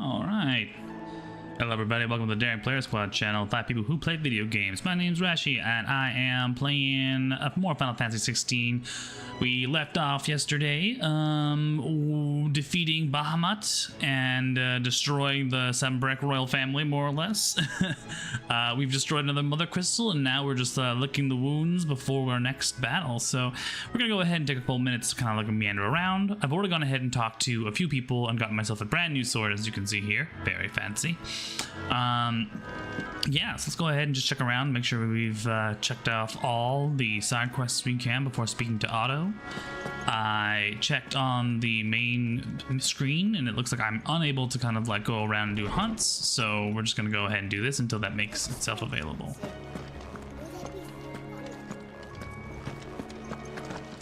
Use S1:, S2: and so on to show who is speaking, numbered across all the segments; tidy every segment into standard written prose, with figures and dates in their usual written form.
S1: All right. Hello everybody, welcome to the Daring Player Squad channel, 5 people who play video games. My name's Rashi, and I am playing more Final Fantasy 16. We left off yesterday, defeating Bahamut and destroying the Sambrek royal family, more or less. We've destroyed another Mother Crystal, and now we're just licking the wounds before our next battle. So we're gonna go ahead and take a couple minutes to kind of like meander around. I've already gone ahead and talked to a few people and gotten myself a brand new sword, as you can see here. Very fancy. Yeah, so let's go ahead and just check around, make sure we've checked off all the side quests we can before speaking to Otto. I checked on the main screen and it looks like I'm unable to kind of like go around and do hunts, so we're just gonna go ahead and do this until that makes itself available.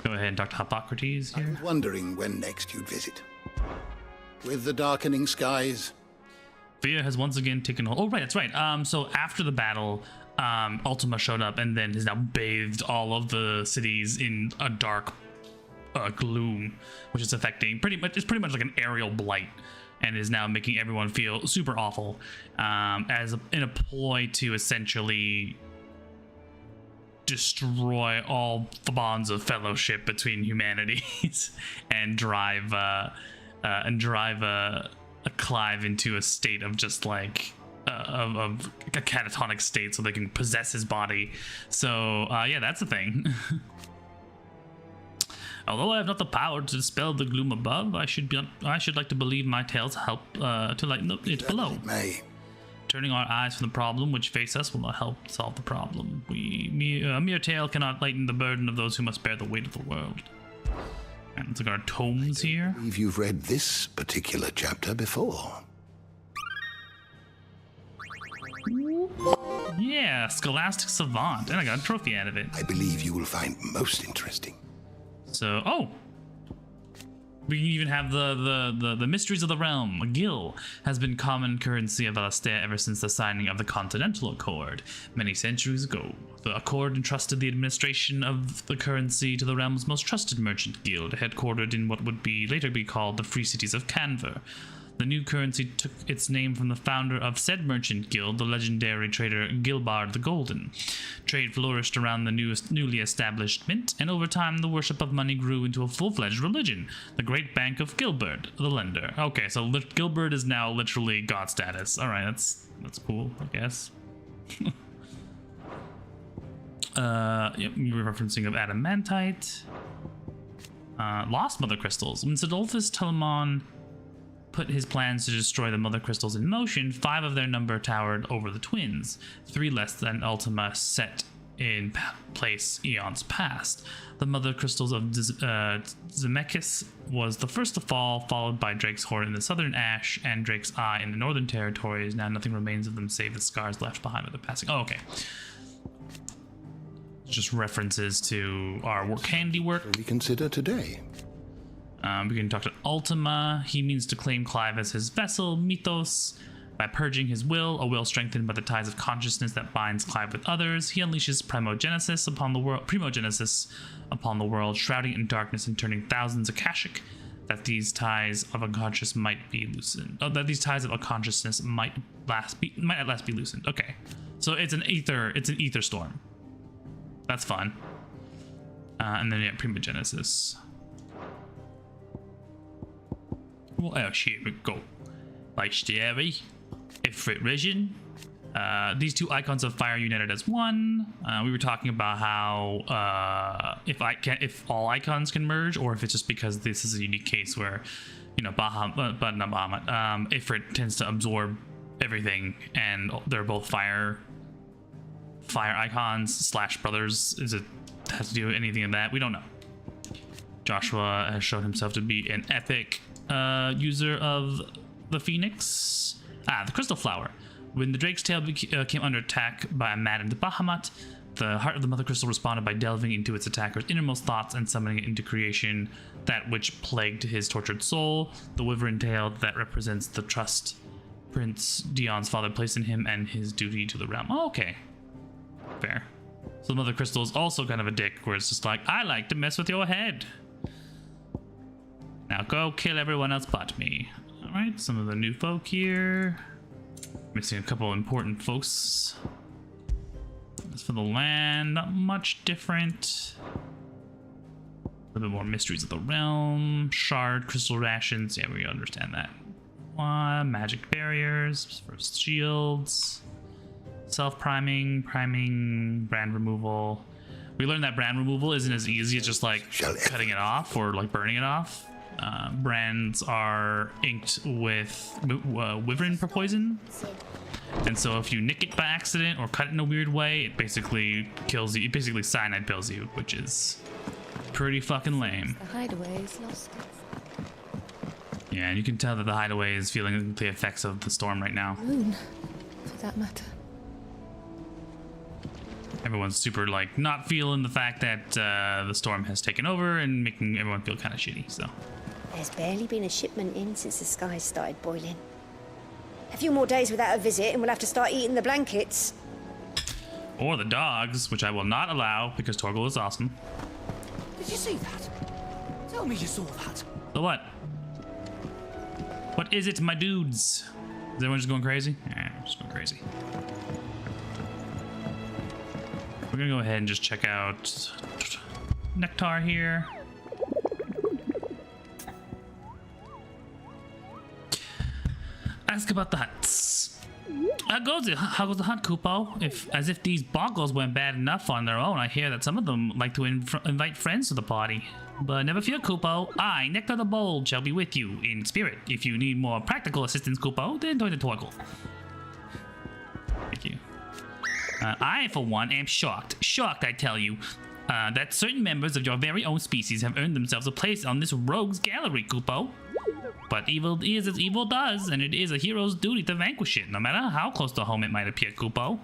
S1: Go ahead and talk to Hippocrates here.
S2: I was wondering when next you'd visit. With the darkening skies,
S1: Fear has once again taken hold. Oh, right, that's right. So after the battle, Ultima showed up and then has now bathed all of the cities in a dark gloom, which is affecting it's pretty much like an aerial blight, and is now making everyone feel super awful, in a ploy to essentially destroy all the bonds of fellowship between humanities and drive Clive into a state of just like of a catatonic state, so they can possess his body. So yeah, that's the thing. Although I have not the power to dispel the gloom above, I should like to believe my tales help to lighten it below.
S2: it may.
S1: Turning our eyes from the problem which face us will not help solve the problem. A mere tale cannot lighten the burden of those who must bear the weight of the world. And it's like our tomes here.
S2: I believe you've read this particular chapter before.
S1: Yeah, Scholastic Savant, and I got a trophy out of it.
S2: I believe you will find most interesting.
S1: So, oh, we can even have the Mysteries of the Realm. A Gil has been common currency of Alastair ever since the signing of the Continental Accord many centuries ago. The Accord entrusted the administration of the currency to the realm's most trusted merchant guild, headquartered in what would later be called the Free Cities of Canver. The new currency took its name from the founder of said merchant guild, the legendary trader Gilbard the Golden. Trade flourished around the newly established mint, and over time the worship of money grew into a full-fledged religion, the Great Bank of Gilbert, the lender. Okay, so Gilbert is now literally god status. All right, that's cool, I guess. Yep, referencing of adamantite. Lost Mother Crystals. When Sidolphus Telamon put his plans to destroy the Mother Crystals in motion, 5 of their number towered over the twins, 3 less than Ultima set in place eons past. The Mother Crystals of Zemeckis was the first to fall, followed by Drake's Hoard in the southern Ash and Drake's Eye in the northern territories. Now nothing remains of them save the scars left behind by the passing. Oh, okay. Just references to our handiwork.
S2: We consider today.
S1: We can talk to Ultima. He means to claim Clive as his vessel, Mythos. By purging his will, a will strengthened by the ties of consciousness that binds Clive with others, he unleashes primogenesis upon the world, shrouding it in darkness and turning thousands Akashic. That these ties of unconscious might be loosened. Oh, that these ties of unconsciousness might at last be loosened. Okay, so it's an ether storm. That's fun. And then yeah, primogenesis. What else here we go? Legendary, Ifrit Vision. These 2 icons of fire united as one. We were talking about how if all icons can merge, or if it's just because this is a unique case where, you know, Ifrit tends to absorb everything, and they're both fire icons / brothers. Is it has to do with anything of that? We don't know. Joshua has shown himself to be an epic user of the Phoenix. The Crystal Flower. When the Drake's Tail came under attack by a maddened Bahamut, the heart of the Mother Crystal responded by delving into its attacker's innermost thoughts and summoning it into creation, that which plagued his tortured soul. The Wyvern Tail that represents the trust Prince Dion's father placed in him and his duty to the realm. Oh, okay. Fair. So the Mother Crystal is also kind of a dick, where it's just like, I like to mess with your head. Now go kill everyone else but me. Alright, some of the new folk here. Missing a couple important folks. As for the land, not much different. A little bit more mysteries of the realm. Shard, crystal rations. Yeah, we understand that. Magic barriers for shields. Self-priming, priming, brand removal. We learned that brand removal isn't as easy as just like cutting it off or like burning it off. Brands are inked with wyvern for poison, and so if you nick it by accident or cut it in a weird way, it basically kills you. It basically cyanide pills you, which is pretty fucking lame.
S3: The hideaway is lost.
S1: Yeah, and you can tell that the hideaway is feeling the effects of the storm right now.
S3: Moon, for that matter.
S1: Everyone's super like not feeling the fact that the storm has taken over and making everyone feel kind of shitty. So
S4: There's barely been a shipment in since the skies started boiling. A few more days without a visit and we'll have to start eating the blankets.
S1: or the dogs, which I will not allow because Torgal is awesome.
S5: Did you see that? Tell me you saw that.
S1: So what? What is it, my dudes? Is everyone just going crazy? Yeah, just going crazy. We're gonna go ahead and just check out Nectar here. Ask about the huts. How goes the hunt, Kupo? As if these boggles weren't bad enough on their own, I hear that some of them like to invite friends to the party. But never fear, Kupo. I, Nectar the Bold, shall be with you in spirit. If you need more practical assistance, Kupo, then join the Torgal. Thank you. I, for one, am shocked, I tell you, that certain members of your very own species have earned themselves a place on this rogues gallery, Kupo. But evil is as evil does, and it is a hero's duty to vanquish it, no matter how close to home it might appear, Kupo.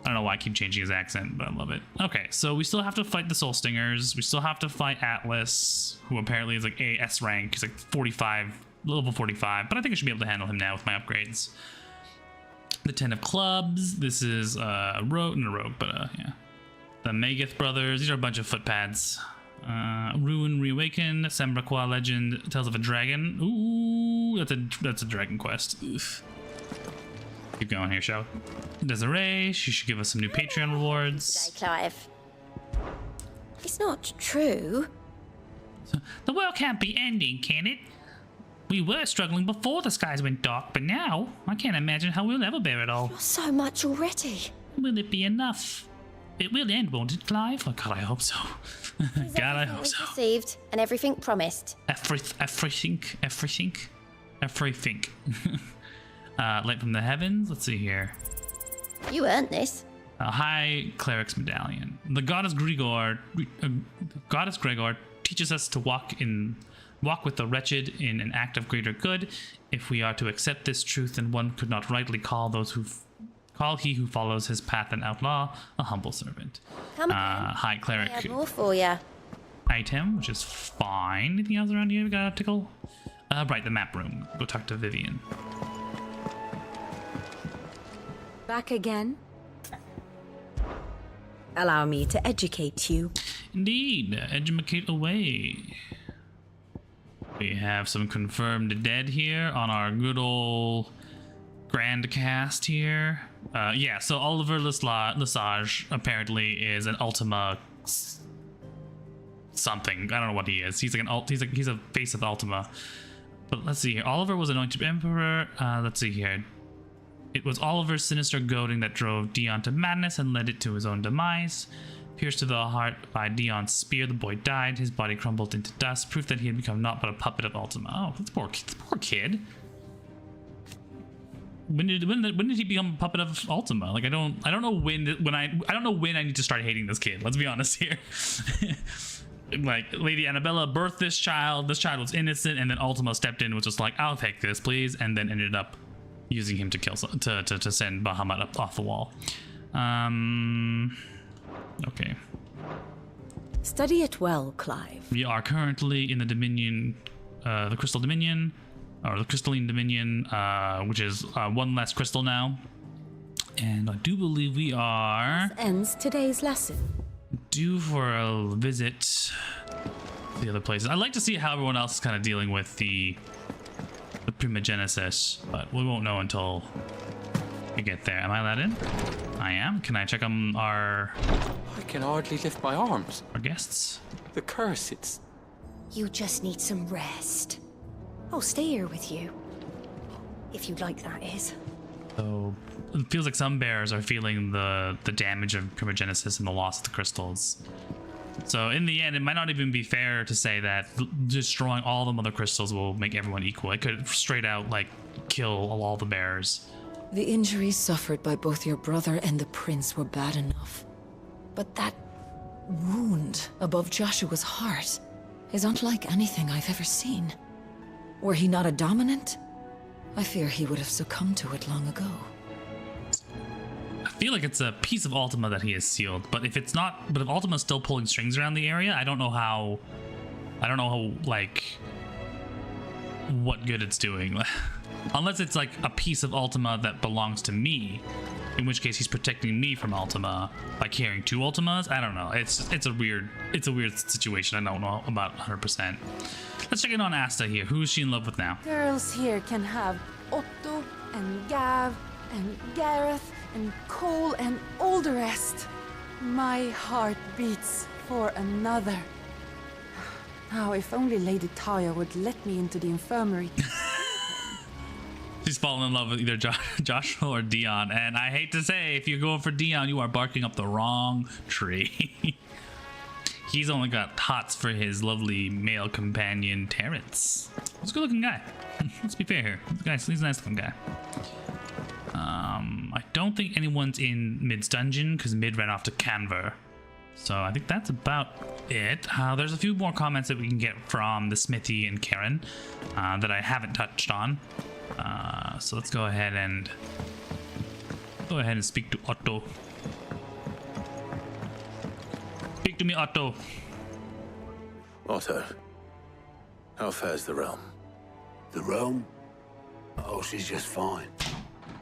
S1: I don't know why I keep changing his accent, but I love it. Okay, so we still have to fight the Soul Stingers. We still have to fight Atlas, who apparently is like a S rank. He's like 45, level 45, but I think I should be able to handle him now with my upgrades. The 10 of Clubs. This is Rogue, not a Rogue, but yeah. The Magath brothers. These are a bunch of footpads. Ruin Reawaken. Sembraqua Legend. Tales of a Dragon. Ooh, that's a dragon quest. Oof. Keep going here, shall we? Desiree, she should give us some new Patreon rewards.
S4: Today, Clive. It's not true.
S1: The world can't be ending, can it? We were struggling before the skies went dark, but now I can't imagine how we'll ever bear it all.
S4: Not so much already.
S1: Will it be enough? It will end, won't it, Clive? Oh God, I hope so. God, I hope so.
S4: Received and everything promised.
S1: Everything. Light from the heavens. Let's see here.
S4: You earned this.
S1: High Cleric's Medallion. The goddess Gregor teaches us to walk with the wretched in an act of greater good. If we are to accept this truth, then one could not rightly call he who follows his path an outlaw, a humble servant.
S4: Come
S1: High Cleric
S4: I have more for ya.
S1: item, which is fine. Anything else around here we got to tickle? Right, the map room. Go talk to Vivian.
S3: Back again? Allow me to educate you.
S1: Indeed, educate away. We have some confirmed dead here on our good old grand cast here. Yeah, so Oliver Lesage apparently is an Ultima something. I don't know what he is. He's like he's a face of Ultima. But let's see here. Oliver was anointed emperor. Let's see here. It was Oliver's sinister goading that drove Dion to madness and led it to his own demise. Pierced to the heart by Dion's spear, the boy died. His body crumbled into dust, proof that he had become naught but a puppet of Ultima. Oh, that's poor kid. When did he become a puppet of Ultima? Like I don't know when I need to start hating this kid. Let's be honest here. Like Lady Annabella birthed this child. This child was innocent, and then Ultima stepped in, was just like, "I'll take this, please," and then ended up using him to kill to send Bahamut up off the wall. Okay.
S3: Study it well, Clive.
S1: We are currently in the Dominion, the Crystal Dominion, or the Crystalline Dominion, which is one less crystal now. And I do believe we are
S3: This ends today's lesson.
S1: due for a visit the other places. I'd like to see how everyone else is kind of dealing with the primogenesis, but we won't know until we get there. Am I allowed in? I am. Can I check on our
S6: I can hardly lift my arms.
S1: guests?
S6: The curse, it's...
S4: You just need some rest. I'll stay here with you. If you'd like, that is.
S1: So it feels like some bears are feeling the damage of primogenesis and the loss of the crystals. So in the end, it might not even be fair to say that destroying all the mother crystals will make everyone equal. It could straight out like kill all the bears.
S7: The injuries suffered by both your brother and the prince were bad enough. But that wound above Joshua's heart is unlike anything I've ever seen. Were he not a dominant, I fear he would have succumbed to it long ago.
S1: I feel like it's a piece of Ultima that he has sealed, but if it's not, but if Ultima's still pulling strings around the area, I don't know how, like, what good it's doing. Unless it's like a piece of Ultima that belongs to me, in which case he's protecting me from Ultima by carrying 2 Ultimas. I don't know. It's a weird situation. I don't know about 100%. Let's check in on Asta here. Who is she in love with now?
S8: Girls here can have Otto and Gav and Gareth and Cole and all the rest. My heart beats for another. Now, if only Lady Taya would let me into the infirmary.
S1: She's fallen in love with either Joshua or Dion, and I hate to say, if you're going for Dion, you are barking up the wrong tree. He's only got hots for his lovely male companion, Terrence. He's a good-looking guy. Let's be fair here. He's a nice-looking guy. I don't think anyone's in Mid's dungeon, because Mid ran off to Canver. So I think that's about it. There's a few more comments that we can get from the Smithy and Karen that I haven't touched on. So let's go ahead and speak to Otto. Speak to me, Otto.
S9: Otto, how fares the realm?
S2: The realm? Oh, she's just fine.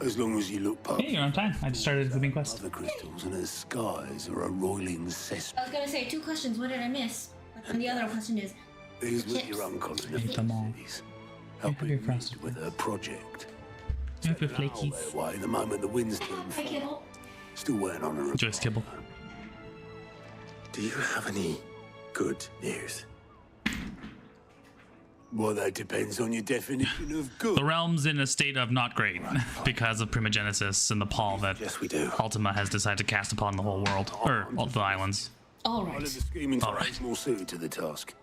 S2: As long as you look past
S1: Hey, you're on time. I just started the main quest.
S2: the crystals and her skies are a roiling cesspit.
S10: I was gonna say 2 questions. What did I miss? And the other question is,
S2: He's with
S10: Chips.
S2: your uncle in
S1: Eat them all.
S2: cities,
S1: have
S2: helping
S1: your
S2: Reed
S1: frosted
S2: with her project.
S1: You have your
S2: Taking
S1: flakies.
S2: all their way the moment the winds turn
S10: hi
S2: fall.
S10: Kibble.
S2: Still waiting on her.
S1: Joyce Kibble.
S9: Do you have any good news?
S2: Well, that depends on your definition of good.
S1: The realm's in a state of not great because of primogenesis and the pall that
S9: Yes, we do.
S1: Ultima has decided to cast upon the whole world, or all the islands.
S10: All
S2: One
S10: right.
S2: of the scheming
S1: All
S2: types more suited to the task.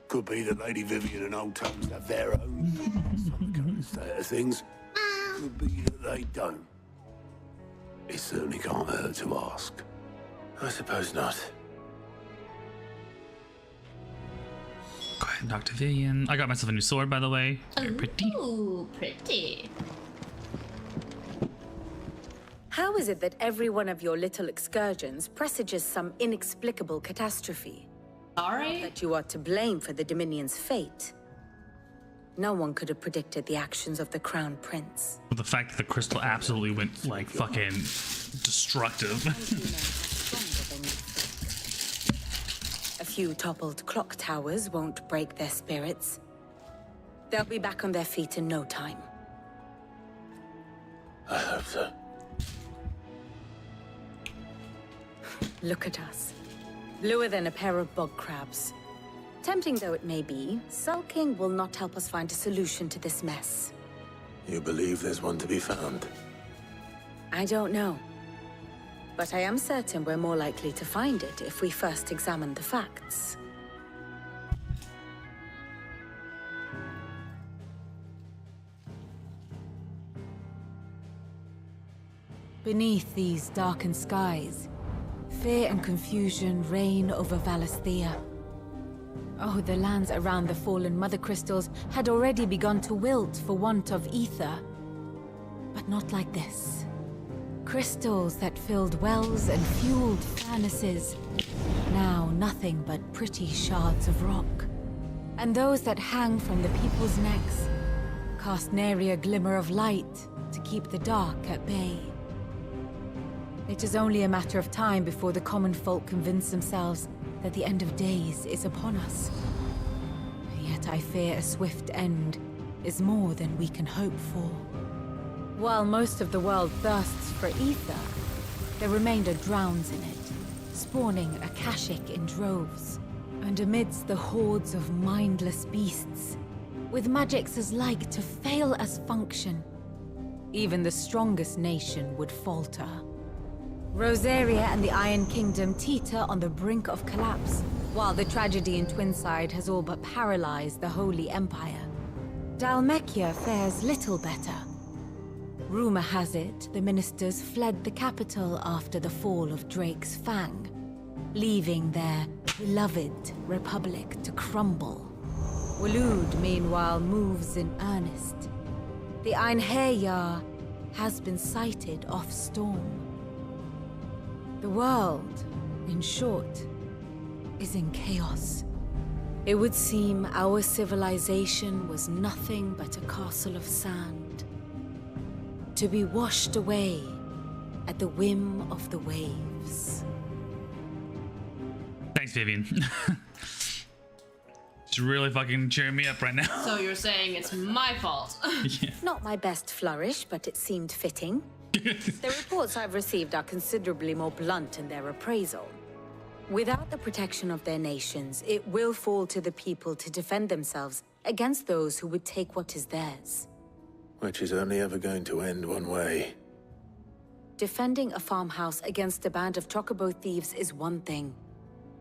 S2: Could be that Lady Vivian and Old Tones have their own thoughts on the current state of things. Could be that they don't. It certainly can't hurt to ask.
S9: I suppose not.
S1: Go ahead and talk to Vivian. I got myself a new sword, by the way. Very pretty.
S10: Ooh, pretty.
S3: How is it that every one of your little excursions presages some inexplicable catastrophe?
S10: Sorry.
S3: That you are to blame for the Dominion's fate? No one could have predicted the actions of the Crown Prince.
S1: But the fact that the crystal absolutely went, like, fucking destructive.
S3: A few toppled clock towers won't break their spirits. They'll be back on their feet in no time.
S9: I hope so.
S3: Look at us. Bluer than a pair of bog crabs. Tempting though it may be, sulking will not help us find a solution to this mess.
S9: You believe there's one to be found?
S3: I don't know. But I am certain we're more likely to find it if we first examine the facts.
S8: Beneath these darkened skies, fear and confusion reign over Valisthea. Oh, the lands around the fallen Mother Crystals had already begun to wilt for want of ether. But not like this. Crystals that filled wells and fueled furnaces. Now nothing but pretty shards of rock. And those that hang from the people's necks cast nary a glimmer of light to keep the dark at bay. It is only a matter of time before the common folk convince themselves that the end of days is upon us. that I fear a swift end is more than we can hope for. While most of the world thirsts for ether, the remainder drowns in it, spawning Akashic in droves. And amidst the hordes of mindless beasts, with magics as like to fail as function, even the strongest nation would falter. Rosaria and the Iron Kingdom teeter on the brink of collapse, while the tragedy in Twinside has all but paralyzed the Holy Empire. Dalmekia fares little better. Rumor has it the ministers fled the capital after the fall of Drake's Fang, leaving their beloved republic to crumble. Waloed, meanwhile, moves in earnest. The Einherjar has been sighted off Storm. The world, in short, is in chaos. It would seem our civilization was nothing but a castle of sand, to be washed away at the whim of the waves.
S1: Thanks, Vivian. She's really fucking cheering me up right now.
S11: So you're saying it's my fault?
S1: Yeah.
S3: Not my best flourish, but it seemed fitting. The reports I've received are considerably more blunt in their appraisal. Without the protection of their nations, it will fall to the people to defend themselves against those who would take what is theirs.
S9: Which is only ever going to end one way.
S3: Defending a farmhouse against a band of chocobo thieves is one thing,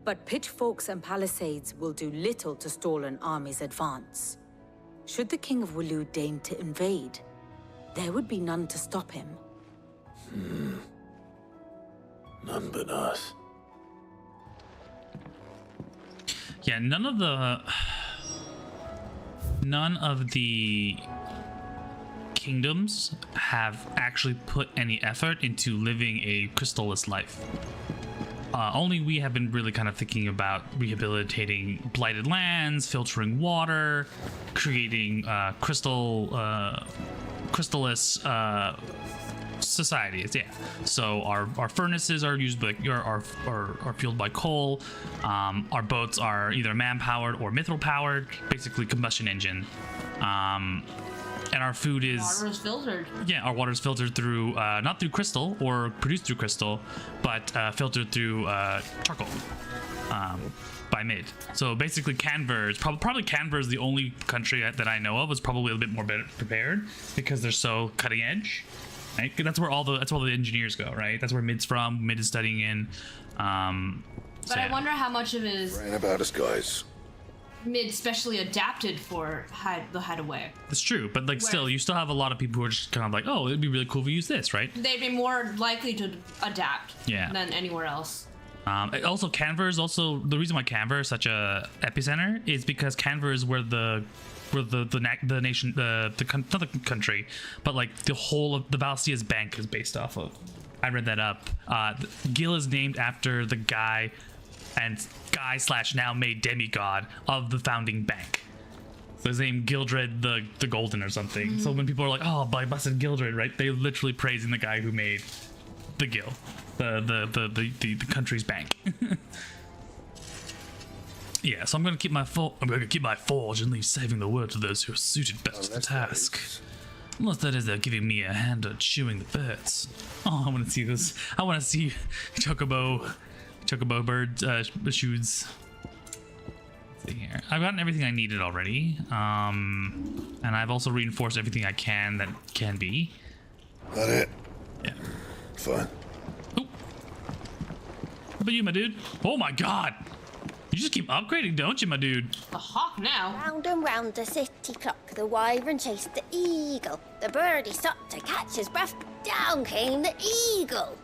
S3: but pitchforks and palisades will do little to stall an army's advance. Should the King of Waloed deign to invade, there would be none to stop him.
S9: None but us.
S1: Yeah, none of the kingdoms have actually put any effort into living a crystalless life. Only we have been really kind of thinking about rehabilitating blighted lands, filtering water, creating crystallis societies. Yeah. So our furnaces are used by are fueled by coal. Our boats are either man powered or mithril powered, basically combustion engine. And our food is
S11: Water is filtered.
S1: Yeah, our water is filtered through not through crystal or produced through crystal, but filtered through charcoal by mid. So basically, Canver, probably Canver is the only country that I know of is probably a bit more better prepared because they're so cutting edge. Right? That's where all the engineers go, right? That's where Mid's from. Mid is studying in.
S11: But I wonder how much of it is
S2: Rain about us, guys.
S11: Mid specially adapted for the hideaway.
S1: That's true, but like still, you still have a lot of people who are just kind of like, oh, it'd be really cool if we use this, right?
S11: They'd be more likely to adapt than anywhere else.
S1: Also, Canver is also the reason why Canver is such a epicenter is because Canver is where the nation, not the country, but like the whole of the Valstia's bank is based off of. I read that up. Gil is named after the guy / now made demigod of the founding bank. So his name Gildred the Golden or something. Mm-hmm. So when people are like, oh, by busted Gildred, right? They're literally praising the guy who made the Gil, the country's bank. Yeah, so I'm gonna keep my forge and leave saving the word to those who are suited best to the task. Unless that is they're giving me a hand at chewing the birds. Oh, I want to see this. I want to see Chocobo bird shoes. Let's see here. I've gotten everything I needed already, and I've also reinforced everything I can that can be.
S2: That it?
S1: Yeah.
S2: Fine.
S1: Oh. How about you, my dude? Oh my god! You just keep upgrading, don't you, my dude?
S11: The hawk now.
S4: Round and round the city clock, the wyvern chased the eagle. The birdie stopped to catch his breath, down came the eagle.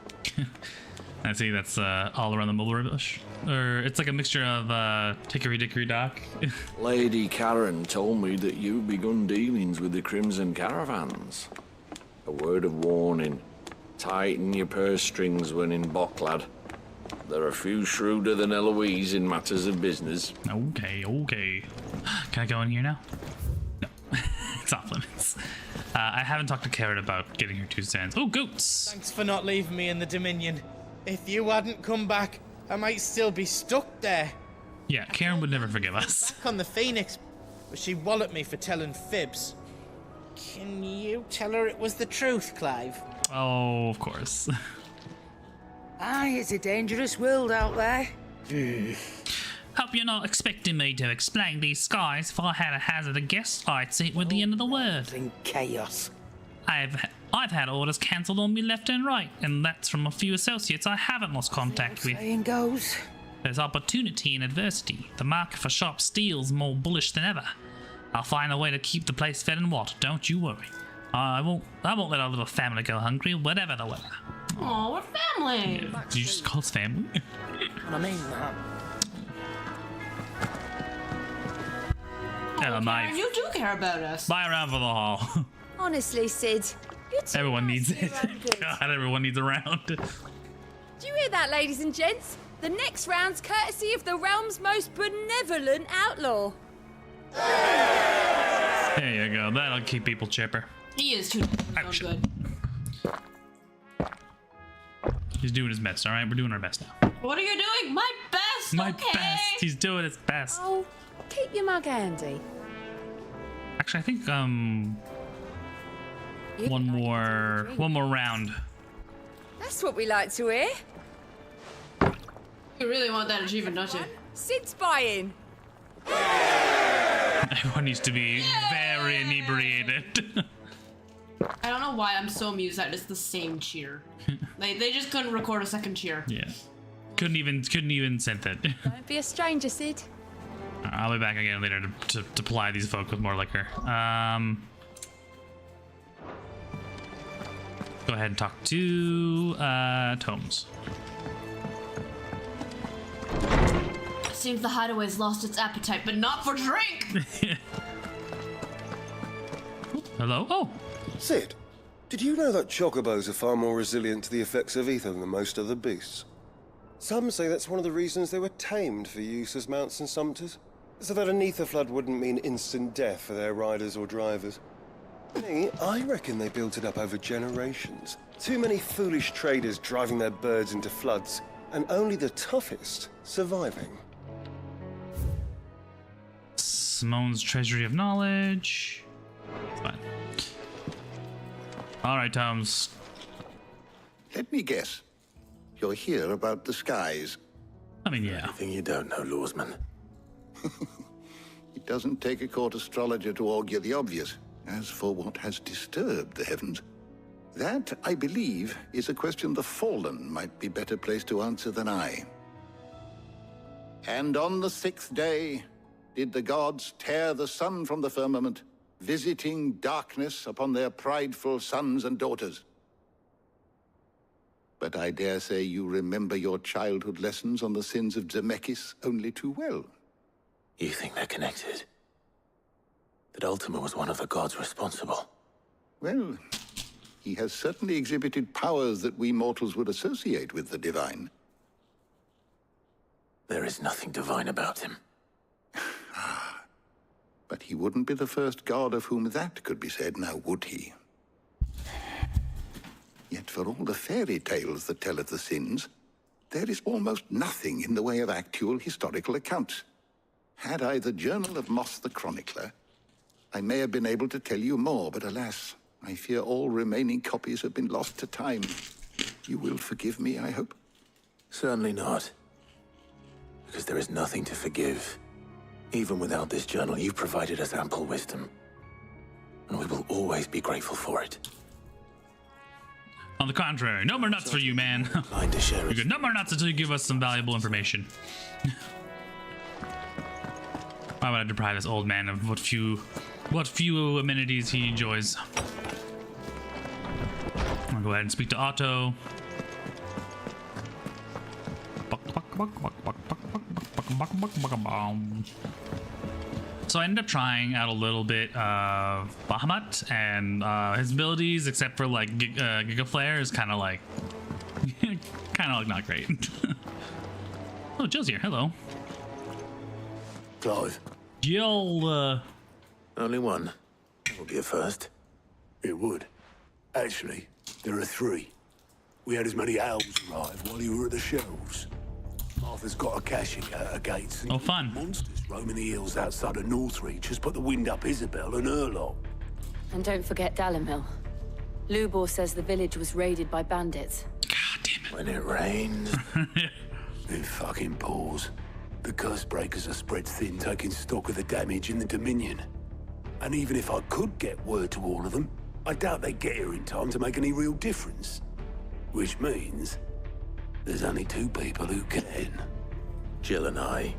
S1: I see that's all around the mulberry bush. Or it's like a mixture of Hickory Dickory Dock.
S12: Lady Karen told me that you've begun dealings with the Crimson Caravans. A word of warning. Tighten your purse strings when in Bocklad. There are few shrewder than Eloise in matters of business.
S1: Okay. Can I go in here now? No. It's off limits. I haven't talked to Karen about getting her 2 cents. Oh, goats!
S13: Thanks for not leaving me in the Dominion. If you hadn't come back, I might still be stuck there.
S1: Yeah, Karen would never forgive us.
S13: Back on the Phoenix, but she walloped me for telling fibs. Can you tell her it was the truth, Clive?
S1: Oh, of course.
S5: Aye, it's a dangerous world out there.
S1: Hope you're not expecting me to explain these skies. If I had a hazard a guess, I'd see it with the end of the word.
S5: In chaos.
S1: I've had orders cancelled on me left and right, and that's from a few associates I haven't lost contact with.
S5: Saying goes.
S1: There's opportunity in adversity. The market for sharp steel's more bullish than ever. I'll find a way to keep the place fed and watered. Don't you worry. I won't let our little family go hungry, whatever the weather.
S11: Oh, we're family.
S1: Yeah. Did you just call us family?
S5: I mean that.
S11: Karen, you do care about us.
S1: Buy around for the hall.
S4: Honestly, Sid, you're too
S1: Everyone
S4: nice
S1: needs
S4: to
S1: it.
S4: your own good.
S1: God, everyone needs a round.
S8: Do you hear that, ladies and gents? The next round's courtesy of the realm's most benevolent outlaw.
S1: There you go. That'll keep people chipper.
S11: He is too good.
S1: He's doing his best, all right? We're doing our best now.
S11: What are you doing? My best.
S1: My
S11: okay.
S1: best. He's doing his best.
S8: Oh, keep your mug handy.
S1: Actually, I think one more round.
S8: That's what we like to hear.
S11: You really want that achievement, don't you?
S8: Sid's buying.
S1: Everyone needs to be very inebriated.
S11: I don't know why I'm so amused that it's the same cheer. They just couldn't record a second cheer.
S1: Yeah. Couldn't even synth it.
S8: Don't be a stranger, Sid.
S1: I'll be back again later to ply these folk with more liquor. Go ahead and talk to Tomes.
S11: Seems the hideaway's lost its appetite, but not for drink.
S1: Hello? Oh.
S14: Sid, did you know that chocobos are far more resilient to the effects of ether than most other beasts? Some say that's one of the reasons they were tamed for use as mounts and sumpters, so that an ether flood wouldn't mean instant death for their riders or drivers. Me, I reckon they built it up over generations. Too many foolish traders driving their birds into floods, and only the toughest surviving.
S1: Simone's Treasury of Knowledge. Fine. All right, Tomes.
S2: Let me guess. You're here about the skies.
S1: I mean, yeah.
S2: Anything you don't know, Lawsman. It doesn't take a court astrologer to augur the obvious. As for what has disturbed the heavens, that, I believe, is a question the Fallen might be better placed to answer than I. And on the 6th day did the gods tear the sun from the firmament, visiting darkness upon their prideful sons and daughters. But I dare say you remember your childhood lessons on the sins of Zemeckis only too well.
S9: You think they're connected? That Ultima was one of the gods responsible?
S2: Well, he has certainly exhibited powers that we mortals would associate with the divine.
S9: There is nothing divine about him.
S2: But he wouldn't be the first god of whom that could be said, now would he? Yet for all the fairy tales that tell of the sins, there is almost nothing in the way of actual historical accounts. Had I the Journal of Moss the Chronicler, I may have been able to tell you more, but alas, I fear all remaining copies have been lost to time. You will forgive me, I hope?
S9: Certainly not. Because there is nothing to forgive. Even without this journal, you've provided us ample wisdom. And we will always be grateful for it.
S1: On the contrary, no more nuts for you, man. You're good. No more nuts until you give us some valuable information. Why would I deprive this old man of what few amenities he enjoys? I'll go ahead and speak to Otto. So I ended up trying out a little bit of Bahamut, and his abilities, except for like Giga Flare, is kind of like not great. Oh, Jill's here. Hello.
S2: Clive.
S1: Jill.
S2: Only one. That would be a first. It would. Actually, there are 3. We had as many owls arrive while you were at the shelves. My Arthur's got a caching at her gates.
S1: Oh, fun.
S2: Monsters roaming the hills outside of Northreach has put the wind up Isabel and her lot.
S3: And don't forget Dalimil. Lubor says the village was raided by bandits.
S1: God damn it.
S2: When it rains, it fucking pours. The curse breakers are spread thin, taking stock of the damage in the Dominion. And even if I could get word to all of them, I doubt they'd get here in time to make any real difference. Which means there's only two people who can.
S9: Jill and I.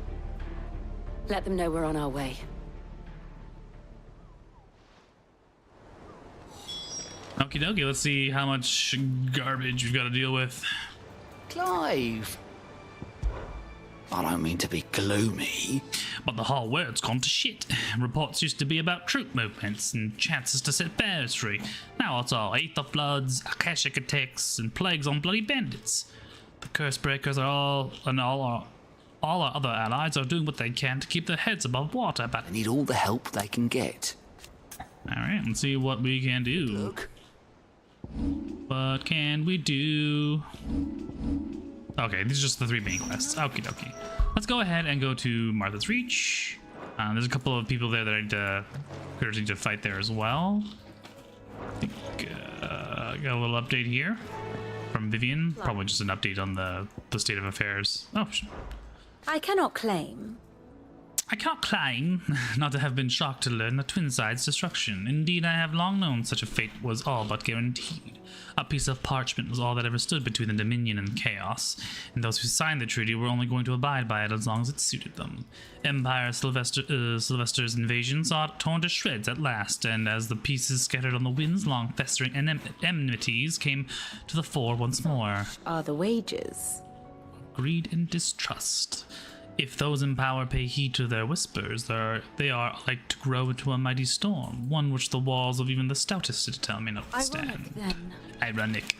S3: Let them know we're on our way.
S1: Okie dokie, let's see how much garbage we've got to deal with.
S5: Clive. I don't mean to be gloomy,
S1: but the whole world's gone to shit. Reports used to be about troop movements and chances to set bears free. Now it's all Aether floods, Akashic attacks, and plagues on bloody bandits. The curse breakers are all our other allies are doing what they can to keep their heads above water, but
S5: they need all the help they can get.
S1: Alright, let's see what we can do.
S5: Look.
S1: What can we do? Okay, these are just the 3 main quests. Okie dokie. Let's go ahead and go to Martha's Reach. There's a couple of people there that I'd encourage to fight there as well. I think got a little update here from Vivian. Probably just an update on the state of affairs. Oh,
S3: I cannot claim
S1: not to have been shocked to learn the Twin Sides' destruction. Indeed, I have long known such a fate was all but guaranteed. A piece of parchment was all that ever stood between the Dominion and chaos, and those who signed the treaty were only going to abide by it as long as it suited them. Empire Sylvester's invasion saw it torn to shreds at last, and as the pieces scattered on the winds, long festering enmities came to the fore once more.
S3: Are the wages?
S1: Greed and distrust. If those in power pay heed to their whispers, they are like to grow into a mighty storm, one which the walls of even the stoutest citadel may not withstand. Ironic.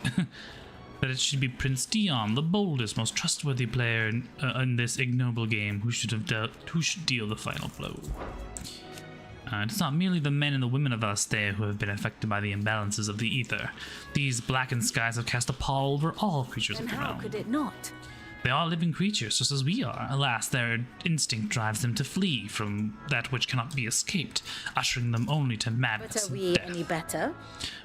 S1: That it should be Prince Dion, the boldest, most trustworthy player in this ignoble game, who should deal the final blow. It's not merely the men and the women of Alastea who have been affected by the imbalances of the ether. These blackened skies have cast a pall over all creatures of the realm.
S3: How could it not?
S1: They are living creatures, just as we are. Alas, their instinct drives them to flee from that which cannot be escaped, ushering them only to madness.
S3: But are we any better?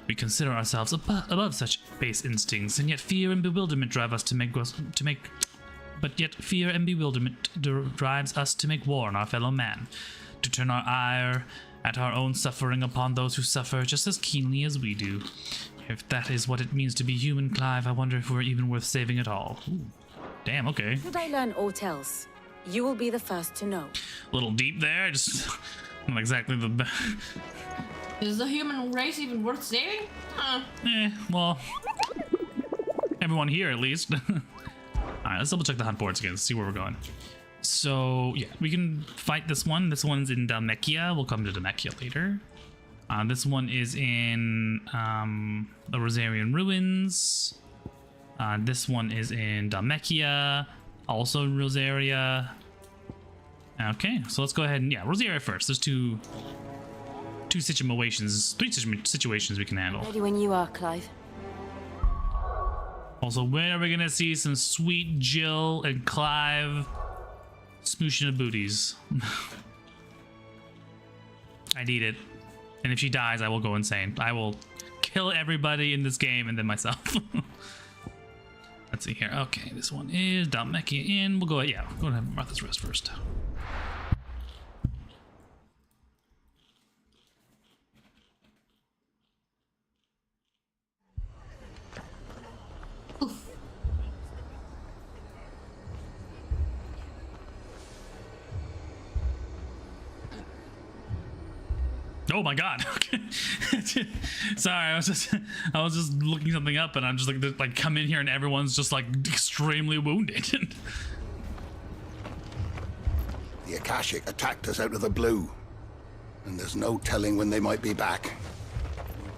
S1: We consider ourselves above such base instincts, and yet fear and bewilderment drive us to make drives us to make war on our fellow man, to turn our ire at our own suffering upon those who suffer just as keenly as we do. If that is what it means to be human, Clive, I wonder if we're even worth saving at all. Ooh. Damn, okay.
S3: Should I learn aught else? You will be the first to know.
S1: A little deep there, just not exactly the best.
S11: Is the human race even worth saving?
S1: Well, everyone here at least. Alright, let's double check the hunt boards again, see where we're going. So, yeah, we can fight this one. This one's in Dalmekia. We'll come to Dalmekia later. This one is in the Rosarian Ruins. This one is in Dalmekia, also Rosaria. Okay, so let's go ahead and, Rosaria first. There's three situations we can handle.
S3: Ready when you are, Clive.
S1: Also, when are we gonna see some sweet Jill and Clive smooshing the booties? I need it. And if she dies, I will go insane. I will kill everybody in this game and then myself. Let's see here. Okay, this one is Dalmekia Inn. We'll go ahead, go ahead and have Martha's Rest first. Oh my god. Sorry, I was just looking something up and I'm just like come in here and everyone's just like extremely wounded.
S15: The Akashic attacked us out of the blue, and there's no telling when they might be back.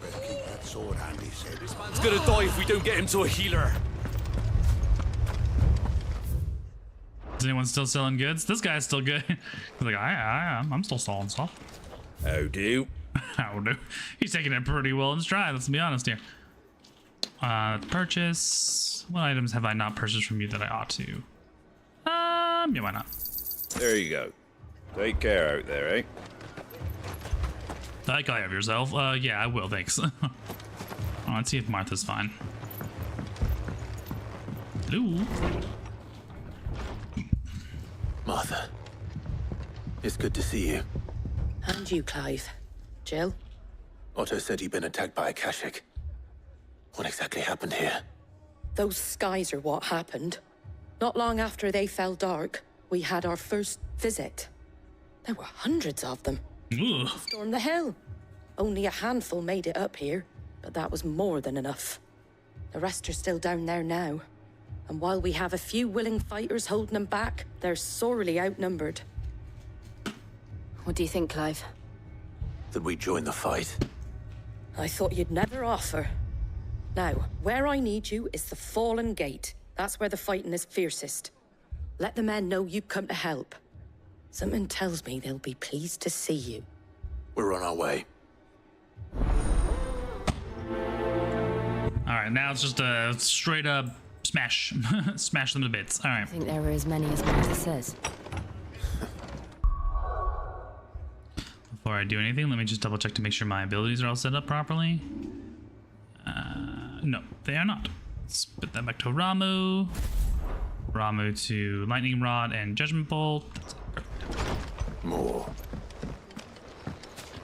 S15: Better keep that sword handy, Sid.
S6: This man's gonna die if we don't get him to a healer.
S1: Is anyone still selling goods? This guy's still good. He's like, I'm still selling stuff.
S6: How do?
S1: How do? He's taking it pretty well in stride, let's be honest here. Purchase. What items have I not purchased from you that I ought to? Yeah, why not?
S6: There you go. Take care out there, eh?
S1: Take care of yourself. Yeah, I will, thanks. Oh, let's see if Martha's fine. Hello?
S9: Martha, it's good to see you.
S16: And you, Clive. Jill?
S9: Otto said you'd been attacked by a Kashik. What exactly happened here?
S16: Those skies are what happened. Not long after they fell dark, we had our first visit. There were hundreds of them.
S1: Ugh.
S16: Stormed the hill. Only a handful made it up here, but that was more than enough. The rest are still down there now. And while we have a few willing fighters holding them back, they're sorely outnumbered.
S3: What do you think, Clive?
S9: That we join the fight?
S16: I thought you'd never offer. Now, where I need you is the Fallen Gate. That's where the fighting is fiercest. Let the men know you've come to help. Something tells me they'll be pleased to see you.
S9: We're on our way.
S1: Alright, now it's just a straight up smash. Smash them to bits. Alright.
S3: I think there were as many as Martha says.
S1: Before I do anything, let me just double check to make sure my abilities are all set up properly. No, they are not. Let's put that back to Ramu. Ramu to Lightning Rod and Judgment Bolt.
S9: More.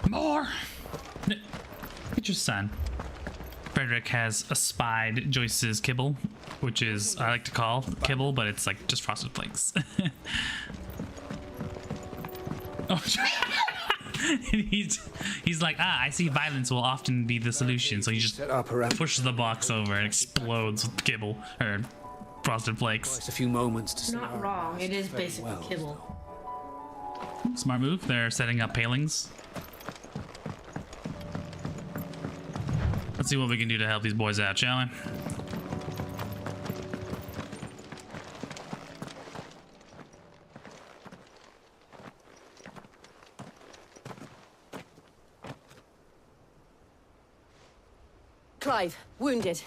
S1: More! Get your son. Frederick has espied Joyce's kibble, which is, I like to call kibble, but it's like just frosted flakes. Oh, he's like, I see violence will often be the solution, so he just pushes the box over and explodes with kibble or frosted flakes.
S5: It's a few moments to
S11: Not wrong. It is basically kibble.
S1: Smart move. They're setting up palings. Let's see what we can do to help these boys out, shall we?
S16: Clive, wounded.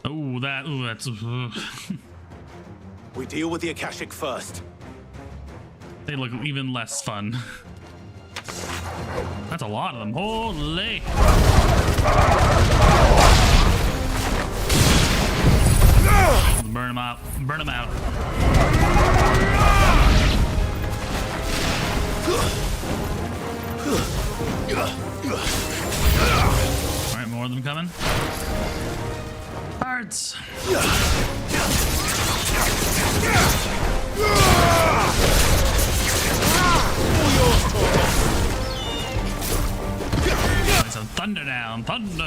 S1: Oh, that's.
S9: We deal with the Akashic first.
S1: They look even less fun. That's a lot of them. Holy! Burn them out. Burn them out. All right, more of them coming. Hearts. Some thunder down, thunder.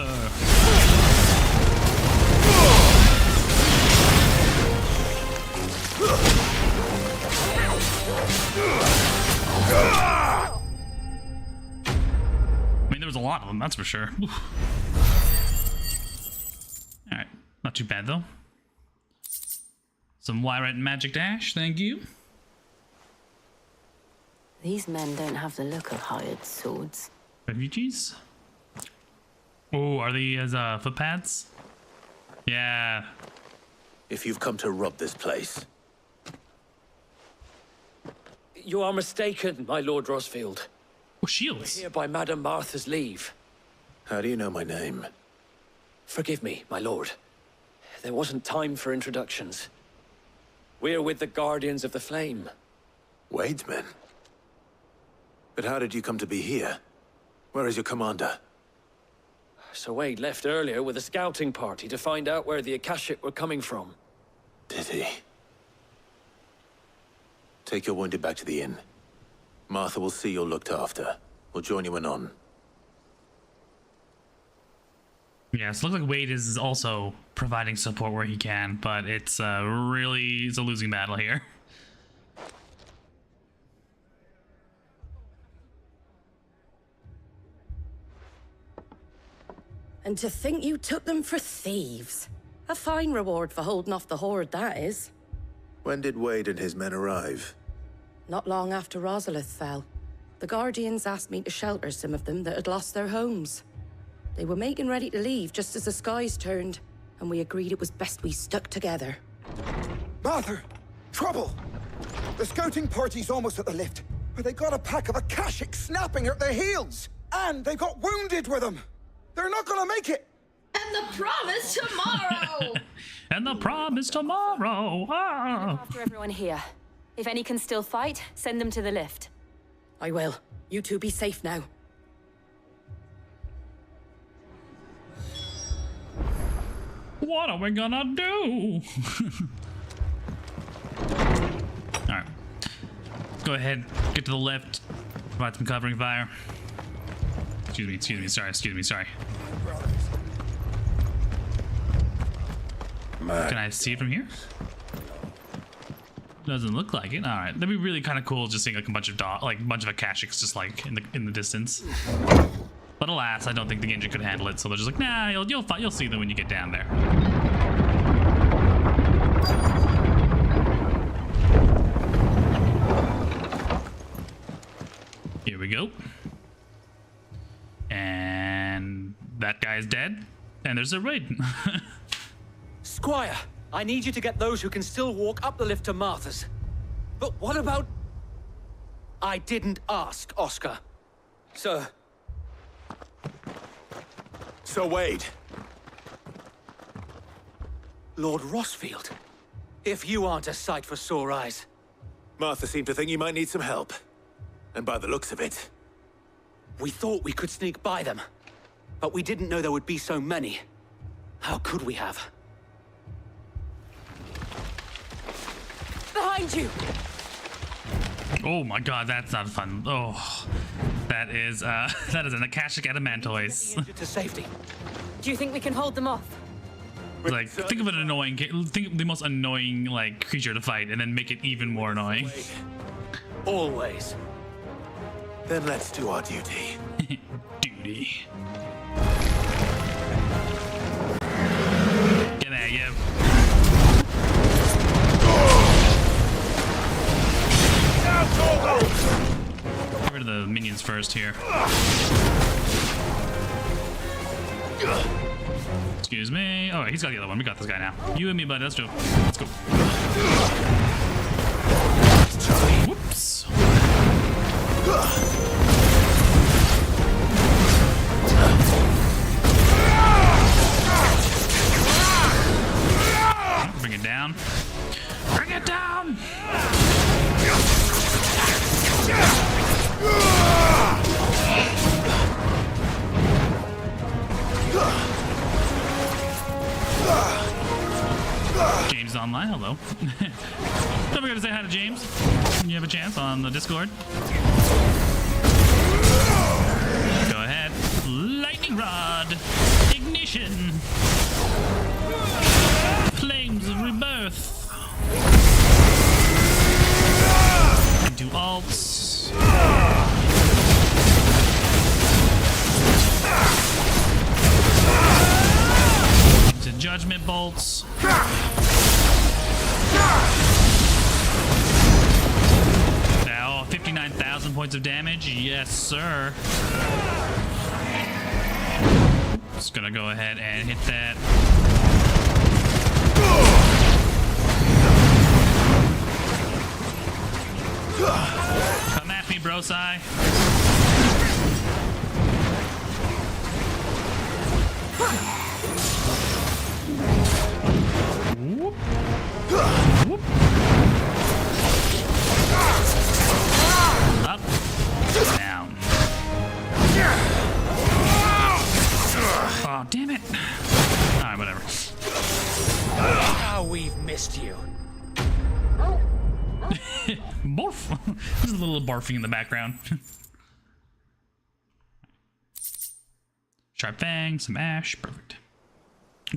S1: I mean, there was a lot of them, that's for sure. Alright, not too bad though. Some Wyrite magic dash, thank you.
S3: These men don't have the look of hired swords.
S1: Refugees? Oh, are they as footpads? Yeah.
S9: If you've come to rob this place.
S6: You are mistaken, my Lord Rosfield.
S1: Oh, shields.
S6: We're here by Madame Martha's leave.
S9: How do you know my name?
S6: Forgive me, my lord. There wasn't time for introductions. We're with the Guardians of the Flame.
S9: Wade's men? But how did you come to be here? Where is your commander?
S6: Sir Wade left earlier with a scouting party to find out where the Akashic were coming from.
S9: Did he? Take your wounded back to the inn. Martha will see you're looked after. We'll join you anon.
S1: Yeah, so it looks like Wade is also providing support where he can, but it's it's a losing battle here.
S16: And to think you took them for thieves. A fine reward for holding off the horde, that is.
S9: When did Wade and his men arrive?
S16: Not long after Rosalith fell. The Guardians asked me to shelter some of them that had lost their homes. They were making ready to leave just as the skies turned, and we agreed it was best we stuck together.
S15: Martha!
S17: trouble! The scouting party's almost at the lift, but they got a pack of Akashic snapping at their heels! And they got wounded with them! They're not gonna make it!
S10: And the promise tomorrow!
S1: And the promise tomorrow! Ah.
S3: Look after everyone here. If any can still fight, send them to the lift.
S16: I will. You two be safe now.
S1: What are we gonna do? Alright. Go ahead, get to the left. Provide some covering fire. Excuse me, sorry. Can I see it from here? Doesn't look like it. All right, that'd be really kind of cool, just seeing like a bunch of Akashics just like in the distance. But alas, I don't think the Genji could handle it, so they're just like, nah, you'll see them when you get down there. Here we go. And that guy's dead. And there's a raid.
S6: Squire, I need you to get those who can still walk up the lift to Martha's. But what about... I didn't ask, Oscar. Sir.
S9: So Wade.
S6: Lord Rossfield. If you aren't a sight for sore eyes.
S9: Martha seemed to think you might need some help. And by the looks of it...
S6: We thought we could sneak by them. But we didn't know there would be so many. How could we have?
S16: Behind you!
S1: Oh my god, that's not fun. Oh, that is an Akashic Adamantoise.
S6: To safety.
S3: Do you think we can hold them off?
S1: Like, think of think of the most annoying like creature to fight, and then make it even more annoying.
S6: Always.
S9: Then let's do our duty.
S1: Duty. Get there, you. Get rid of the minions first here. Excuse me. Oh, he's got the other one. We got this guy now. You and me, bud. Let's do it. Let's go. Whoops. Bring it down. Bring it down! James is online. Hello. Don't forget to say hi to James when you have a chance on the Discord. Go ahead. Lightning rod. Ignition. Flames of rebirth. Do alts. Into judgment bolts. Now 59,000 points of damage. Yes, sir. Just gonna go ahead and hit that. Come at me, bro-sai. Whoop. Whoop. Up. Down. Oh, damn it. Alright, whatever.
S6: How we've missed you.
S1: Barf. There's a little barfing in the background. Sharp fang, some ash, perfect.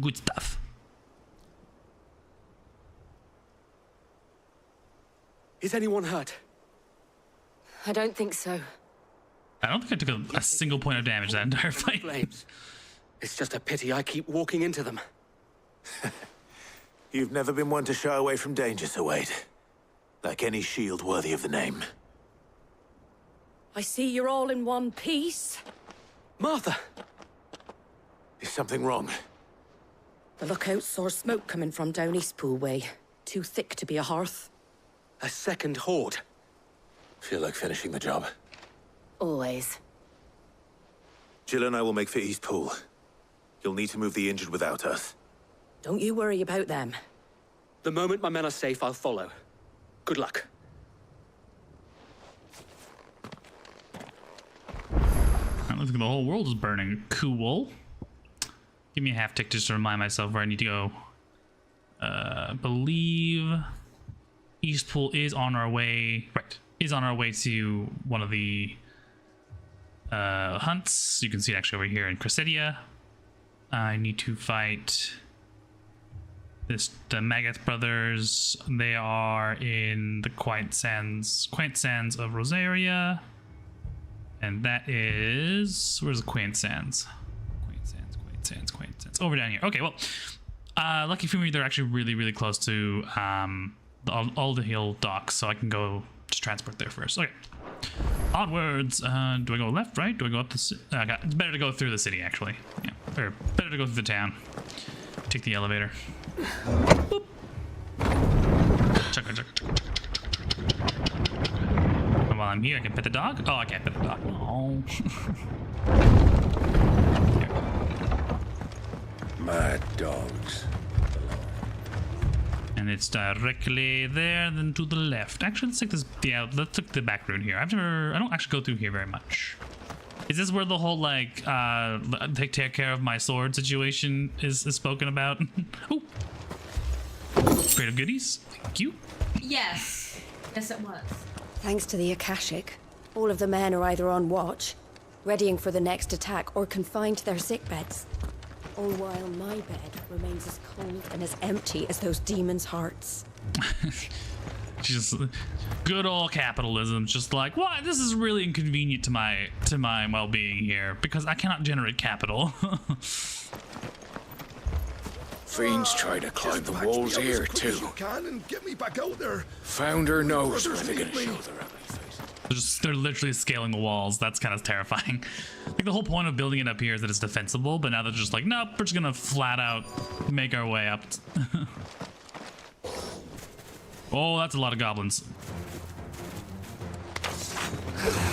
S1: Good stuff.
S6: Is anyone hurt?
S3: I don't think so.
S1: I don't think I took a single point of damage that entire fight.
S6: Flames. It's just a pity I keep walking into them.
S9: You've never been one to shy away from danger, Sir Wade. Like any shield worthy of the name.
S16: I see you're all in one piece.
S6: Martha!
S9: Is something wrong?
S16: The lookout saw smoke coming from down Eastpool way. Too thick to be a hearth.
S6: A second horde.
S9: Feel like finishing the job?
S3: Always.
S9: Jill and I will make for East Pool. You'll need to move the injured without us.
S16: Don't you worry about them.
S6: The moment my men are safe, I'll follow. Good luck.
S1: It looks like the whole world is burning. Cool. Give me a half tick just to remind myself where I need to go. Believe East Pool is on our way. Right, is on our way to one of the hunts. You can see it actually over here in Cressidia. I need to fight the Magath brothers. They are in the Quaint Sands of Rosaria. And that is, where's the Quaint Sands? Quaint Sands. Over down here. Okay, well, lucky for me, they're actually really close to the Alderhill docks, so I can go just transport there first. Okay, onwards. Do I go left, right? Do I go up the city? It's better to go through the city, actually. Yeah, or better to go through the town. Take the elevator. Boop. Chugga. And while I'm here, I can pet the dog? Oh, I can't pet the dog. Oh.
S2: Mad dogs.
S1: And it's directly there, then to the left. Actually, let's take this. Yeah, let's take the back route here. I don't actually go through here very much. Is this where the whole like take care of my sword situation is spoken about? Ooh. Crate of goodies. Thank you.
S10: Yes. Yes, it was.
S4: Thanks to the Akashic, all of the men are either on watch, readying for the next attack, or confined to their sickbeds. All while my bed remains as cold and as empty as those demons' hearts.
S1: Just good old capitalism. Just like, what? This is really inconvenient to my well-being here because I cannot generate capital.
S12: Fiends try to climb the walls here too.
S15: Can and get me back out there.
S12: Founder knows where they're gonna show their ugly face.
S1: They're literally scaling the walls. That's kind of terrifying. Like the whole point of building it up here is that it's defensible, but now they're just like, nope, we're just gonna flat out make our way up. Oh, that's a lot of goblins.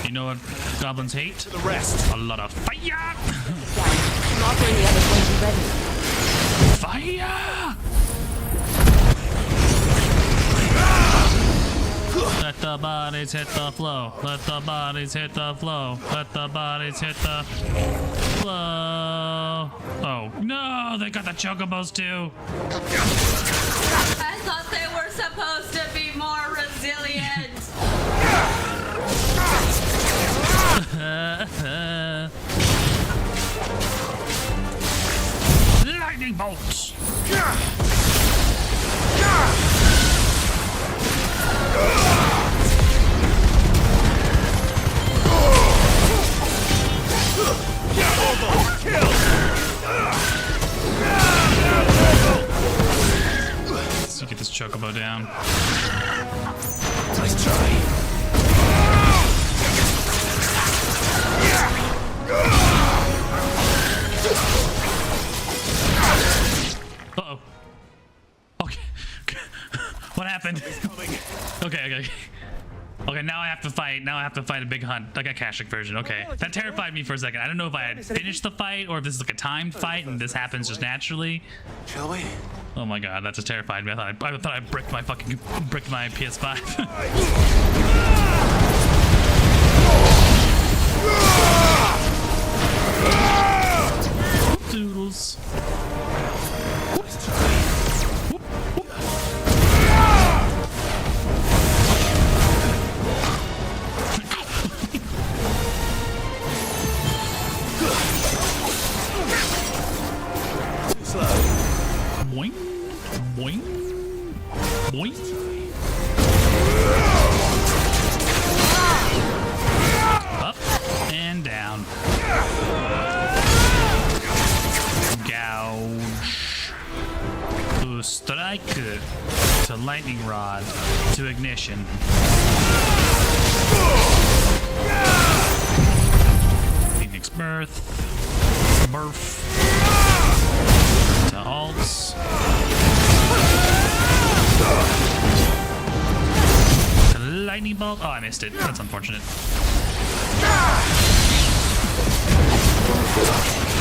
S1: You know what goblins hate?
S12: To the rest.
S1: A lot of fire!
S4: Not when the others won't be ready.
S1: Fire! Let the bodies hit the flow. Let the bodies hit the flow. Let the bodies hit the flow. Oh, no, they got the chocobos too.
S10: I thought they were supposed to be more resilient.
S1: Lightning bolts. Let's get this chocobo down.
S12: Nice try.
S1: Uh-oh. Okay. What happened? Okay. Okay, now I have to fight a big hunt, like a Akashic version. Okay, that terrified me for a second. I don't know if I had finished the fight or if this is like a timed fight and this happens just naturally.
S9: Shall we?
S1: Oh my god, that just terrified me. I thought I bricked my PS5. Doodles. Boing, boing, boing. Up and down. Gouge. To strike. To lightning rod. To ignition. Phoenix birth. Birth. To alts. assault. Oh, I missed it. That's unfortunate.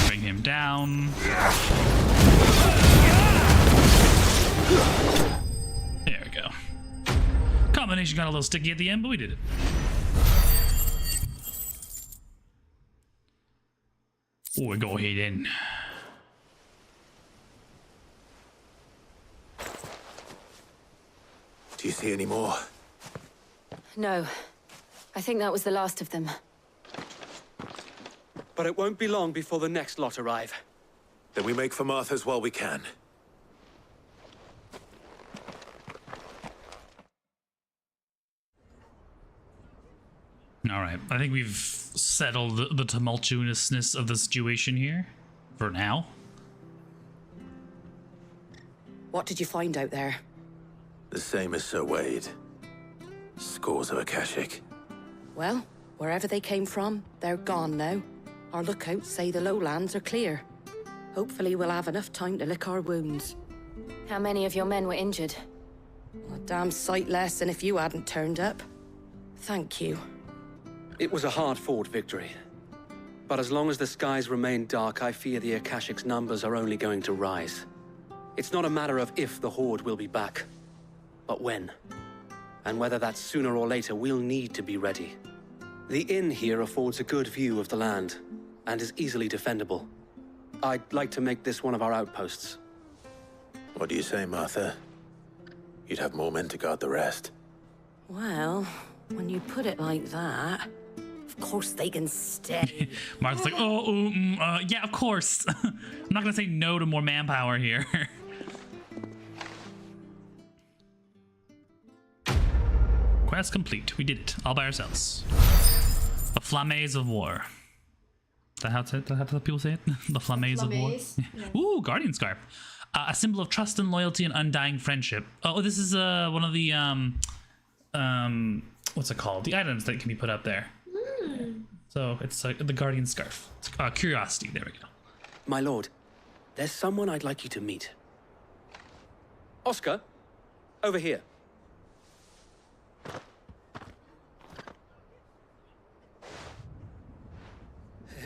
S1: Bring him down. There we go. Combination got a little sticky at the end, but we did it. Oh, we go ahead in.
S9: Do you see any more?
S4: No. I think that was the last of them.
S6: But it won't be long before the next lot arrive.
S9: Then we make for Martha's while we can.
S1: All right, I think we've settled the tumultuousness of the situation here, for now.
S16: What did you find out there?
S9: The same as Sir Wade. Scores of Akashic.
S16: Well, wherever they came from, they're gone now. Our lookouts say the lowlands are clear. Hopefully we'll have enough time to lick our wounds.
S4: How many of your men were injured?
S16: A damn sight less than if you hadn't turned up. Thank you.
S6: It was a hard-fought victory. But as long as the skies remain dark, I fear the Akashic's numbers are only going to rise. It's not a matter of if the Horde will be back, but when. And whether that's sooner or later, we'll need to be ready. The inn here affords a good view of the land, and is easily defendable. I'd like to make this one of our outposts.
S9: What do you say, Martha? You'd have more men to guard the rest.
S16: Well, when you put it like that, of course they can stay.
S1: Martha's like, yeah, of course. I'm not gonna say no to more manpower here. Quest complete. We did it all by ourselves. The flammes of war. Is that how people say it? The flammes of war.
S11: Yeah.
S1: Ooh, Guardian Scarf. A symbol of trust and loyalty and undying friendship. Oh, this is one of the what's it called? The items that can be put up there. So it's the Guardian Scarf. It's, curiosity. There we go.
S6: My lord, there's someone I'd like you to meet. Oscar, over here.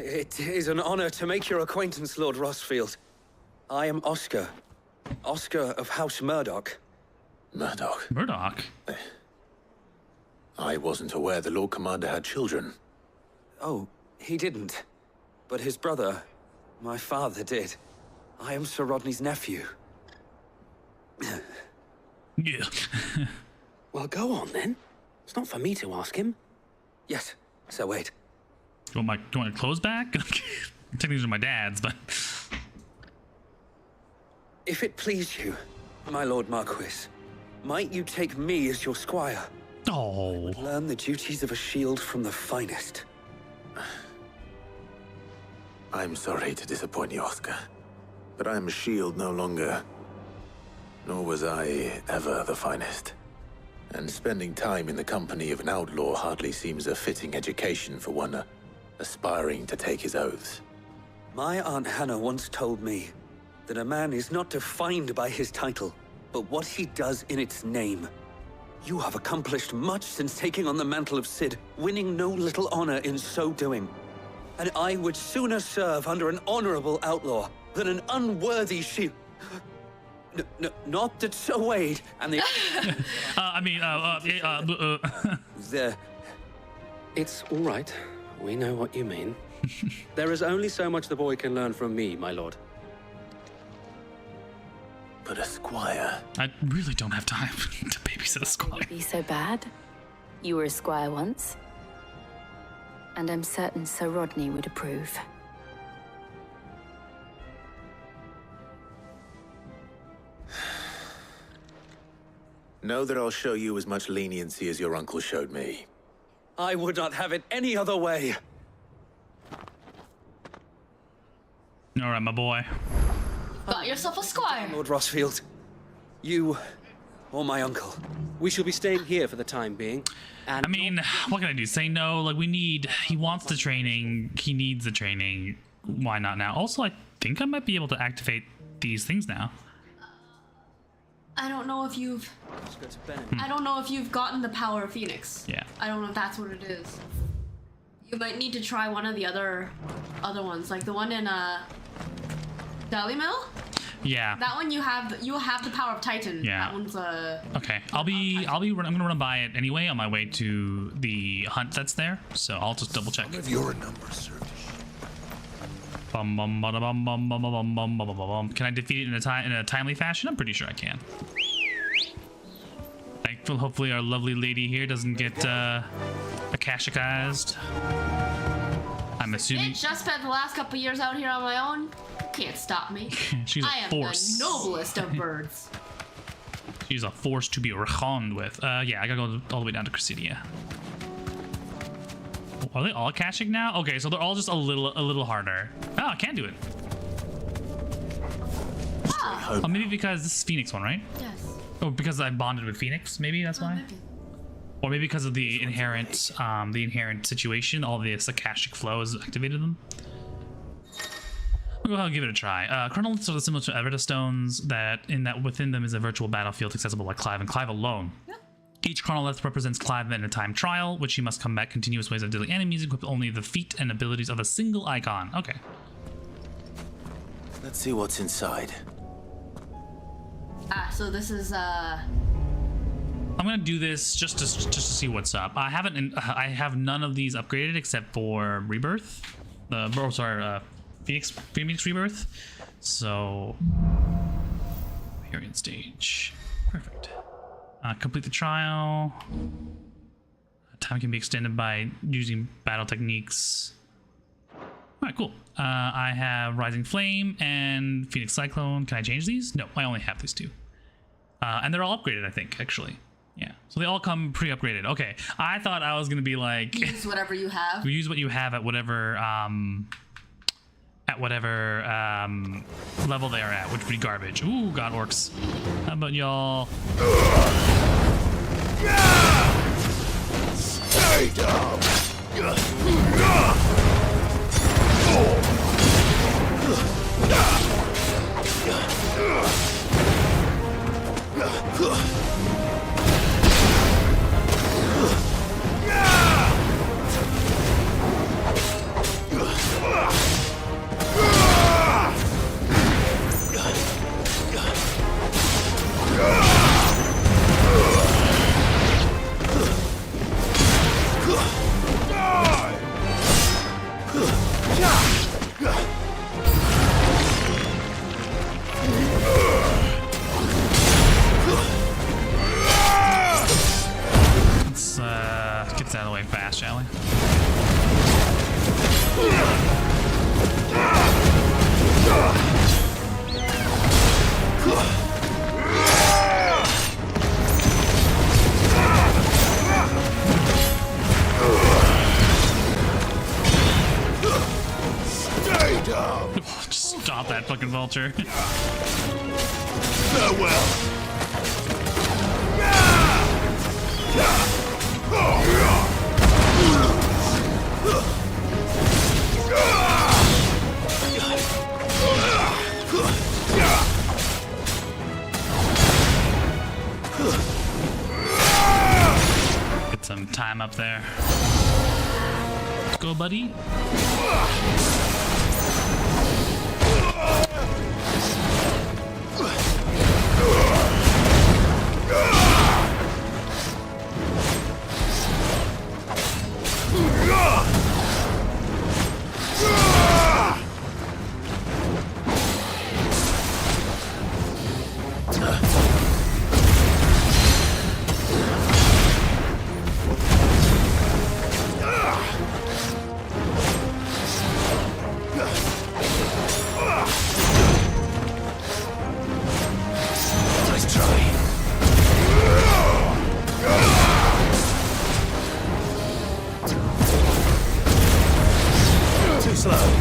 S6: It is an honor to make your acquaintance, Lord Rossfield. I am Oscar. Oscar of House Murdoch.
S9: Murdoch?
S1: Murdoch?
S9: I wasn't aware the Lord Commander had children.
S6: Oh, he didn't. But his brother, my father, did. I am Sir Rodney's nephew.
S1: Yeah.
S6: Well, go on then. It's not for me to ask him. Yes, Sir Wade.
S1: Do you want my clothes back? Technically, these are my dad's, but...
S6: If it please you, my Lord Marquis, might you take me as your squire?
S1: Oh.
S6: Learn the duties of a shield from the finest.
S9: I'm sorry to disappoint you, Oscar, but I'm a shield no longer. Nor was I ever the finest. And spending time in the company of an outlaw hardly seems a fitting education for one aspiring to take his oaths.
S6: My Aunt Hannah once told me that a man is not defined by his title, but what he does in its name. You have accomplished much since taking on the mantle of Cid, winning no little honor in so doing. And I would sooner serve under an honorable outlaw than an unworthy shield. Not that Sir Wade and the... It's all right. We know what you mean. There is only so much the boy can learn from me, my lord.
S9: But a squire...
S1: I really don't have time to babysit a squire.
S3: Would it be so bad? You were a squire once. And I'm certain Sir Rodney would approve.
S9: Know that I'll show you as much leniency as your uncle showed me.
S6: I would not have it any other way.
S1: All right, my boy.
S11: Got yourself a squire.
S6: Lord Rossfield, you or my uncle. We shall be staying here for the time being. And
S1: I mean, what can I do? Say no? Like, he wants the training. He needs the training. Why not now? Also, I think I might be able to activate these things now.
S11: I don't know if you've.
S6: Let's go to Ben.
S11: I don't know if you've gotten the power of Phoenix.
S1: Yeah.
S11: I don't know if that's what it is. You might need to try one of the other ones, like the one in Deli Mill.
S1: Yeah.
S11: That one you have the power of Titan.
S1: Yeah.
S11: That one's
S1: Okay. I'm gonna run by it anyway on my way to the hunt that's there. So I'll just double check.
S15: If your numbers serve.
S1: Bum, bum, bada, bum, bum, bum, bum, bum, bum, bum, bum. Can I defeat it in a timely fashion? I'm pretty sure I can. Thankful. Hopefully our lovely lady here doesn't get akashicized. I'm assuming.
S11: Bitch, I spent the last couple years out here on my own. Can't stop me.
S1: She's a
S11: I am
S1: force.
S11: the noblest of birds.
S1: She's a force to be reckoned with. Yeah, I gotta go all the way down to Cressidia. Are they all Akashic now? Okay, so they're all just a little harder. Oh, I can do it.
S11: Ah.
S1: Oh, maybe because this is Phoenix one, right?
S11: Yes.
S1: Oh, because I bonded with Phoenix, maybe that's why?
S11: Maybe.
S1: Or maybe because of the inherent situation, all this Akashic flow has activated them. We'll go ahead and give it a try. Chronoliths are similar to Everta stones that within them is a virtual battlefield accessible by Clive and Clive alone. Yep. Each chronolith represents Clive in a time trial, which he must combat continuous waves of deadly enemies equipped only the feat and abilities of a single icon. Okay.
S9: Let's see what's inside.
S11: So this is
S1: I'm gonna do this just to see what's up. I have none of these upgraded except for Rebirth. Phoenix Rebirth. So Hyperion stage. Perfect. Complete the trial. Time can be extended by using battle techniques. Alright, cool. I have Rising Flame and Phoenix Cyclone. Can I change these? No, I only have these two. And they're all upgraded, I think, actually. Yeah. So they all come pre-upgraded. Okay. I thought I was going to be like...
S11: use whatever you have.
S1: Use what you have at whatever level they are at, which would be garbage. Ooh, God orcs. How about y'all?
S15: Stay down.
S1: Let's get this out of the way fast, shall we?
S15: Stay down.
S1: Just stop that fucking vulture.
S15: Farewell.
S1: Get some time up there. Let's go, buddy.
S15: Nice try.
S9: Too slow.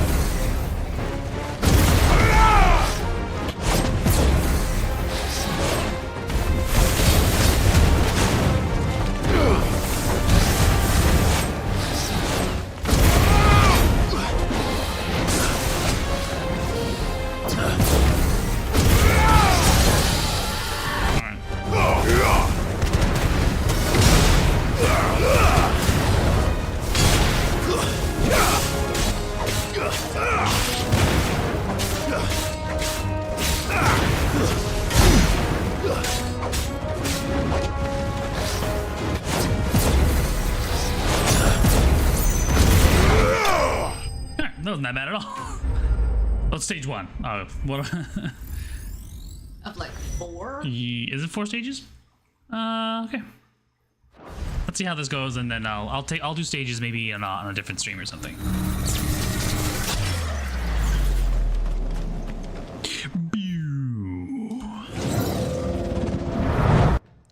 S1: wasn't that bad at all. Oh, stage 1. Oh, what?
S11: Of like 4?
S1: Is it 4 stages? Okay. Let's see how this goes, and then I'll do stages maybe on a different stream or something.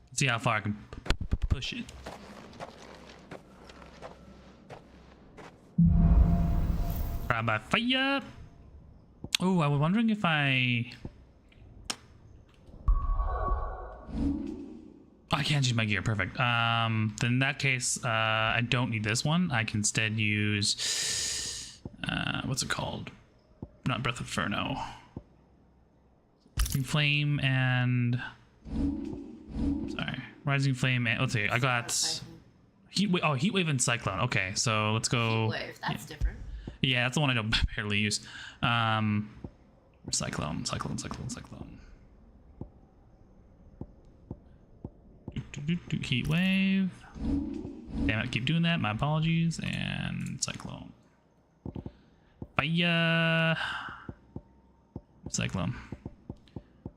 S1: Let's see how far I can push it. Try by fire. Oh, I was wondering if I can't use my gear. Perfect. Then in that case, I don't need this one. I can instead use what's it called? Not Breath of Inferno. Rising Flame and Rising Flame and let's see. I got Heat Wave. Oh, Heat Wave and Cyclone. Okay, so let's go.
S11: Heat Wave. That's different.
S1: Yeah, that's the one I don't barely use. Cyclone. Heat Wave. Damn it, keep doing that. My apologies. And Cyclone. Fire. Cyclone.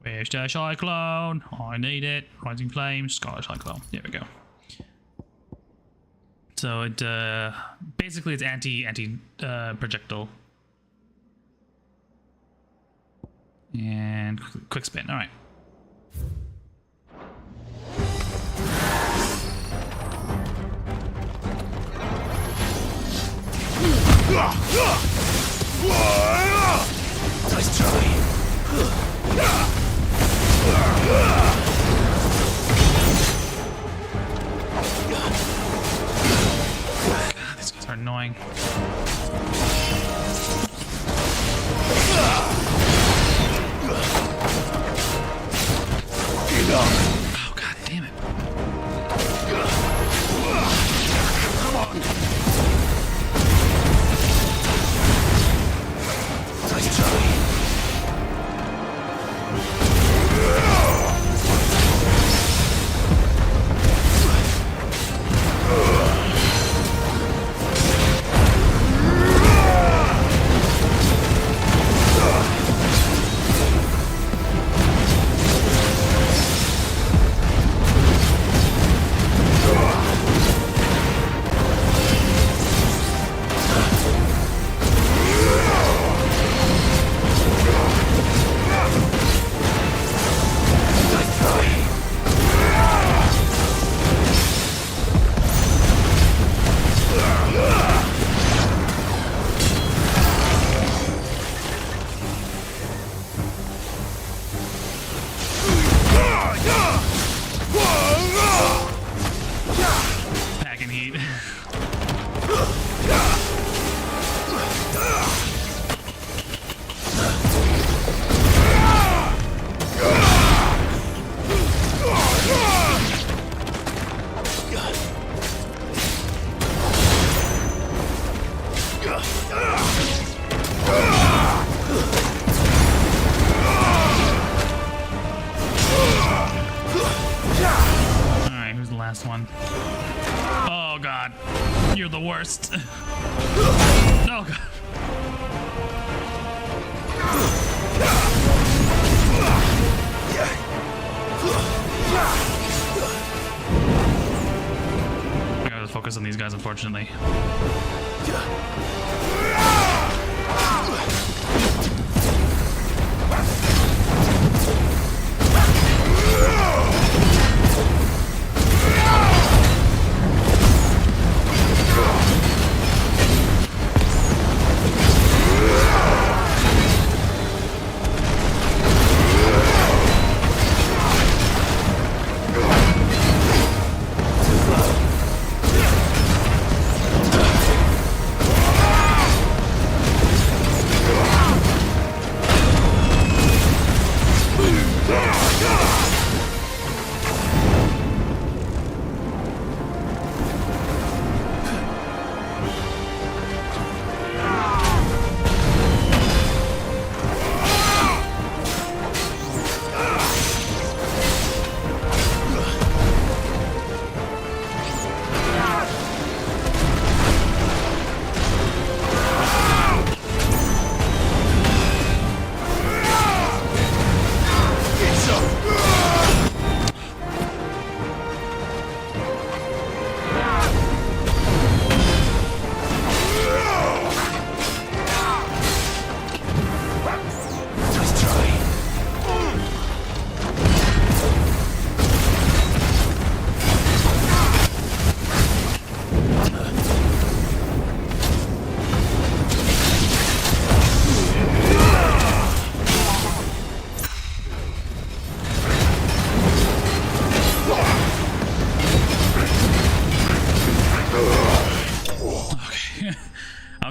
S1: Where's the Cyclone? I need it. Rising Flame. Scarlet Cyclone. There we go. So it basically it's anti projectile. And quick spin. All right.
S2: Nice try.
S1: God, these guys are annoying. Oh, God damn it.
S2: Come on. Nice try.
S1: Packing heat. Alright, who's the last one? Oh god. You're the worst. Oh god. I gotta focus on these guys, unfortunately.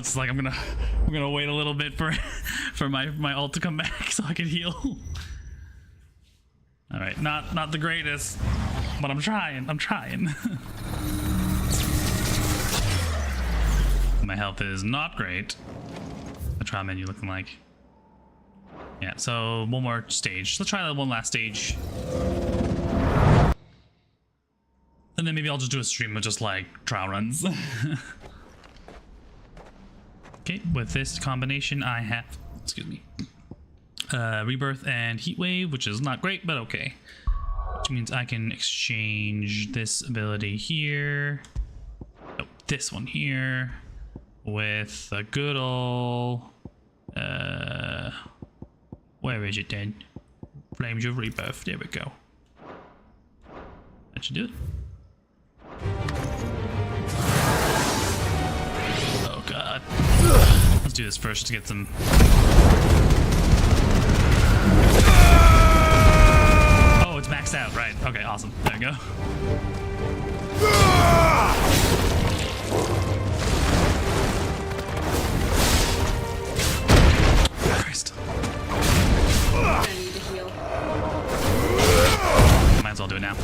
S1: It's like I'm gonna wait a little bit for my ult to come back so I can heal. All right, not the greatest, but I'm trying. My health is not great. The trial menu looking like. Yeah, so one more stage. Let's try that one last stage. And then maybe I'll just do a stream of just like trial runs. Okay, with this combination I have, excuse me, Rebirth and Heatwave, which is not great, but okay. Which means I can exchange this ability here, this one here, with a good ol', where is it then? Flames of Rebirth, there we go. That should do it. Oh god. Let's do this first to get some. Oh, it's maxed out, right. Okay, awesome. There we go. Christ.
S11: I need to heal.
S1: Might as well do it now.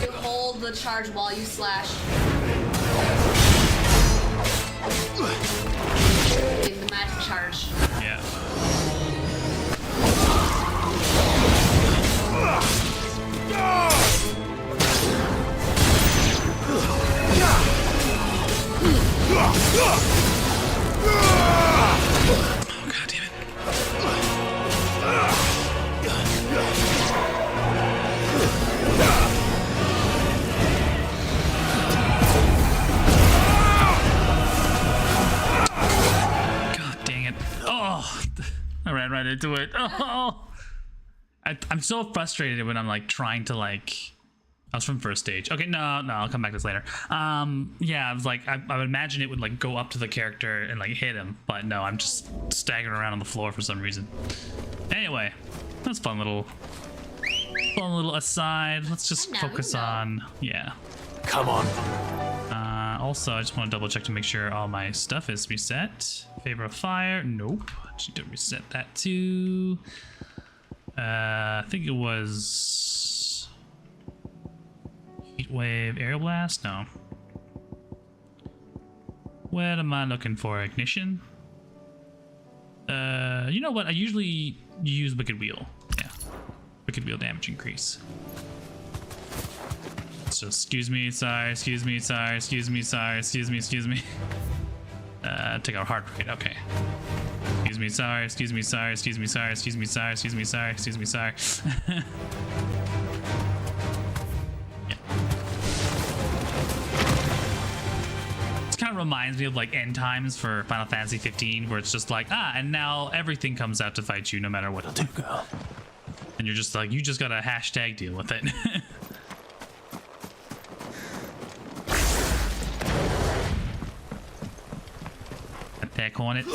S11: You hold the charge while you slash. In the magic charge.
S1: Yeah. Oh god damn it. God dang it. Oh, I ran right into it. Oh, I'm so frustrated when I'm like trying to like. I was from first stage. Okay, no, I'll come back to this later. Yeah, I was like, I would imagine it would like go up to the character and like hit him, but no, I'm just staggering around on the floor for some reason. Anyway, that's fun little aside. Let's just focus on, yeah.
S9: Come on.
S1: Also, I just want to double check to make sure all my stuff is reset. Favor of Fire, nope. I need to reset that too. I think it was Heatwave, Aerial Blast, no. What am I looking for? Ignition? You know what? I usually use Wicked Wheel. Yeah. Wicked Wheel damage increase. So, excuse me, sorry, excuse me, sorry, excuse me, sorry, excuse me, excuse me. Take out heart rate, okay. Excuse me, sorry, excuse me, sorry, excuse me, sorry, excuse me, sorry, excuse me, sorry, excuse me, sorry. Kind of reminds me of like end times for Final Fantasy 15, where it's just like, and now everything comes out to fight you no matter what you do, girl. And you're just like, you just gotta hashtag deal with it. Attack on it.
S5: Now,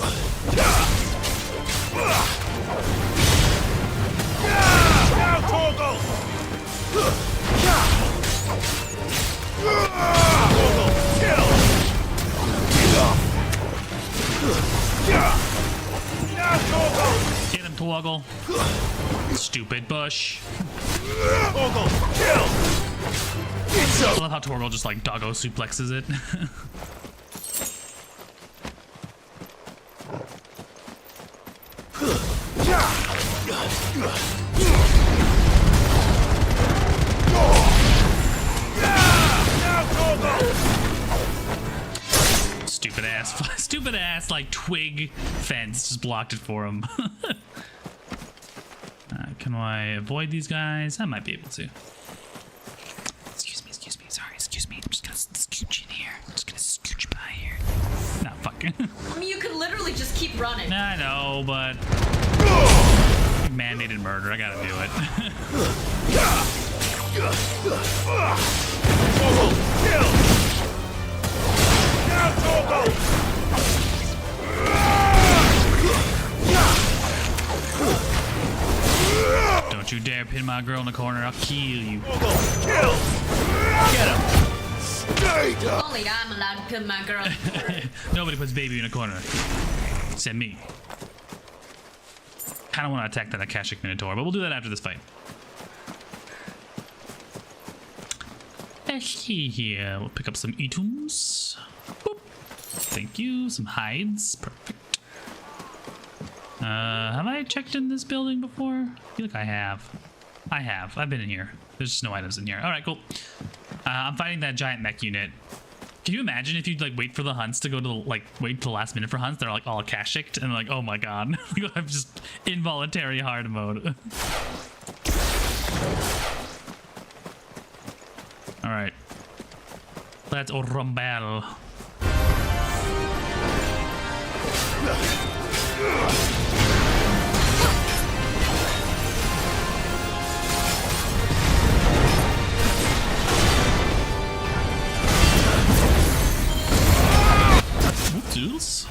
S5: Torgal! Torgal, kill!
S1: Get him, Twoggle. Stupid bush.
S5: Torgal, kill!
S1: I love how Torgal just like doggo suplexes it. Stupid ass like twig fence just blocked it for him. Can I avoid these guys? I might be able to. Excuse me, sorry, excuse me. I'm just gonna scooch in here. I'm just gonna scooch by here. Nah, fuck.
S11: I mean, you could literally just keep running.
S1: I know, but mandated murder. I gotta do it. Don't you dare pin my girl in the corner. I'll kill you. Kill. Get him.
S11: Only I'm allowed to pin my girl.
S1: Nobody puts baby in a corner. Except me. Kind of want to attack that Akashic Minotaur, but we'll do that after this fight. Let's see here. We'll pick up some items. Boop. Thank you. Some hides. Perfect. Have I checked in this building before? I feel like I have. I have. I've been in here. There's just no items in here. All right, cool. I'm fighting that giant mech unit. Can you imagine if you'd like wait for the hunts to go to wait till the last minute for hunts? They're like all Akashic and like, oh my god, I'm just involuntary hard mode. All right, let's rumble. Oopsies.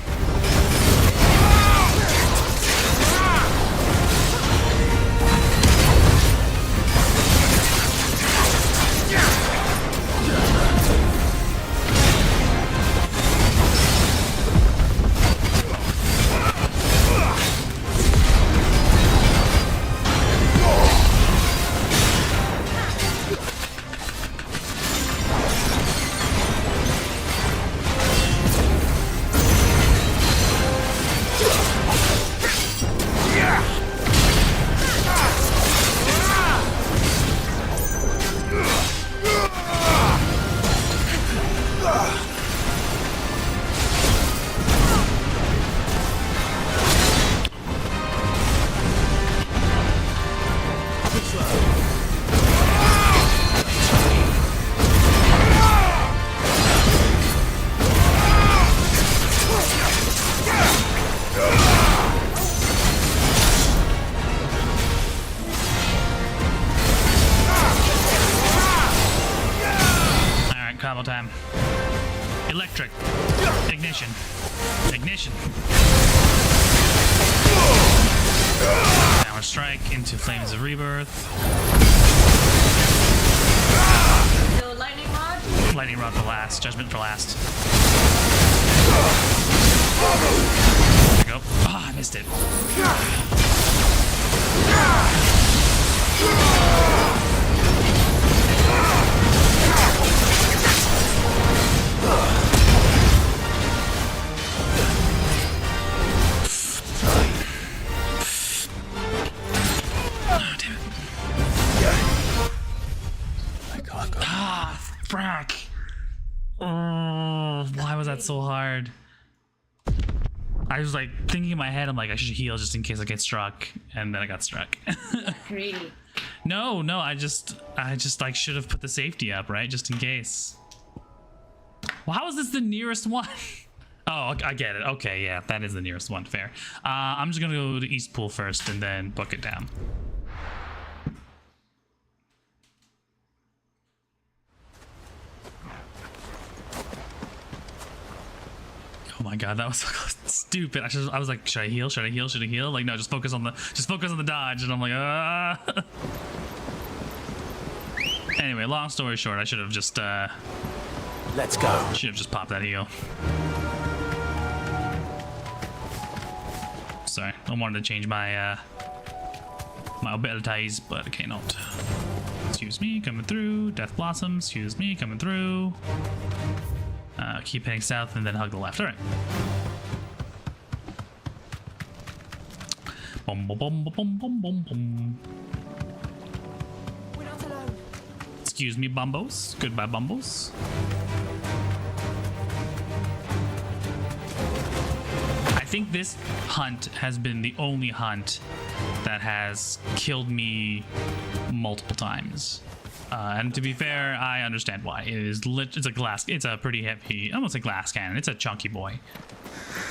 S1: Combo time. Electric. Ignition. Ignition. Downward strike into Flames of Rebirth.
S11: So lightning rod?
S1: Lightning rod for last. Judgment for last. There we go. Ah, I missed it. Frack. Oh, why was that so hard? I was like thinking in my head, I'm like, I should heal just in case I get struck, and then I got struck.
S11: Greedy.
S1: No, I just like should have put the safety up, right? Just in case. Well, how is this the nearest one? Oh, I get it. Okay, yeah, that is the nearest one. Fair. I'm just gonna go to East Pool first and then book it down. Oh my god, that was so stupid. I was like, should I heal? Should I heal? Should I heal? Like, no, just focus on the dodge. And I'm like, ah. Anyway, long story short, I should have just let's go. Should have just popped that heal. Sorry, I wanted to change my my abilities, but I cannot. Excuse me, coming through. Death Blossoms, excuse me, coming through. Keep heading south and then hug the left. All right. Bum, bum, bum, bum, bum, bum, bum.
S4: We're not alone.
S1: Excuse me, Bumbos. Goodbye, Bumbos. I think this hunt has been the only hunt that has killed me multiple times. And to be fair, I understand why. It's a pretty heavy, I won't say glass cannon, it's a chunky boy.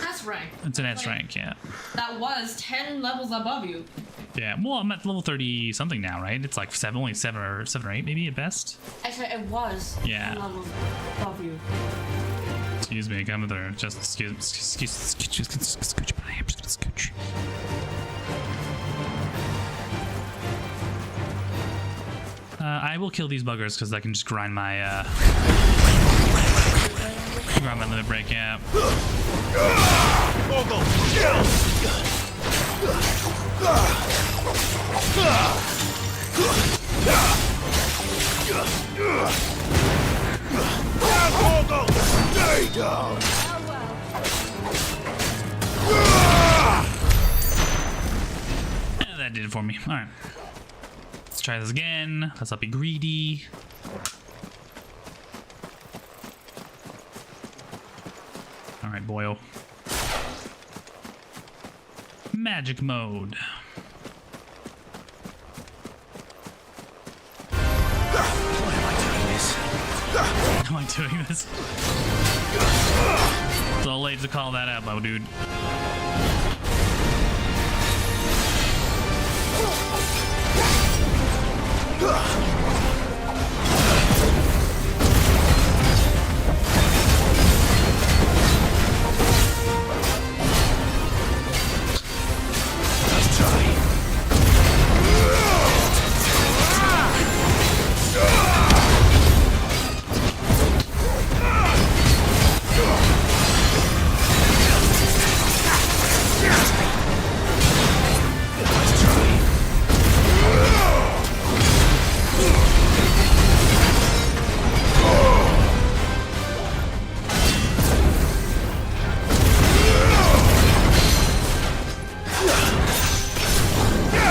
S11: That's S rank.
S1: It's an S rank, yeah.
S11: That was 10 levels above you.
S1: Yeah, well, I'm at level 30 something now, right? It's like only seven or 8 maybe at best.
S11: Actually, it was 10 levels above you.
S1: Excuse me, come there. Just scooch by. I'm just gonna scooch. I will kill these buggers because I can just grind my limit break, yeah.
S2: Stay down.
S1: And that did it for me. All right. Let's try this again. Let's not be greedy. All right, boyo. Magic mode.
S5: Why am I doing this?
S1: So late to call that out, my dude.
S5: Let's try.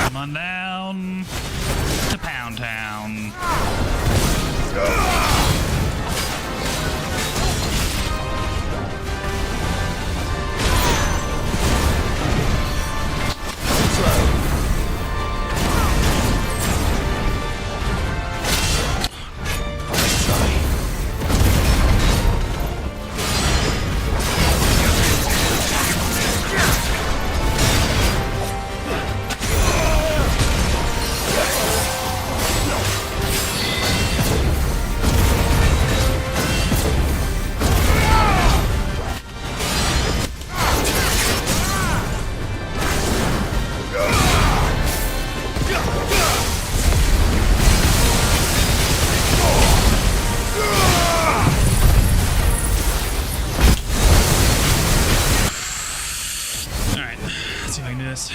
S1: Come on down to Pound Town. Alright, let's see if I can do this.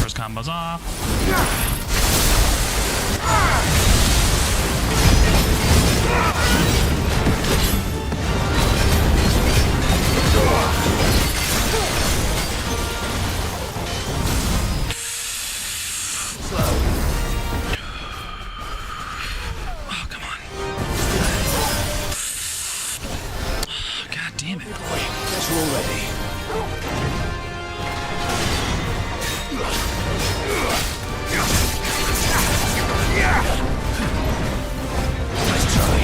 S1: First combo's off. Oh, come on. God damn it.
S5: Guess we're all ready. Let's try.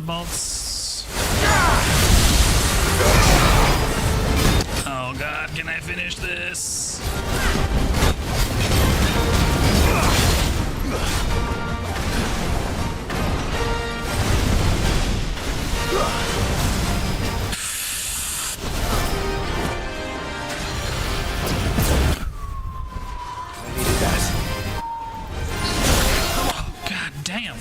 S1: bolts. Oh god, can I finish this? God damn.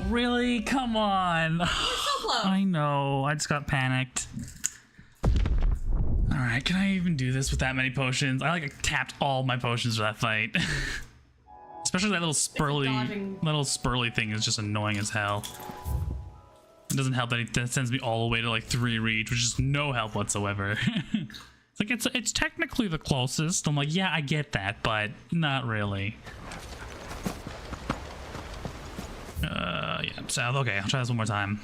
S1: Really? Come on.
S11: So close.
S1: I know. I just got panicked. Alright, can I even do this with that many potions? I like tapped all my potions for that fight. Especially that little spurly thing is just annoying as hell. It doesn't help that it sends me all the way to like 3 reach, which is no help whatsoever. It's like it's technically the closest. I'm like, yeah, I get that, but not really. Yeah, south. Okay, I'll try this one more time.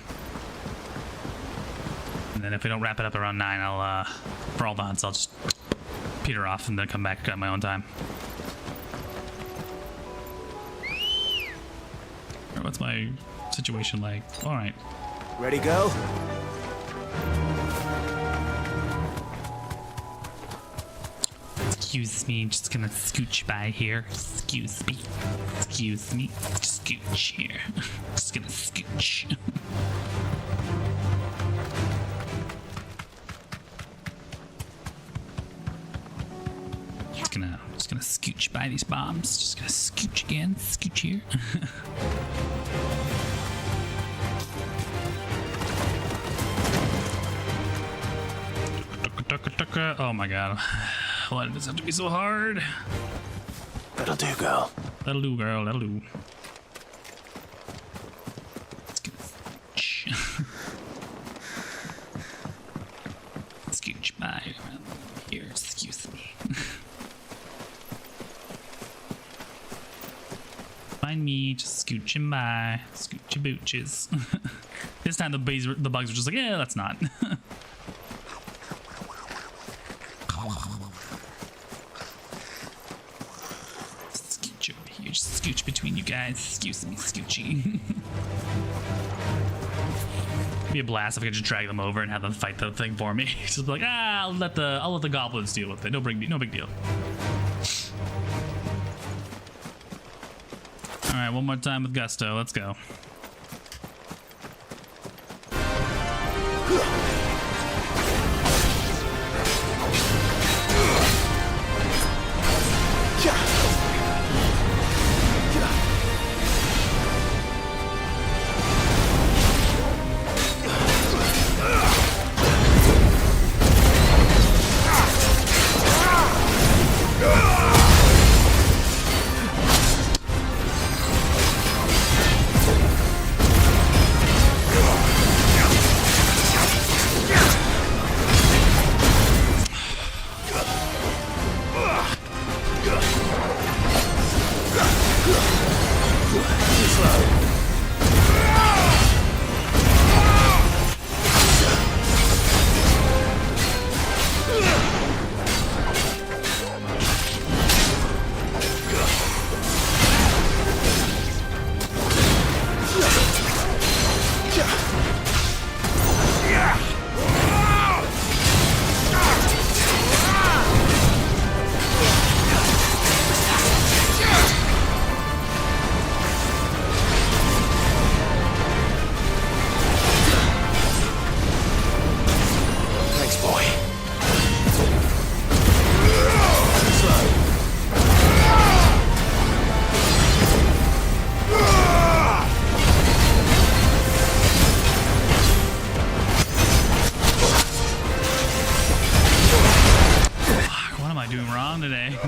S1: And then if we don't wrap it up around 9, I'll, for all the hunts, I'll just peter off and then come back at my own time. Alright, what's my situation like? Alright.
S5: Ready, go?
S1: Excuse me, I'm just gonna scooch by here. Excuse me. Excuse me. Scooch here. Just gonna scooch. Just gonna scooch by these bombs. Just gonna scooch again. Scooch here. Oh my god. Why does this have to be so hard?
S5: That'll do, girl.
S1: That'll do, girl. That'll do. Scooch by around here. Excuse me. Find me just scooching by. Scoochy booches. This time the bugs were just like, yeah, that's not. Scooch over here. Just scooch between you guys. Excuse me, scoochy. It'd be a blast if I could just drag them over and have them fight the thing for me. Just be like, I'll let the goblins deal with it. No big deal. All right, one more time with gusto. Let's go. I doing wrong today?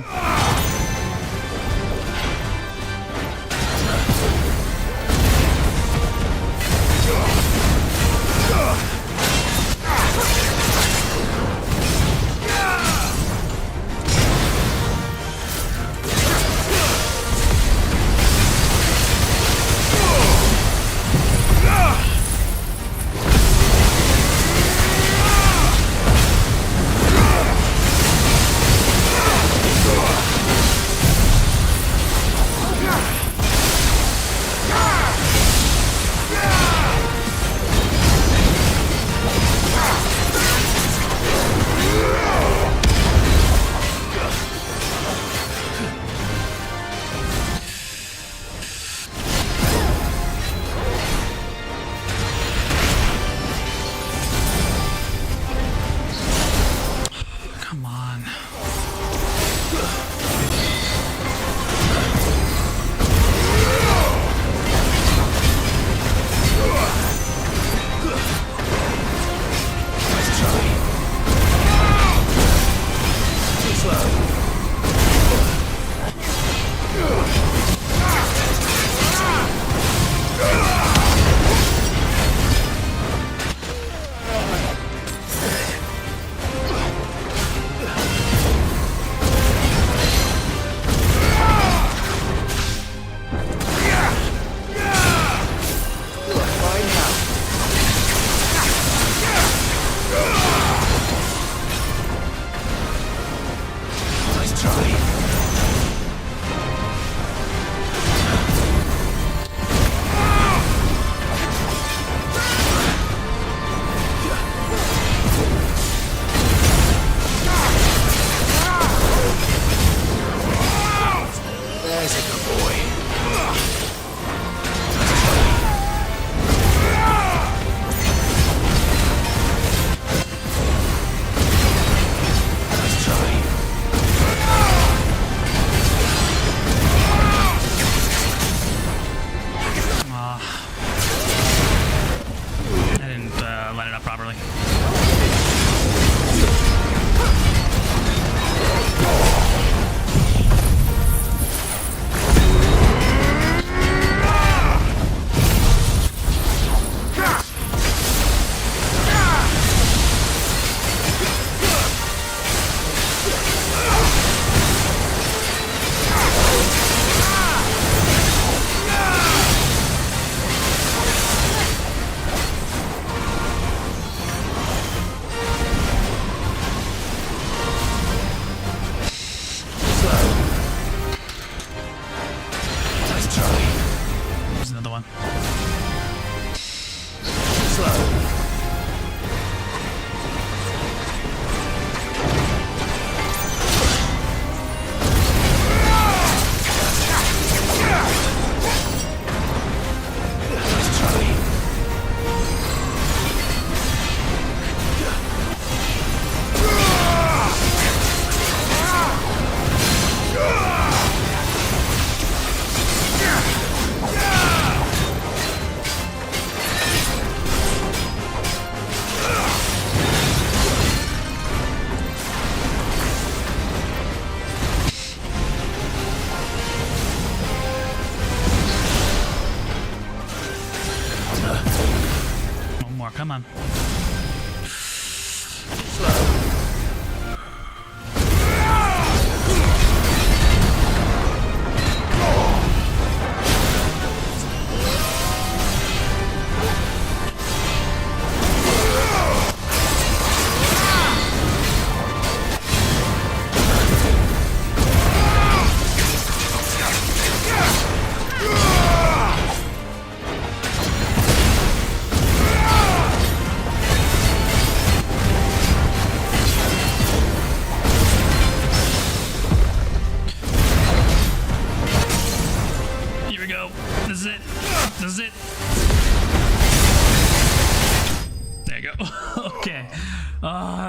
S1: Come on.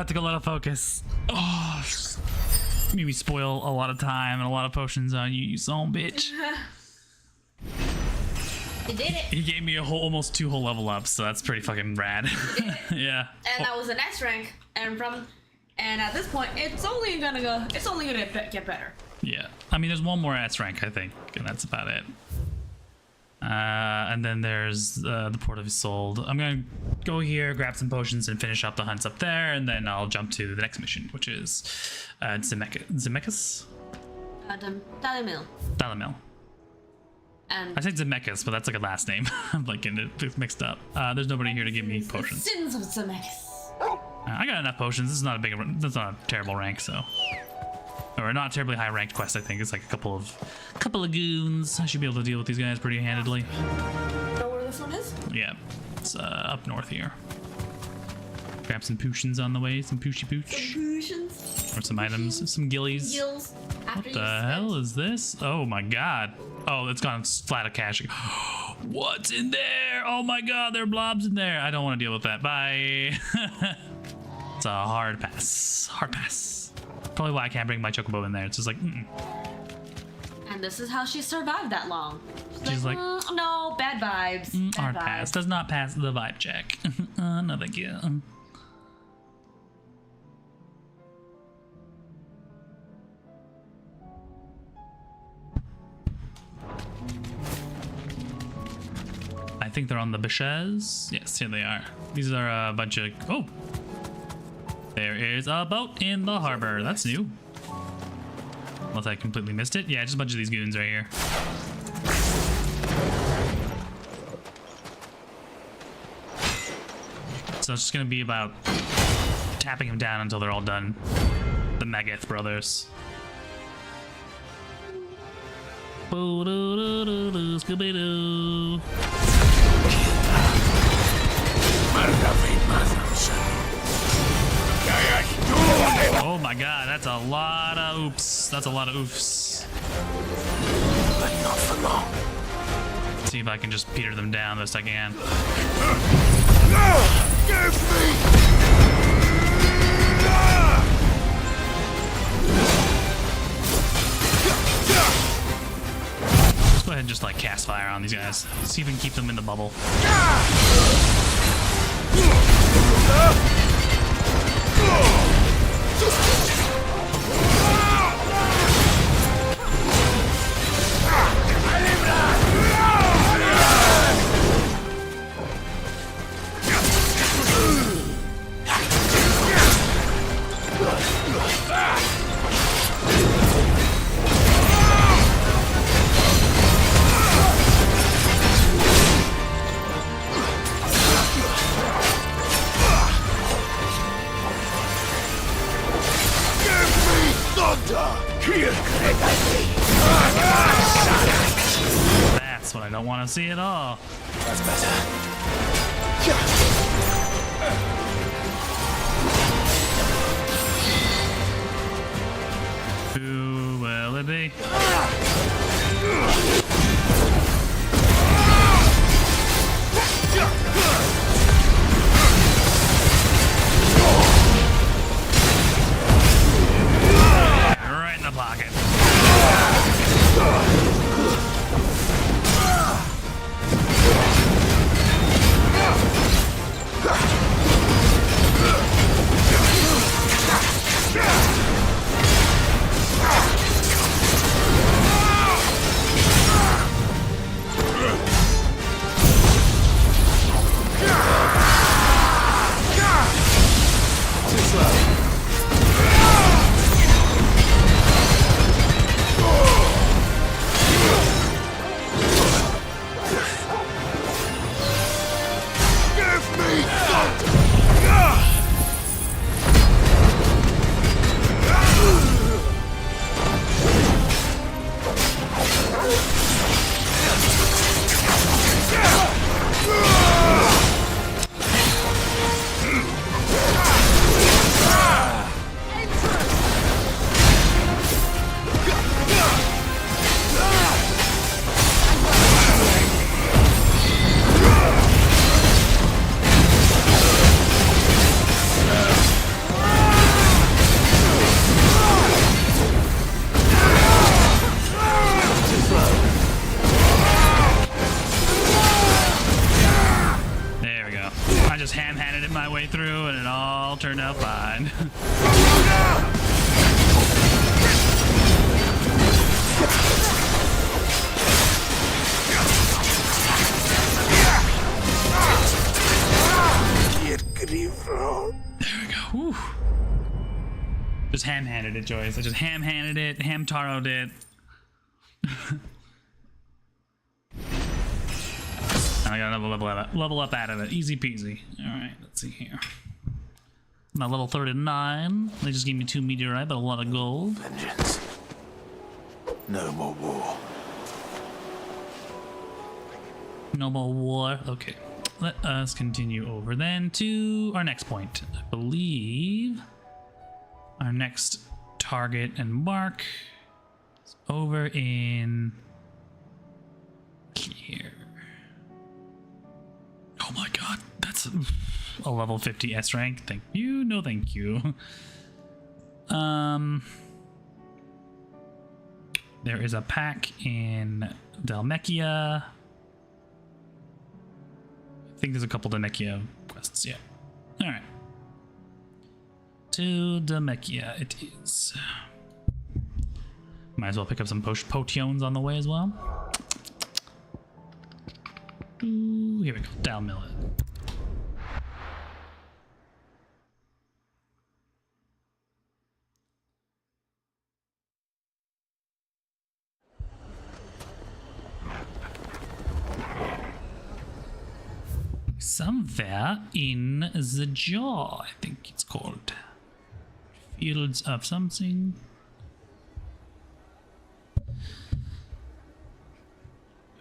S1: Took a lot of focus. Oh, made me spoil a lot of time and a lot of potions on you, you son of a bitch.
S11: You did it.
S1: He gave me a whole, almost 2 whole level ups, so that's pretty fucking rad. Yeah.
S11: And that was an S rank, and from And at this point, it's only gonna get better.
S1: Yeah. I mean, there's one more S rank, I think, and that's about it. And then there's the Port of Isolde. I'm gonna go here, grab some potions, and finish up the hunts up there, and then I'll jump to the next mission, which is Zemeckis? Dalimil.
S11: And
S1: I said Zemeckis, but that's like a last name. I'm like getting it mixed up. There's nobody here to give me potions.
S11: Sins of Zemeckis.
S1: I got enough potions. This is not that's not a terrible rank, so. Or not a terribly high ranked quest, I think. It's like a couple of goons. I should be able to deal with these guys pretty handedly.
S11: Know where this one is?
S1: Yeah, it's up north here. Grab some potions on the way, some poochy pooch.
S11: Some potions.
S1: Or some items, some gillies.
S11: Gills.
S1: What the hell is this? Oh my god. Oh, it's gone flat Akashic. What's in there? Oh my god, there are blobs in there. I don't want to deal with that. Bye. It's a hard pass. Hard pass. Probably why I can't bring my chocobo in there. It's just like,
S11: And this is how she survived that long.
S1: She's like,
S11: no, bad vibes. Bad
S1: hard
S11: vibes.
S1: pass. Does not pass the vibe check. No, thank you. I think they're on the Bishez. Yes, here they are. These are a bunch of... Oh! There is a boat in the harbor. That's new. Unless I completely missed it. Yeah, just a bunch of these goons right here. So it's just gonna be about tapping them down until they're all done. The Magath brothers. Scooby-Doo. Oh my god, that's a lot of oops. That's a lot of oofs.
S2: But not for long.
S1: Let's see if I can just peter them down best I can.
S2: Give me!
S1: Let's go ahead and just like cast fire on these guys. See if we can keep them in the bubble. That's what I don't want to see at all.
S2: That's better.
S1: Who will it be? Right in the pocket. There we go. I just ham-handed it my way through and it all turned out fine. Just ham-handed it, Joyce. I just ham-handed it, ham-taroed it. I got another level up out of it. Easy peasy. Alright, let's see here. My level 39. They just gave me 2 meteorite, but a lot of gold.
S9: Vengeance. No more war.
S1: No more war. Okay. Let us continue over then to our next point. I believe our next target and mark is over in here. Oh my god, that's a level 50 S rank. Thank you. No, thank you. There is a pack in Dalmekia. I think there's a couple Dalmekia quests, yeah. Alright. To Dalmekia it is. Might as well pick up some potions on the way as well. Ooh, here we go. Dalmill it. Somewhere in the jaw, I think it's called. Fields of something.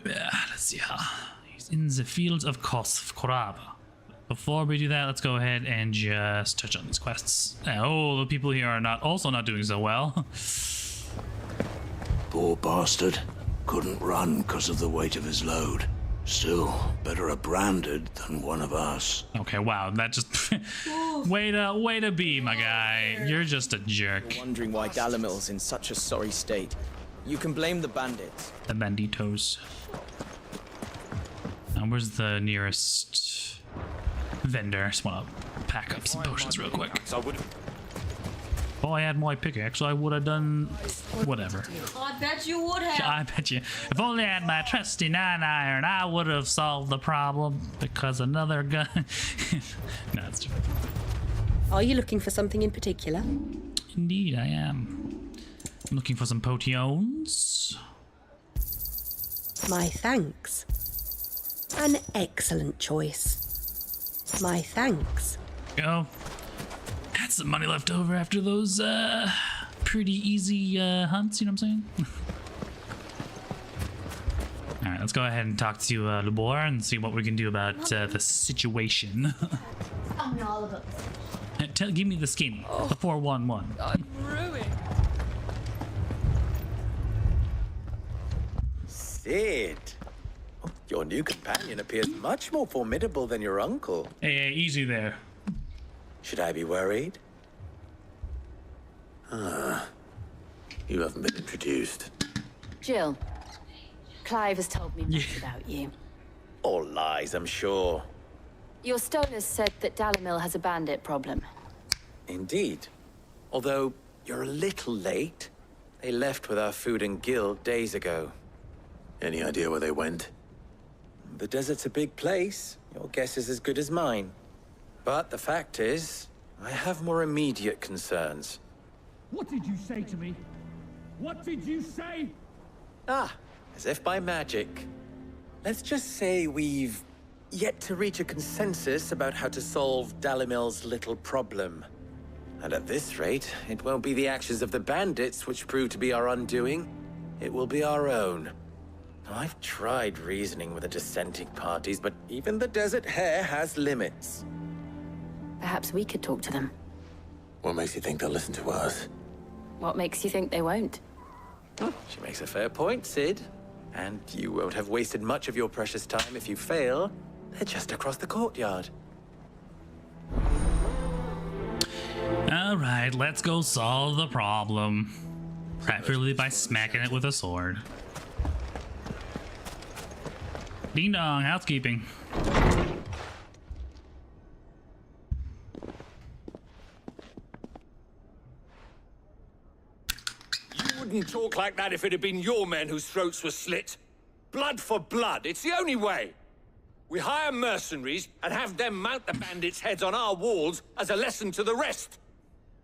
S1: Yeah, let's see how. He's in the fields of Koraba. Before we do that, let's go ahead and just touch on these quests. Oh, the people here are also not doing so well.
S2: Poor bastard. Couldn't run because of the weight of his load. Still, better a branded than one of us.
S1: Okay, wow, that just way to be, my guy. You're just a jerk.
S18: Wondering why Dalimil's in such a sorry state. You can blame the bandits.
S1: The banditos. Now, where's the nearest vendor? I just want to pack up some potions real quick. If I had my pickaxe, I would have done whatever.
S11: I bet you would have.
S1: I bet you. If only I had my trusty 9 iron, I would have solved the problem. Because another gun. No, it's true.
S16: Are you looking for something in particular?
S1: Indeed, I am. I'm looking for some potions.
S16: My thanks. An excellent choice. My thanks.
S1: Go. Had some money left over after those pretty easy hunts, you know what I'm saying? Alright, let's go ahead and talk to Lubor and see what we can do about the situation.
S10: I know all about this.
S1: Give me the skinny, the 411.
S10: I'm ruined.
S19: Sid, your new companion appears much more formidable than your uncle.
S1: Hey, easy there.
S19: Should I be worried?
S2: You haven't been introduced.
S3: Jill, Clive has told me much about you.
S19: All lies, I'm sure.
S3: Your stoners said that Dalimil has a bandit problem.
S19: Indeed. Although, you're a little late. They left with our food and guild days ago.
S9: Any idea where they went?
S19: The desert's a big place. Your guess is as good as mine. But the fact is, I have more immediate concerns.
S20: What did you say to me? What did you say?
S19: Ah, as if by magic. Let's just say we've yet to reach a consensus about how to solve Dalimil's little problem. And at this rate, it won't be the actions of the bandits which prove to be our undoing. It will be our own. I've tried reasoning with the dissenting parties, but even the Desert Hare has limits.
S3: Perhaps we could talk to them.
S9: What makes you think they'll listen to us?
S3: What makes you think they won't?
S19: She makes a fair point, Sid. And you won't have wasted much of your precious time if you fail. They're just across the courtyard.
S1: Alright, let's go solve the problem. Preferably by smacking it with a sword. Ding dong, housekeeping.
S21: You wouldn't talk like that if it had been your men whose throats were slit. Blood for blood, it's the only way. We hire mercenaries and have them mount the bandits' heads on our walls as a lesson to the rest.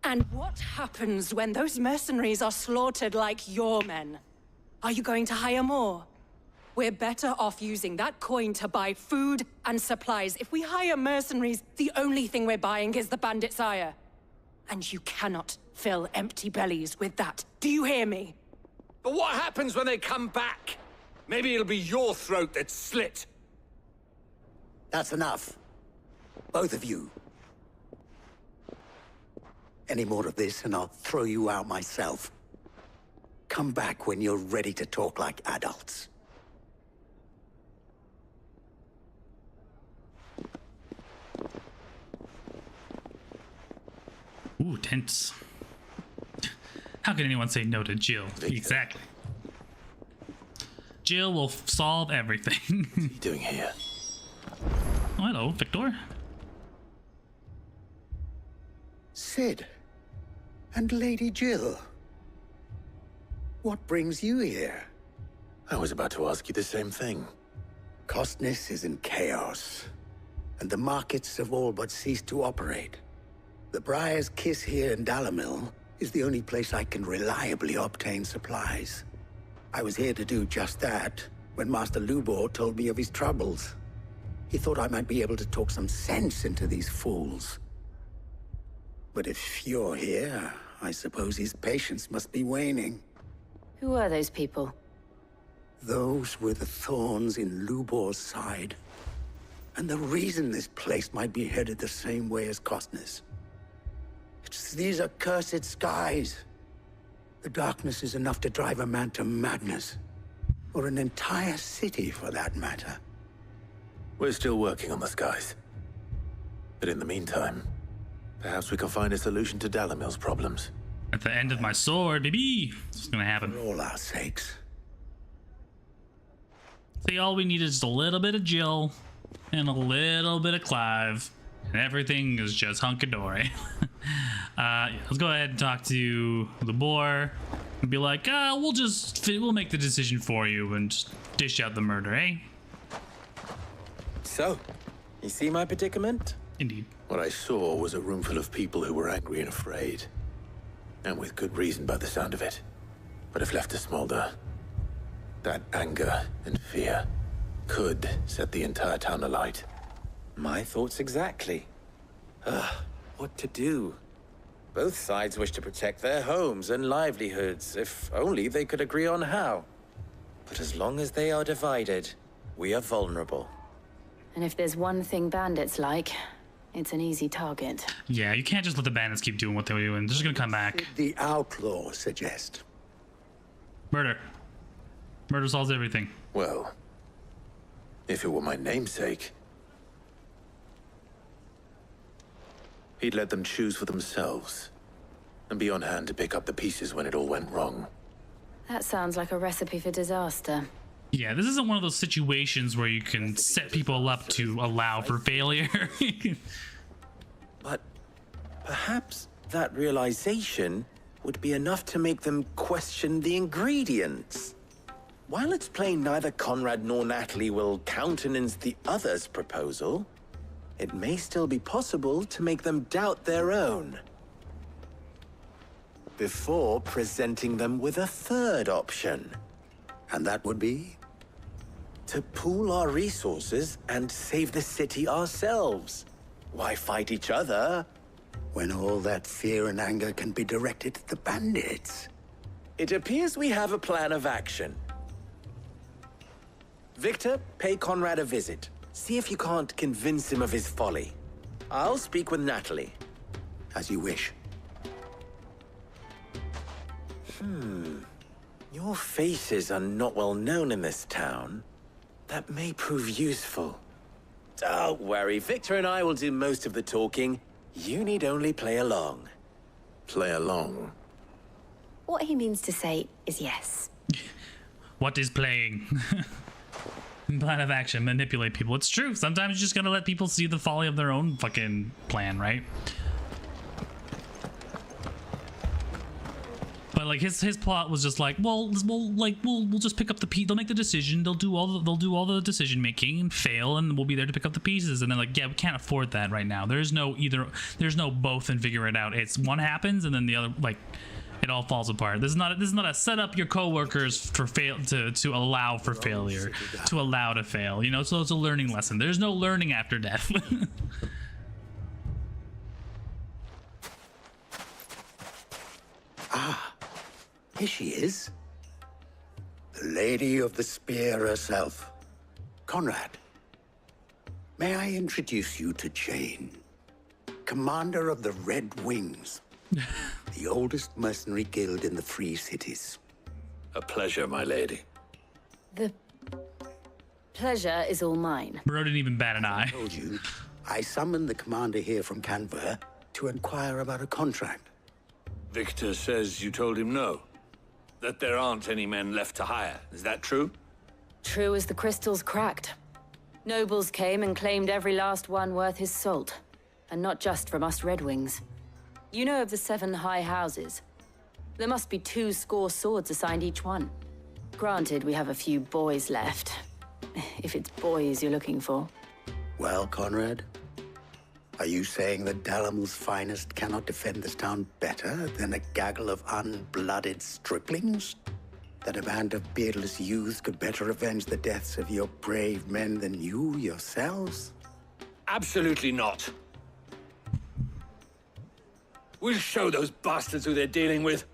S16: And what happens when those mercenaries are slaughtered like your men? Are you going to hire more? We're better off using that coin to buy food and supplies. If we hire mercenaries, the only thing we're buying is the bandit's ire. And you cannot fill empty bellies with that. Do you hear me?
S21: But what happens when they come back? Maybe it'll be your throat that's slit.
S15: That's enough. Both of you. Any more of this and I'll throw you out myself. Come back when you're ready to talk like adults.
S1: Ooh, tense. How can anyone say no to Jill? Exactly. Jill will solve everything.
S9: What are you doing here?
S1: Oh, hello, Victor.
S15: Sid. And Lady Jill. What brings you here?
S9: I was about to ask you the same thing.
S15: Costness is in chaos, and the markets have all but ceased to operate. The Briar's Kiss here in Dalamil is the only place I can reliably obtain supplies. I was here to do just that when Master Lubor told me of his troubles. He thought I might be able to talk some sense into these fools. But if you're here, I suppose his patience must be waning.
S3: Who are those people?
S15: Those were the thorns in Lubor's side. And the reason this place might be headed the same way as Costness. It's these accursed skies. The darkness is enough to drive a man to madness. Or an entire city, for that matter.
S9: We're still working on the skies. But in the meantime, perhaps we can find a solution to Dalamil's problems.
S1: At the end of my sword, baby. It's gonna happen.
S15: For all our sakes.
S1: See, all we need is just a little bit of Jill and a little bit of Clive, and everything is just hunky-dory. Let's go ahead and talk to the boar and be like, we'll make the decision for you and just dish out the murder, eh?
S19: So, you see my predicament?
S1: Indeed.
S9: What I saw was a room full of people who were angry and afraid. And with good reason by the sound of it. But if left to smolder, that anger and fear could set the entire town alight.
S19: My thoughts exactly. What to do? Both sides wish to protect their homes and livelihoods, if only they could agree on how. But as long as they are divided, we are vulnerable.
S3: And if there's one thing bandits like, it's an easy target.
S1: Yeah, you can't just let the bandits keep doing what they're doing. They're just gonna come back.
S15: The outlaw suggest.
S1: Murder. Murder solves everything.
S9: Well, if it were my namesake, he'd let them choose for themselves and be on hand to pick up the pieces when it all went wrong.
S3: That sounds like a recipe for disaster.
S1: Yeah, this isn't one of those situations where you can set people up to allow for failure.
S19: But perhaps that realization would be enough to make them question the ingredients. While it's plain neither Conrad nor Natalie will countenance the other's proposal, it may still be possible to make them doubt their own. Before presenting them with a third option.
S15: And that would be?
S19: To pool our resources and save the city ourselves. Why fight each other?
S15: When all that fear and anger can be directed at the bandits.
S19: It appears we have a plan of action. Victor, pay Conrad a visit. See if you can't convince him of his folly. I'll speak with Natalie.
S15: As you wish.
S19: Your faces are not well known in this town. That may prove useful. Don't worry, Victor and I will do most of the talking. You need only play along.
S9: Play along?
S3: What he means to say is yes.
S1: What is playing? Plan of action, manipulate people. It's true. Sometimes you just gotta let people see the folly of their own fucking plan, right? But like his plot was just like, we'll just pick up the piece. They'll make the decision. They'll do all the decision making and fail, and we'll be there to pick up the pieces. And they're like, yeah, we can't afford that right now. There's no both and figure it out. It's one happens and then the other, like, it all falls apart. This is not a set up your coworkers for to allow for failure, to allow to fail. You know, so it's a learning lesson. There's no learning after death.
S15: Ah, here she is. The Lady of the Spear herself. Conrad, may I introduce you to Jane, commander of the Red Wings, the oldest mercenary guild in the Free Cities.
S9: A pleasure, my lady.
S3: The pleasure is all mine.
S1: Bro didn't even bat an eye.
S15: I told you, I summoned the commander here from Canberra to inquire about a contract.
S21: Victor says you told him no. That there aren't any men left to hire. Is that true?
S3: True as the crystals cracked. Nobles came and claimed every last one worth his salt. And not just from us Red Wings. You know of the 7 high houses. There must be 2 score swords assigned each one. Granted, we have a few boys left. If it's boys you're looking for.
S15: Well, Conrad, are you saying that Dalamil's finest cannot defend this town better than a gaggle of unblooded striplings? That a band of beardless youths could better avenge the deaths of your brave men than you yourselves?
S21: Absolutely not. We'll show those bastards who they're dealing with.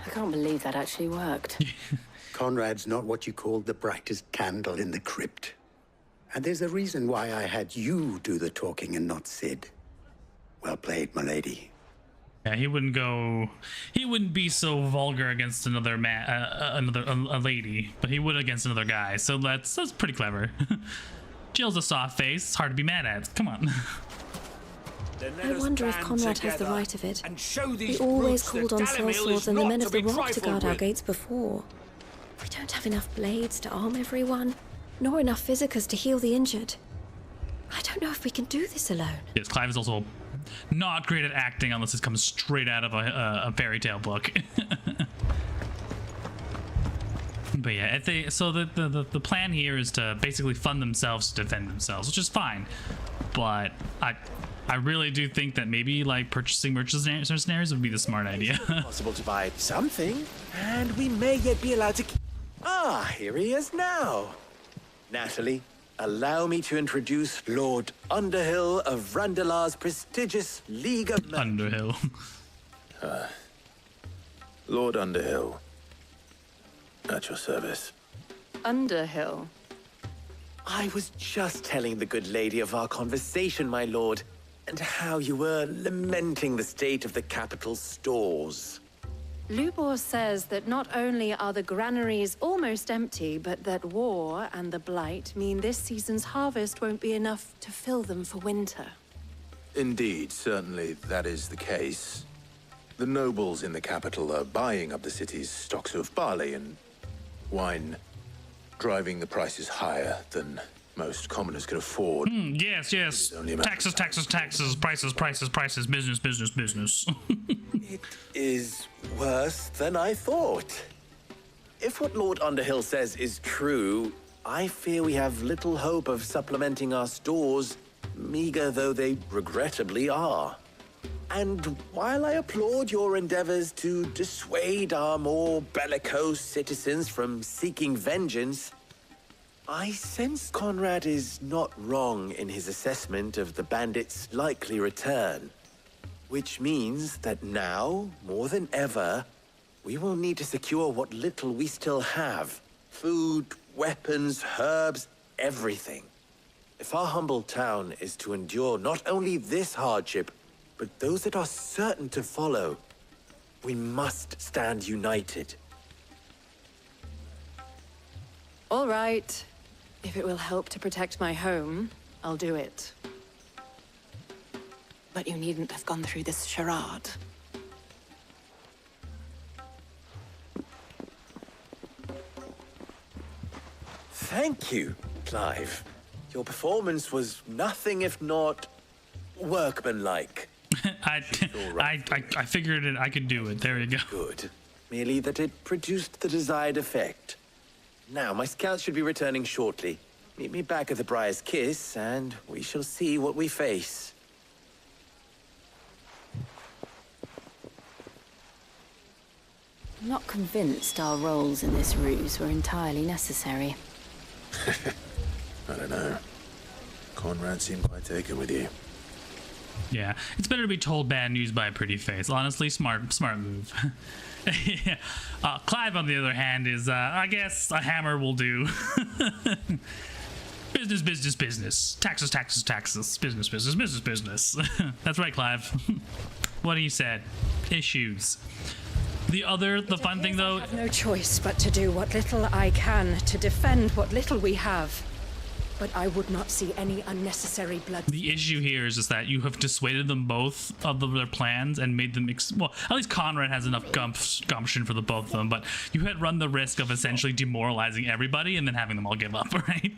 S3: I can't believe that actually worked.
S15: Conrad's not what you called the brightest candle in the crypt. And there's a reason why I had you do the talking and not Sid. Well played, my lady.
S1: Yeah, he wouldn't be so vulgar against another man, a lady, but he would against another guy. So that's pretty clever. Jill's a soft face. It's hard to be mad at. Come on.
S4: I wonder if Conrad has the right of it. We always called on sellswords and the men of the rock to guard our gates before. We don't have enough blades to arm everyone, nor enough physicers to heal the injured. I don't know if we can do this alone.
S1: Yes, Clive is also not great at acting unless it comes straight out of a fairy tale book. But yeah, the plan here is to basically fund themselves to defend themselves, which is fine. But I really do think that maybe like purchasing mercenaries would be the smart idea.
S19: Possible to buy something, and we may yet be allowed to. Ah, here he is now. Natalie, allow me to introduce Lord Underhill of Randalar's prestigious League of Men.
S1: Underhill.
S9: Lord Underhill. At your service.
S3: Underhill?
S19: I was just telling the good lady of our conversation, my lord, and how you were lamenting the state of the capital's stores.
S7: Lubor says that not only are the granaries almost empty, but that war and the blight mean this season's harvest won't be enough to fill them for winter.
S9: Indeed, certainly that is the case. The nobles in the capital are buying up the city's stocks of barley and wine, driving the prices higher than most commoners can afford.
S1: Yes. Taxes, prices. Business.
S19: It is worse than I thought. If what Lord Underhill says is true, I fear we have little hope of supplementing our stores, meager though they regrettably are. And while I applaud your endeavors to dissuade our more bellicose citizens from seeking vengeance, I sense Conrad is not wrong in his assessment of the bandits' likely return. Which means that now, more than ever, we will need to secure what little we still have. Food, weapons, herbs, everything. If our humble town is to endure not only this hardship, but those that are certain to follow, we must stand united.
S7: All right. If it will help to protect my home, I'll do it. But you needn't have gone through this charade.
S19: Thank you, Clive. Your performance was nothing if not workmanlike.
S1: I figured it. I could do it. There you go.
S19: Good. Merely that it produced the desired effect. Now, my scouts should be returning shortly. Meet me back at the Briar's Kiss, and we shall see what we face.
S3: I'm not convinced our roles in this ruse were entirely necessary.
S9: I don't know. Conrad seemed quite taken with you.
S1: Yeah, it's better to be told bad news by a pretty face. Honestly, smart move. Yeah. Clive, on the other hand, is, I guess, a hammer will do. Business, business, business. Taxes, taxes, taxes. Business, business, business, business. That's right, Clive. What he said. Issues. The fun thing, though...
S4: I have no choice but to do what little I can to defend what little we have. But I would not see any unnecessary blood.
S1: The issue here is just that you have dissuaded them both of their plans and made them... well, at least Conrad has enough gumption for the both of them, but you had run the risk of essentially demoralizing everybody and then having them all give up, right?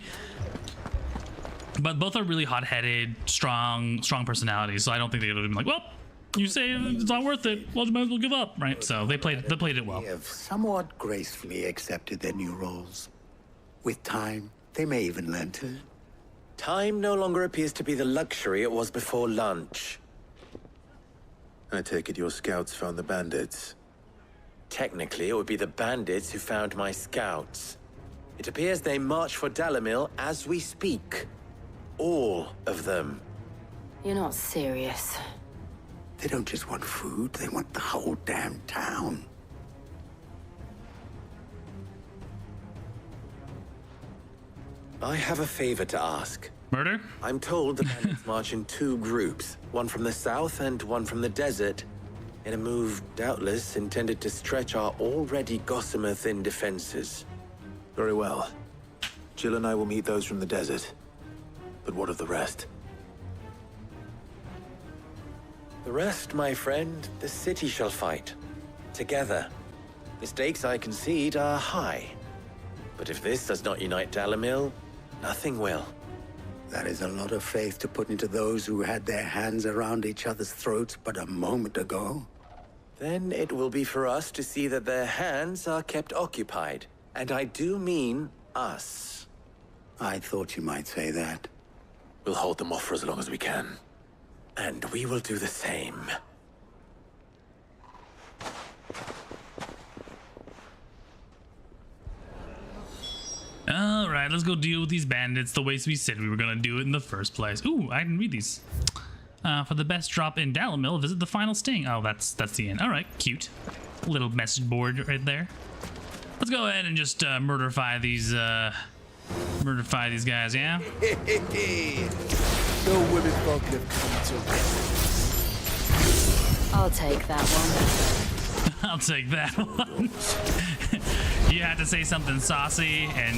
S1: But both are really hot-headed, strong personalities, so I don't think they would have been like, well, you say it's not worth it, well, you might as well give up, right? So they played it well.
S15: They have somewhat gracefully accepted their new roles. With time, they may even learn to.
S19: Time no longer appears to be the luxury it was before lunch.
S9: I take it your scouts found the bandits.
S19: Technically, it would be the bandits who found my scouts. It appears they march for Dalimil as we speak. All of them.
S3: You're not serious.
S15: They don't just want food, they want the whole damn town.
S19: I have a favor to ask.
S1: Murder?
S19: I'm told the bandits march in two groups, one from the south and one from the desert, in a move doubtless intended to stretch our already gossamer-thin defenses.
S9: Very well. Jill and I will meet those from the desert. But what of the rest?
S19: The rest, my friend, the city shall fight. Together. The stakes, I concede, are high. But if this does not unite Dalimil, nothing will.
S15: That is a lot of faith to put into those who had their hands around each other's throats but a moment ago.
S19: Then it will be for us to see that their hands are kept occupied. And I do mean us.
S15: I thought you might say that.
S9: We'll hold them off for as long as we can.
S19: And we will do the same.
S1: Alright, let's go deal with these bandits the way we said we were gonna do it in the first place. Ooh, I didn't read these. For the best drop in Dalimil, visit the final sting. Oh, that's the end. Alright, cute. Little message board right there. Let's go ahead and just murderify these guys, yeah?
S5: No women folk have come to rest.
S3: I'll take that one.
S1: I'll take that one. You had to say something saucy and...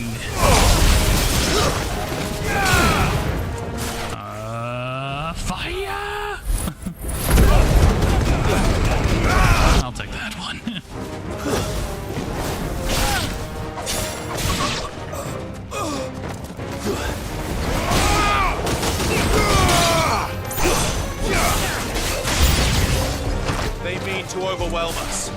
S1: fire! I'll take that one.
S21: They mean to overwhelm us.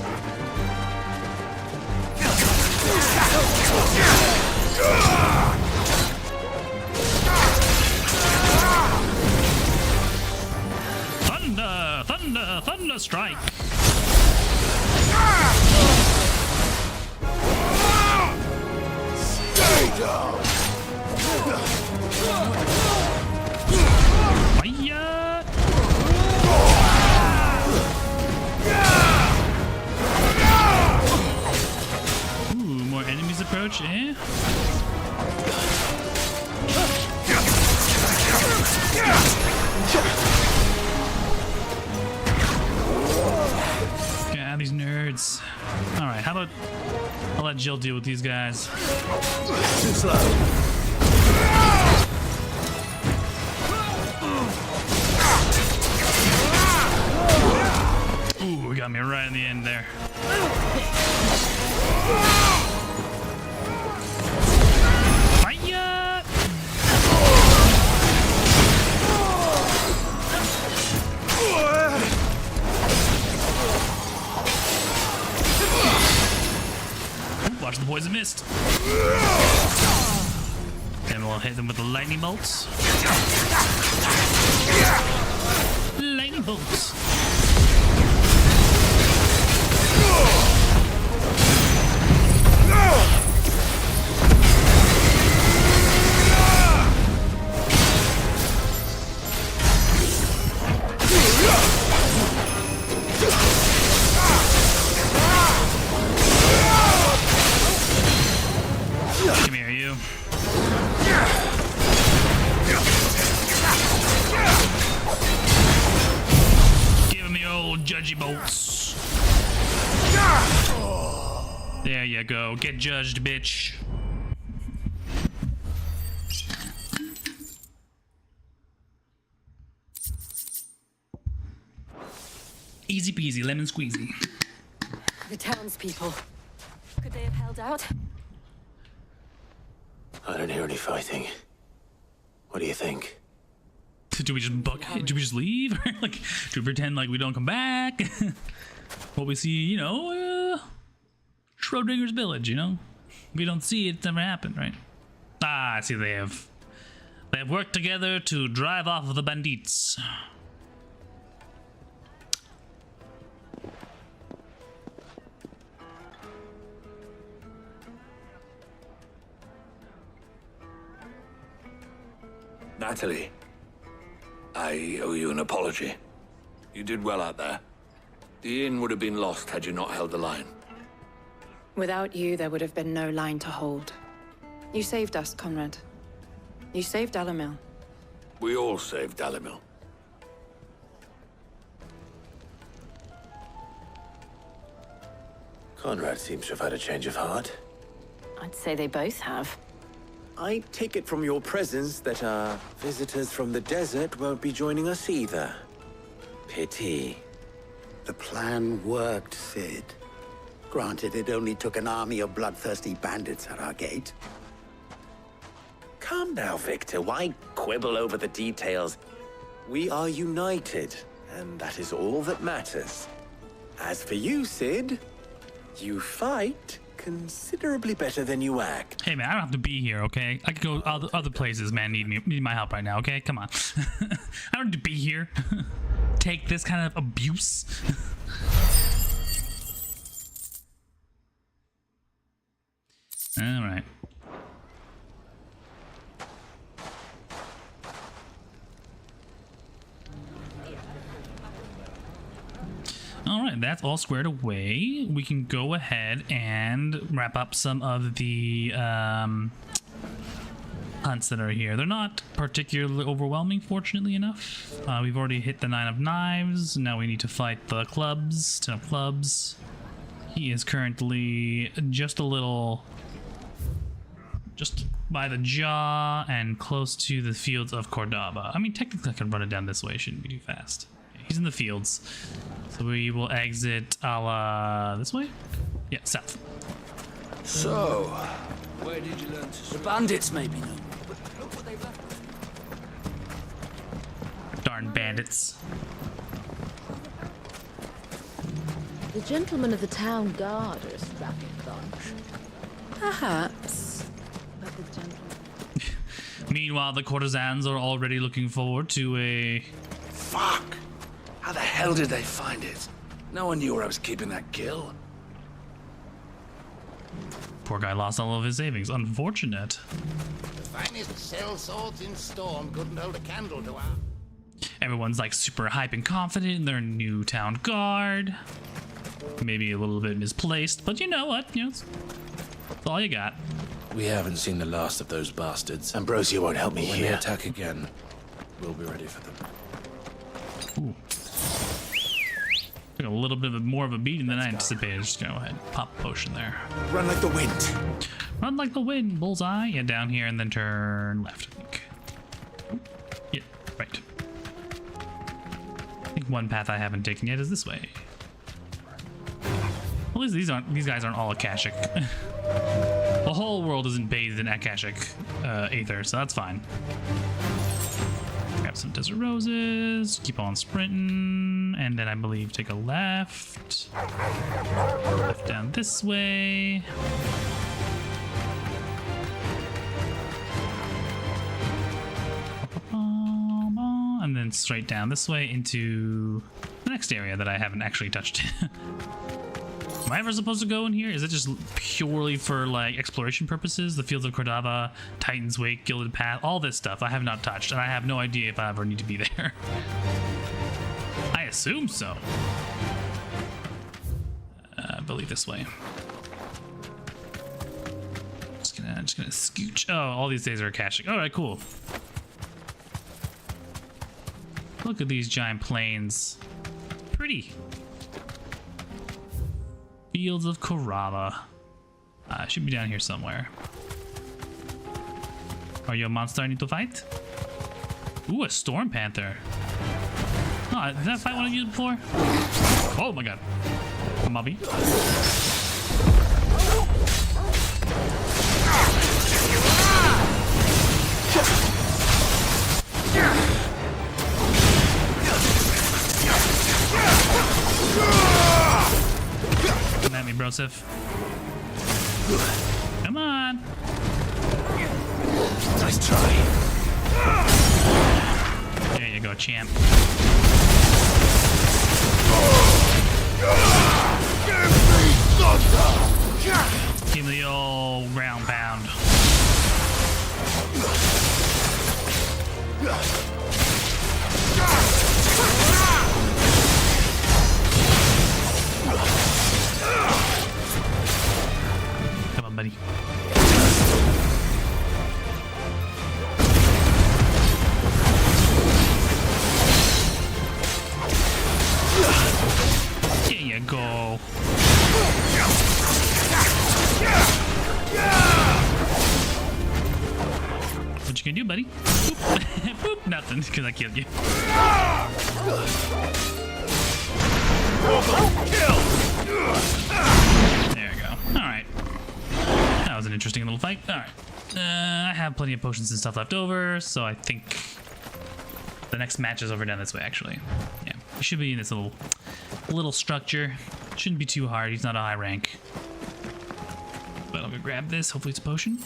S1: Thunder! Thunder! Thunder strike!
S5: Stay down!
S1: Fire! Ooh, more enemies approach, eh? Yeah, these nerds. Alright, how about I'll let Jill deal with these guys.
S5: Too slow.
S1: Ooh, got me right in the end there. Fire! Watch the poison mist. Then we'll hit them with the lightning bolts. Lightning bolts. Come here, you. Give him the old judgy bolts. There you go. Get judged, bitch. Easy peasy, lemon squeezy.
S4: The townspeople. Could they have held out?
S9: I don't hear any fighting. What do you think?
S1: Do we just book it? Do we just leave? Like, do we pretend like we don't come back? What we see, you know, Schrodinger's village, you know? We don't see it, it's never happened, right? Ah, I see they have worked together to drive off the bandits.
S21: Natalie, I owe you an apology. You did well out there. The inn would have been lost had you not held the line.
S7: Without you, there would have been no line to hold. You saved us, Conrad. You saved Dalamil.
S21: We all saved Dalamil.
S9: Conrad seems to have had a change of heart.
S16: I'd say they both have.
S19: I take it from your presence that our visitors from the desert won't be joining us either. Pity.
S15: The plan worked, Sid. Granted, it only took an army of bloodthirsty bandits at our gate.
S19: Calm now, Victor. Why quibble over the details? We are united, and that is all that matters. As for you, Sid, you fight considerably better than you act.
S1: Hey man, I don't have to be here, okay? I could go other places, man. Need my help right now, okay? Come on. I don't need to be here. Take this kind of abuse. All right. All right, that's all squared away. We can go ahead and wrap up some of the hunts that are here. They're not particularly overwhelming, fortunately enough. We've already hit the 9 of knives. Now we need to fight the clubs, 10 of clubs. He is currently just a little, just by the jaw and close to the fields of Cordova. I mean, technically I can run it down this way. It shouldn't be too fast. He's in the fields. So we will exit a la this way? Yeah, south.
S5: So, where did you learn to... The bandits maybe know. But look what they've left us.
S1: Darn bandits.
S8: The gentlemen of the town guard are a strapping bunch.
S7: Perhaps.
S8: But the gentlemen...
S1: Meanwhile, the courtesans are already looking forward to a...
S5: Fuck! How the hell did they find it? No one knew where I was keeping that gill.
S1: Poor guy lost all of his savings. Unfortunate.
S13: The finest cell swords in Storm couldn't hold a candle to our...
S1: Everyone's like super hype and confident in their new town guard. Maybe a little bit misplaced, but you know what? You know, that's all you got.
S5: We haven't seen the last of those bastards.
S9: Ambrosia won't help me
S5: When
S9: here.
S5: they attack again, we'll be ready for them.
S1: Ooh. Took a little bit more of a beating than I anticipated. Just go ahead, pop a potion there.
S5: Run like the wind.
S1: Run like the wind, bullseye. Yeah, down here and then turn left, I think. Yeah, right. I think one path I haven't taken yet is this way. Well, at least these guys aren't all Akashic. The whole world isn't bathed in Akashic aether, so that's fine. Grab some desert roses, keep on sprinting, and then I believe take a left. Left down this way. And then straight down this way into the next area that I haven't actually touched. Am I ever supposed to go in here? Is it just purely for like exploration purposes? The Fields of Cordava, Titan's Wake, Gilded Path, all this stuff I have not touched, and I have no idea if I ever need to be there. I assume so. I believe this way. Just gonna scooch. Oh, all these days are Akashic. All right, cool. Look at these giant plains. Pretty. Fields of Korava. Should be down here somewhere. Are you a monster I need to fight? Ooh, a Storm Panther. Oh, did I fight one of you before? Oh my god. Mubby. Come at me, Broseph. Come on. Nice try. There you go, champ. Give me the old ground pound. Come on, buddy. There you go. What you gonna do, buddy? Boop. Boop. Nothing, because I killed you. There we go. Alright. That was an interesting little fight. Alright. I have plenty of potions and stuff left over, so I think the next match is over down this way, actually. Yeah. He should be in this little structure. Shouldn't be too hard. He's not a high rank. But I'll go grab this. Hopefully it's a potion.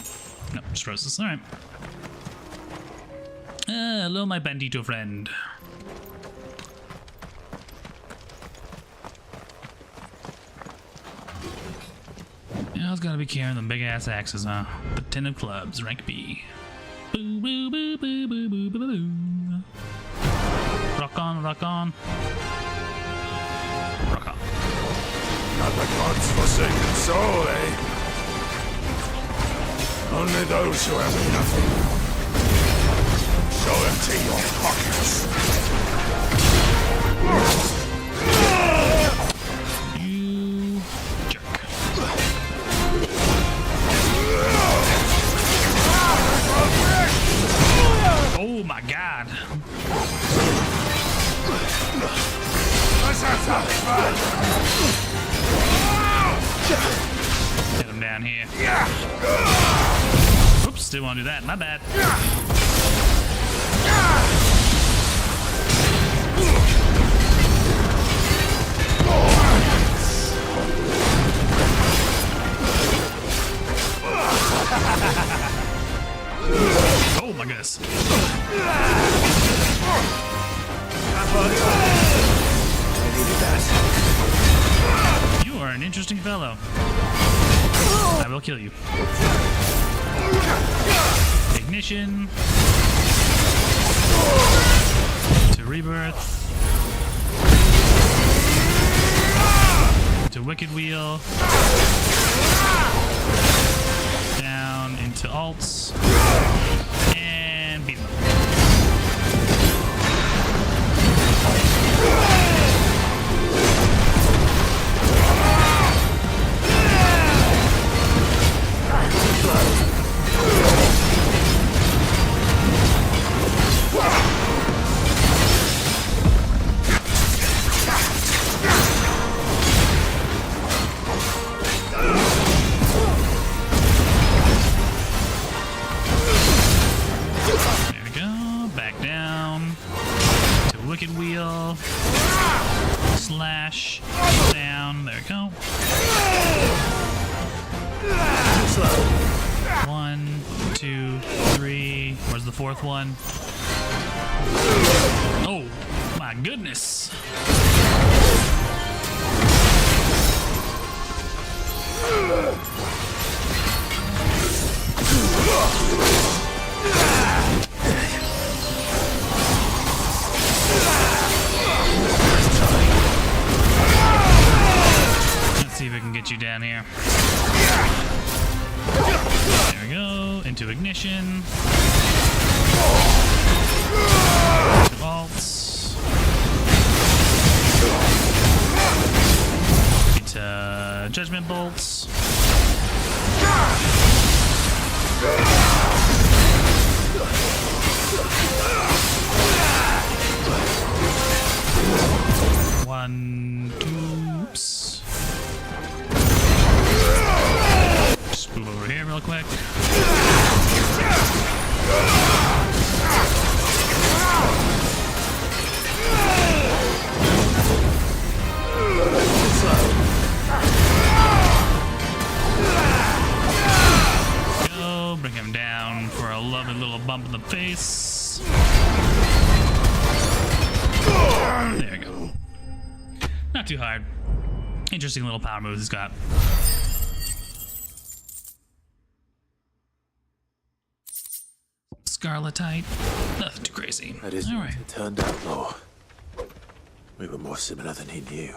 S1: No, just roses. Alright. Hello, my bandito friend. Yeah, I was gonna be carrying the big ass axes, huh? The 10 of clubs, rank B. Boo, boo, boo, boo, boo, boo, boo, boo. Rock on, rock on. Rock on.
S14: Not the god's forsaken soul, eh? Only those who have nothing. So empty your pockets.
S1: You jerk. Oh my god. Get him down here. Oops, didn't want to do that. My bad. Oh my goodness. You are an interesting fellow. I will kill you. Ignition. To rebirth. To wicked wheel. Down into alts. And beat him up. slash down. There we go. 1, 2, 3. Where's the fourth one? Oh my goodness. Let's see if we can get you down here. There we go. Into ignition. Vaults. Into judgment bolts. One, two, oops. Just move over here real quick. Go, bring him down for a lovely little bump in the face. There you go. Not too hard. Interesting little power moves he's got. Scarletite. Nothing too crazy.
S9: That is
S1: all right.
S9: It turned outlaw. We were more similar than he knew.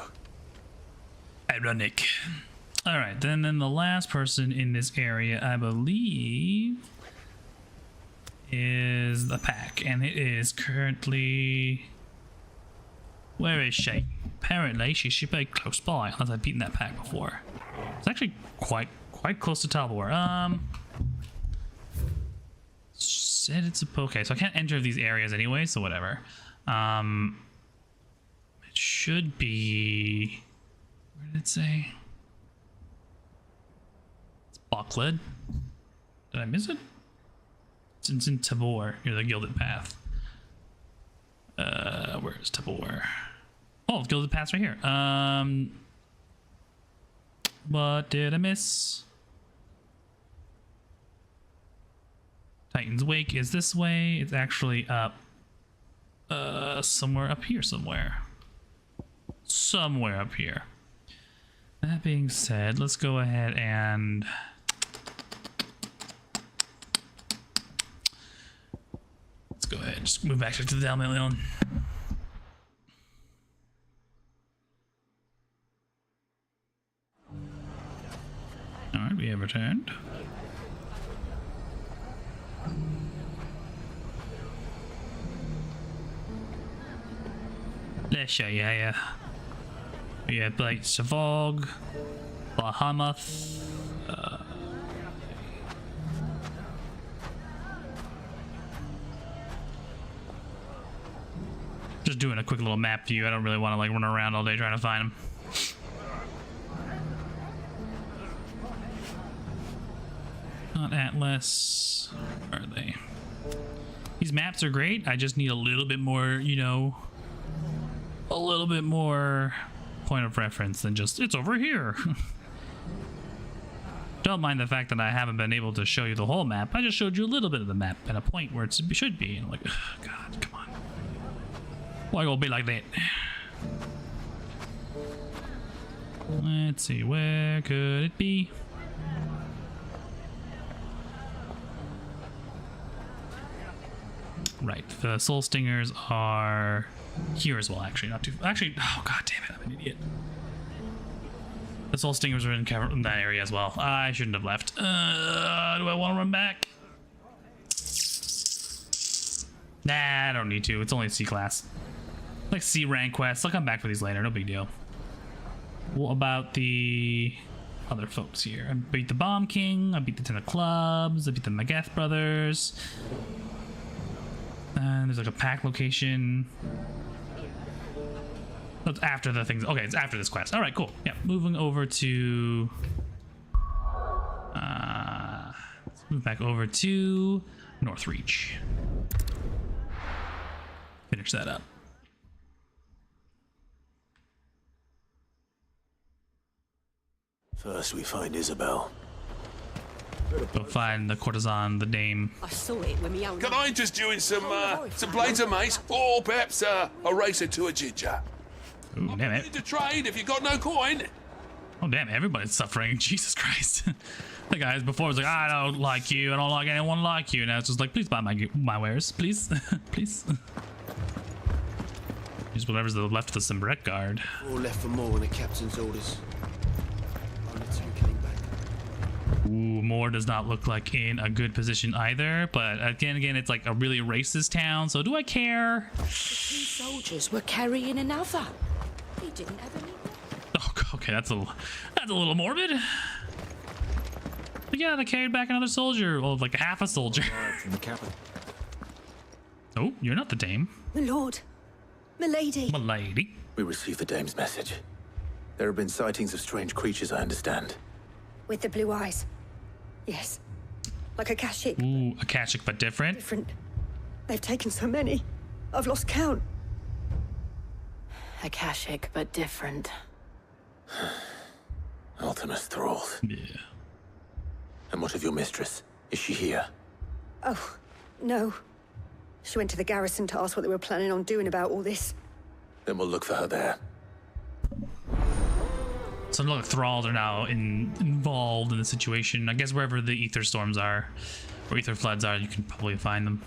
S1: Ironic. All right, then the last person in this area, I believe, is the pack, and it is currently. Where is she? Apparently, she should be close by, unless I've beaten that pack before. It's actually quite close to Talbor. Said it's okay, so I can't enter these areas anyway, so whatever. It should be. Where did it say? It's Bockled. Did I miss it? It's in Tabor, near the Gilded Path. Where's Tabor? Oh, Gilded Path's right here. What did I miss? Titan's Wake is this way. It's actually up somewhere up here somewhere. Somewhere up here. That being said, let's go ahead and just move back to the Dalmilion. Alright, we have returned. Let's show you here. We have like Savog, Bahamut, just doing a quick little map view. I don't really want to like run around all day trying to find them. Not Atlas. Where are they? These maps are great. I just need a little bit more, you know, a little bit more point of reference than just it's over here. Don't mind the fact that I haven't been able to show you the whole map. I just showed you a little bit of the map and a point where it should be. And I'm like, oh, God, come on. Why gonna be like that? Let's see, where could it be? Right, the Soul Stingers are here as well, actually. Not too. Actually, oh, God damn it, I'm an idiot. The Soul Stingers are in that area as well. I shouldn't have left. Do I want to run back? Nah, I don't need to. It's only C class. Like C rank quests. I'll come back for these later. No big deal. What about the other folks here? I beat the Bomb King. I beat the Ten of Clubs. I beat the Magath brothers. And there's like a pack location. That's after the things. Okay, it's after this quest. All right, cool. Yeah, moving over to. Let's move back over to Northreach. Finish that up.
S9: First we find Isabel.
S1: Go find the courtesan, the dame.
S16: I saw it with me own
S14: Can I interest you in some blades of mace, or perhaps a racer to a ginger?
S1: Ooh, damn it.
S14: To trade if you got no coin.
S1: Oh, damn, everybody's suffering. Jesus Christ. The guys before was like, I don't like you. I don't like anyone like you. Now it's just like, please buy my wares. Please. Please. Use whatever's left of the Simbret guard.
S17: All left for more when the captain's orders. Only 2 came back.
S1: Ooh, Moore does not look like in a good position either. But again, it's like a really racist town. So do I care?
S16: The 2 soldiers were carrying another. He didn't have any.
S1: Oh, okay, that's a little morbid. But yeah, they carried back another soldier. Well, like half a soldier.
S17: From the captain.
S1: Oh, you're not the dame.
S16: My lord. Milady.
S1: Milady.
S9: We received the dame's message. There have been sightings of strange creatures, I understand.
S4: With the blue eyes. Yes. Like a Kashik.
S1: Ooh, a Kashik, but different.
S4: Different. They've taken so many. I've lost count.
S7: A Kashik, but different.
S9: Ultimus thralls.
S1: Yeah.
S9: And what of your mistress? Is she here?
S4: Oh, no. She went to the garrison to ask what they were planning on doing about all this.
S9: Then we'll look for her there.
S1: So look, thralls are now involved in the situation. I guess wherever the ether storms are, or ether floods are, you can probably find them.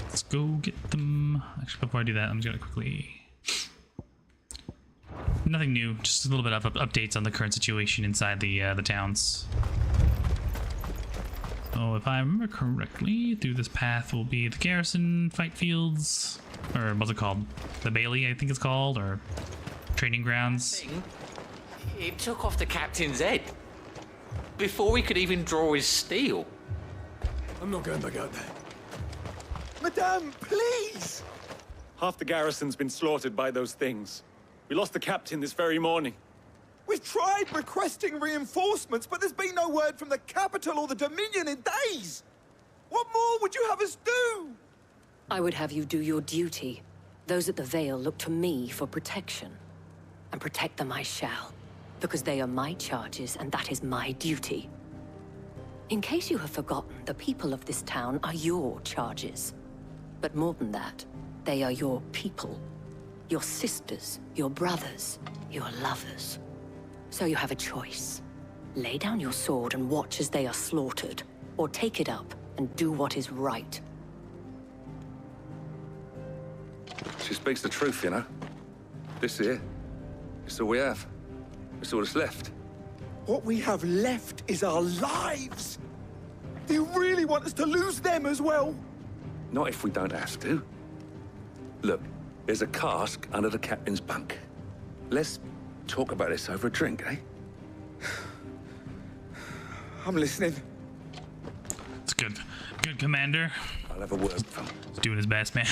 S1: Let's go get them. Actually, before I do that, I'm just gonna quickly. Nothing new, just a little bit of updates on the current situation inside the towns. So if I remember correctly, through this path will be the garrison fight fields, or what's it called? The Bailey, I think it's called, or training grounds.
S22: It took off the captain's head before we could even draw his steel.
S17: I'm not going back out there.
S23: Madame, please! Half the garrison's been slaughtered by those things. We lost the captain this very morning.
S24: We've tried requesting reinforcements, but there's been no word from the capital or the Dominion in days. What more would you have us do?
S16: I would have you do your duty. Those at the Vale look to me for protection. And protect them I shall, because they are my charges and that is my duty. In case you have forgotten, the people of this town are your charges. But more than that, they are your people. Your sisters, your brothers, your lovers. So you have a choice. Lay down your sword and watch as they are slaughtered, or take it up and do what is right.
S25: She speaks the truth, you know. This here, it's all we have. It's all that's left.
S24: What we have left is our lives. Do you really want us to lose them as well?
S25: Not if we don't have to. Look, there's a cask under the captain's bunk. Let's talk about this over a drink, eh?
S24: I'm listening.
S1: It's good. Good, Commander.
S25: I'll have a word with him.
S1: He's doing his best, man.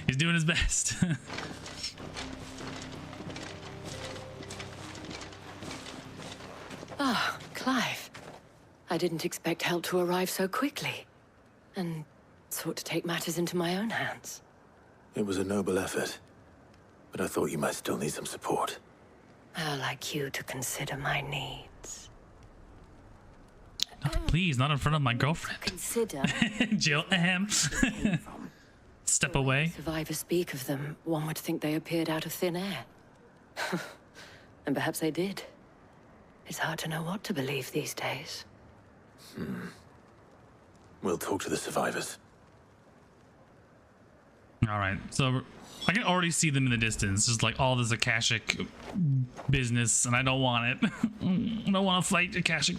S1: He's doing his best.
S16: Ah, Clive. I didn't expect help to arrive so quickly. And sought to take matters into my own hands.
S9: It was a noble effort, but I thought you might still need some support.
S16: I'd like you to consider my needs.
S1: Oh, please, not in front of my girlfriend.
S16: Consider.
S1: Jill, step away.
S16: Survivors speak of them. One would think they appeared out of thin air. And perhaps they did. It's hard to know what to believe these days.
S9: We'll talk to the survivors.
S1: All right, so I can already see them in the distance, just like all this Akashic business, and I don't want it. I don't want to fight Akashic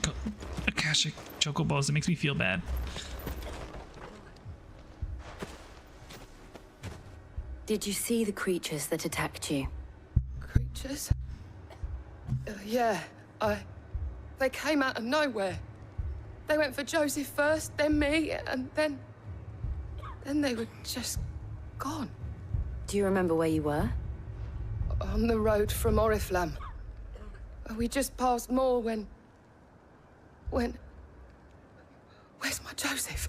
S1: chocobos. It makes me feel bad.
S16: Did you see the creatures that attacked you?
S26: Creatures? Yeah, they came out of nowhere. They went for Joseph first, then me, and then they were just gone.
S16: Do you remember where you were?
S26: On the road from Oriflamme. We just passed Moor when... Where's my Joseph?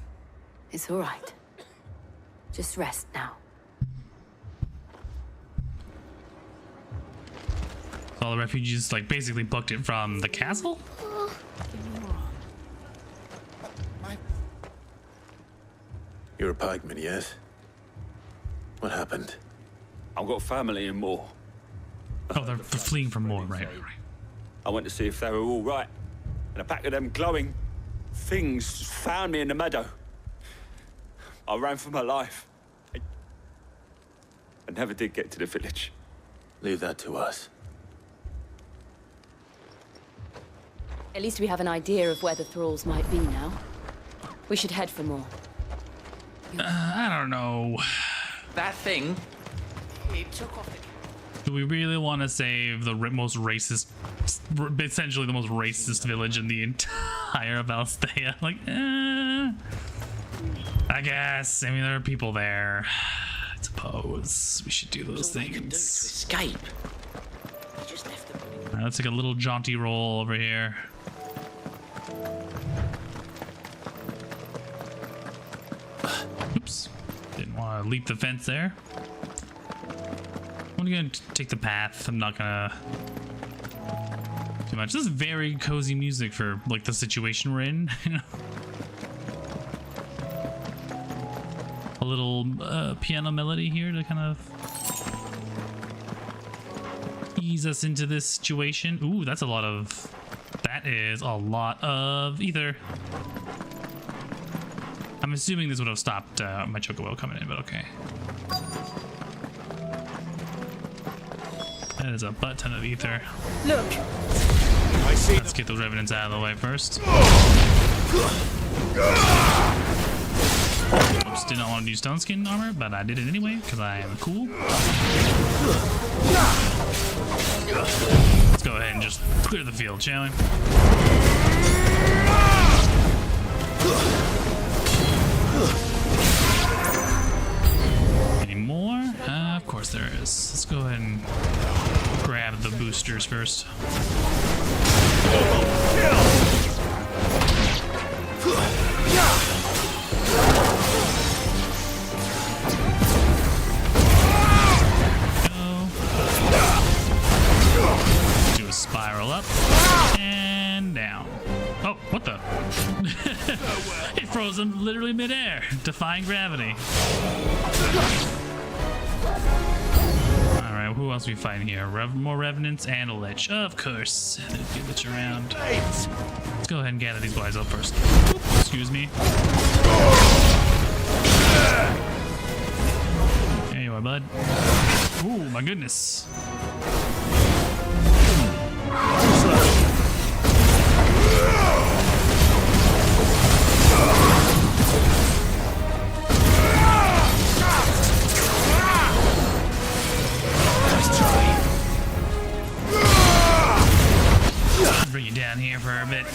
S16: It's all right. Just rest now.
S1: All the refugees like basically booked it from the castle.
S9: You're a pikeman, yes? What happened?
S25: I've got family in Moor.
S1: Oh, they're fleeing from Moor, right?
S25: I went to see if they were all right, and a pack of them glowing things found me in the meadow. I ran for my life. I never did get to the village.
S9: Leave that to us.
S4: At least we have an idea of where the thralls might be now. We should head for more.
S1: I don't know.
S22: That thing, it took off the...
S1: Do we really want to save the most racist, essentially the most racist village in the entire Valstea? Like, I guess. I mean, there are people there. I suppose we should do those things.
S22: Escape.
S1: All right, let's take a little jaunty roll over here. Oops. Didn't want to leap the fence there. I'm gonna take the path. I'm not gonna too much. This is very cozy music for like the situation we're in. You know, a little piano melody here to kind of ease us into this situation. Ooh, that's a lot of. That is a lot of ether. I'm assuming this would have stopped my chocobo coming in, but okay. That is a butt ton of ether.
S4: Look.
S1: Let's get those revenants out of the way first. Oops, did not want to do stone skin armor, but I did it anyway because I am cool. Let's go ahead and just clear the field, shall we? Any more? Of course there is. Let's go ahead and grab the boosters first. Do a spiral up and down. Oh, what the? It froze him literally midair, defying gravity. Alright, who else are we fighting here? More revenants and a lich. Of course. There'd be a lich around. Let's go ahead and gather these guys up first. Excuse me. There you are, bud. Ooh, my goodness. Bring you down here for a bit.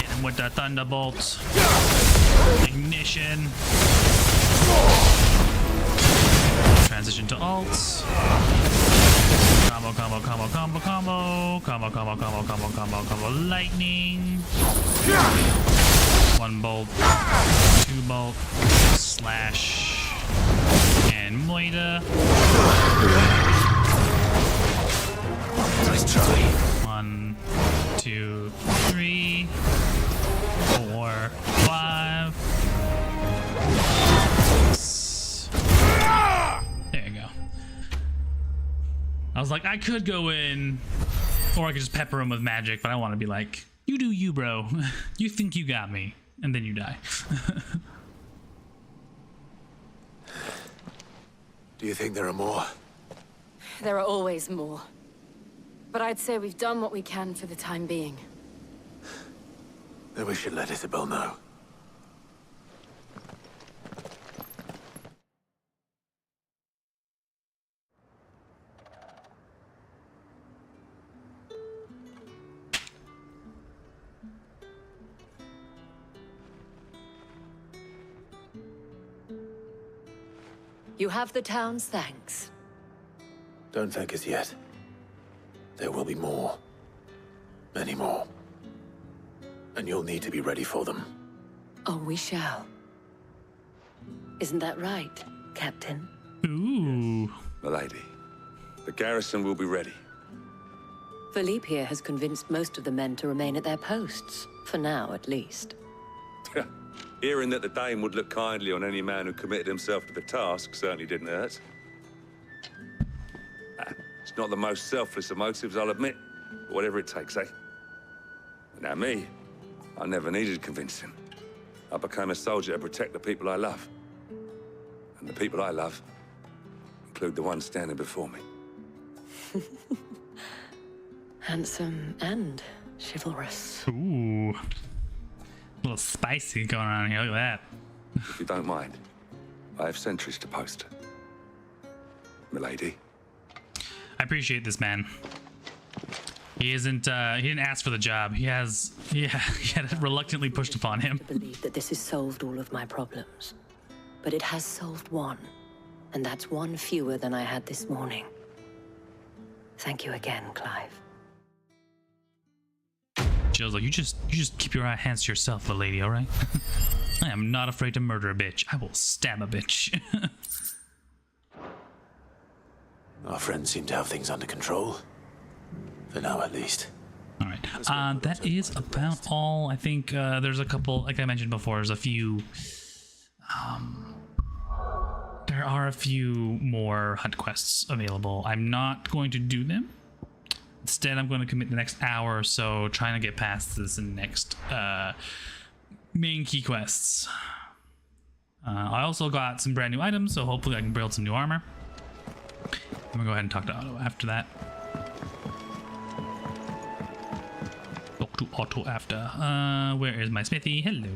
S1: Hit him with the thunderbolt. Ignition. Transition to alts. Combo, combo, combo, combo, combo. Combo, combo, combo, combo, combo, combo. Lightning. 1 bolt. 2 bolt. Slash. And Moida. Nice try. 1, 2, 3, 4, 5. 6. There you go. I was like, I could go in, or I could just pepper him with magic, but I want to be like, you do you, bro. You think you got me, and then you die.
S9: Do you think there are more?
S4: There are always more. But I'd say we've done what we can for the time being.
S9: Then we should let Isabel know.
S4: You have the town's thanks.
S9: Don't thank us yet. There will be more. Many more. And you'll need to be ready for them.
S16: Oh, we shall. Isn't that right, Captain?
S1: Ooh.
S21: Milady, the garrison will be ready.
S16: Philippe here has convinced most of the men to remain at their posts. For now, at least.
S21: Hearing that the Dane would look kindly on any man who committed himself to the task certainly didn't hurt. It's not the most selfless of motives, I'll admit. But whatever it takes, eh? Now me, I never needed convincing. I became a soldier to protect the people I love. And the people I love include the ones standing before me.
S16: Handsome and chivalrous.
S1: Ooh. A little spicy going on here, look at that.
S21: If you don't mind, I have sentries to post. Milady.
S1: I appreciate this man. He isn't, he didn't ask for the job. He had it reluctantly pushed upon him.
S16: I believe that this has solved all of my problems. But it has solved one. And that's one fewer than I had this morning. Thank you again, Clive.
S1: Jill's like, you just keep your hands to yourself, the lady, all right? I am not afraid to murder a bitch. I will stab a bitch.
S9: Our friends seem to have things under control. For now, at least.
S1: All right. That is about all. I think there's a couple, like I mentioned before, there's a few... there are a few more hunt quests available. I'm not going to do them. Instead, I'm going to commit the next hour or so trying to get past this next main key quests. I also got some brand new items, so hopefully I can build some new armor. I'm gonna go ahead and talk to Otto after that. Talk to Otto after. Where is my smithy? Hello.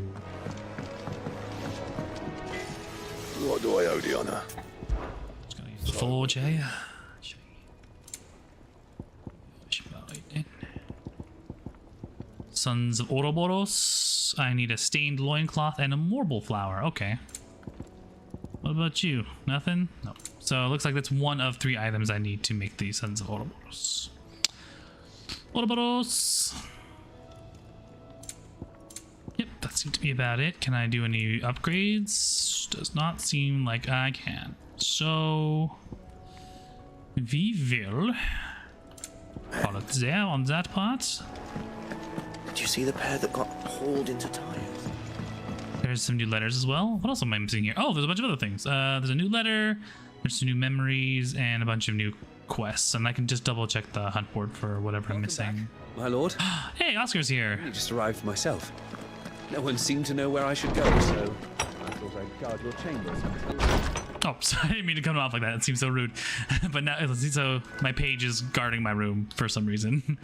S9: What do I owe the honor?
S1: Just gonna use the forge here. Sons of Ouroboros. I need a stained loincloth and a marble flower. Okay. What about you? Nothing? No. So it looks like that's one of 3 items I need to make the Sons of Ouroboros. Ouroboros! Yep, that seems to be about it. Can I do any upgrades? Does not seem like I can. So... we will... call it there on that part.
S17: Did you see the pair that got hauled into tires?
S1: There's some new letters as well. What else am I missing here? Oh, there's a bunch of other things. There's a new letter, there's some new memories, and a bunch of new quests. And I can just double check the hunt board for whatever I'm missing.
S17: Back, my lord.
S1: Hey, Oscar's here.
S17: I just arrived myself. No one seemed to know where I should go, so I thought I'd guard your chambers.
S1: Oh, sorry, I didn't mean to come off like that. It seems so rude. But now, so my page is guarding my room for some reason.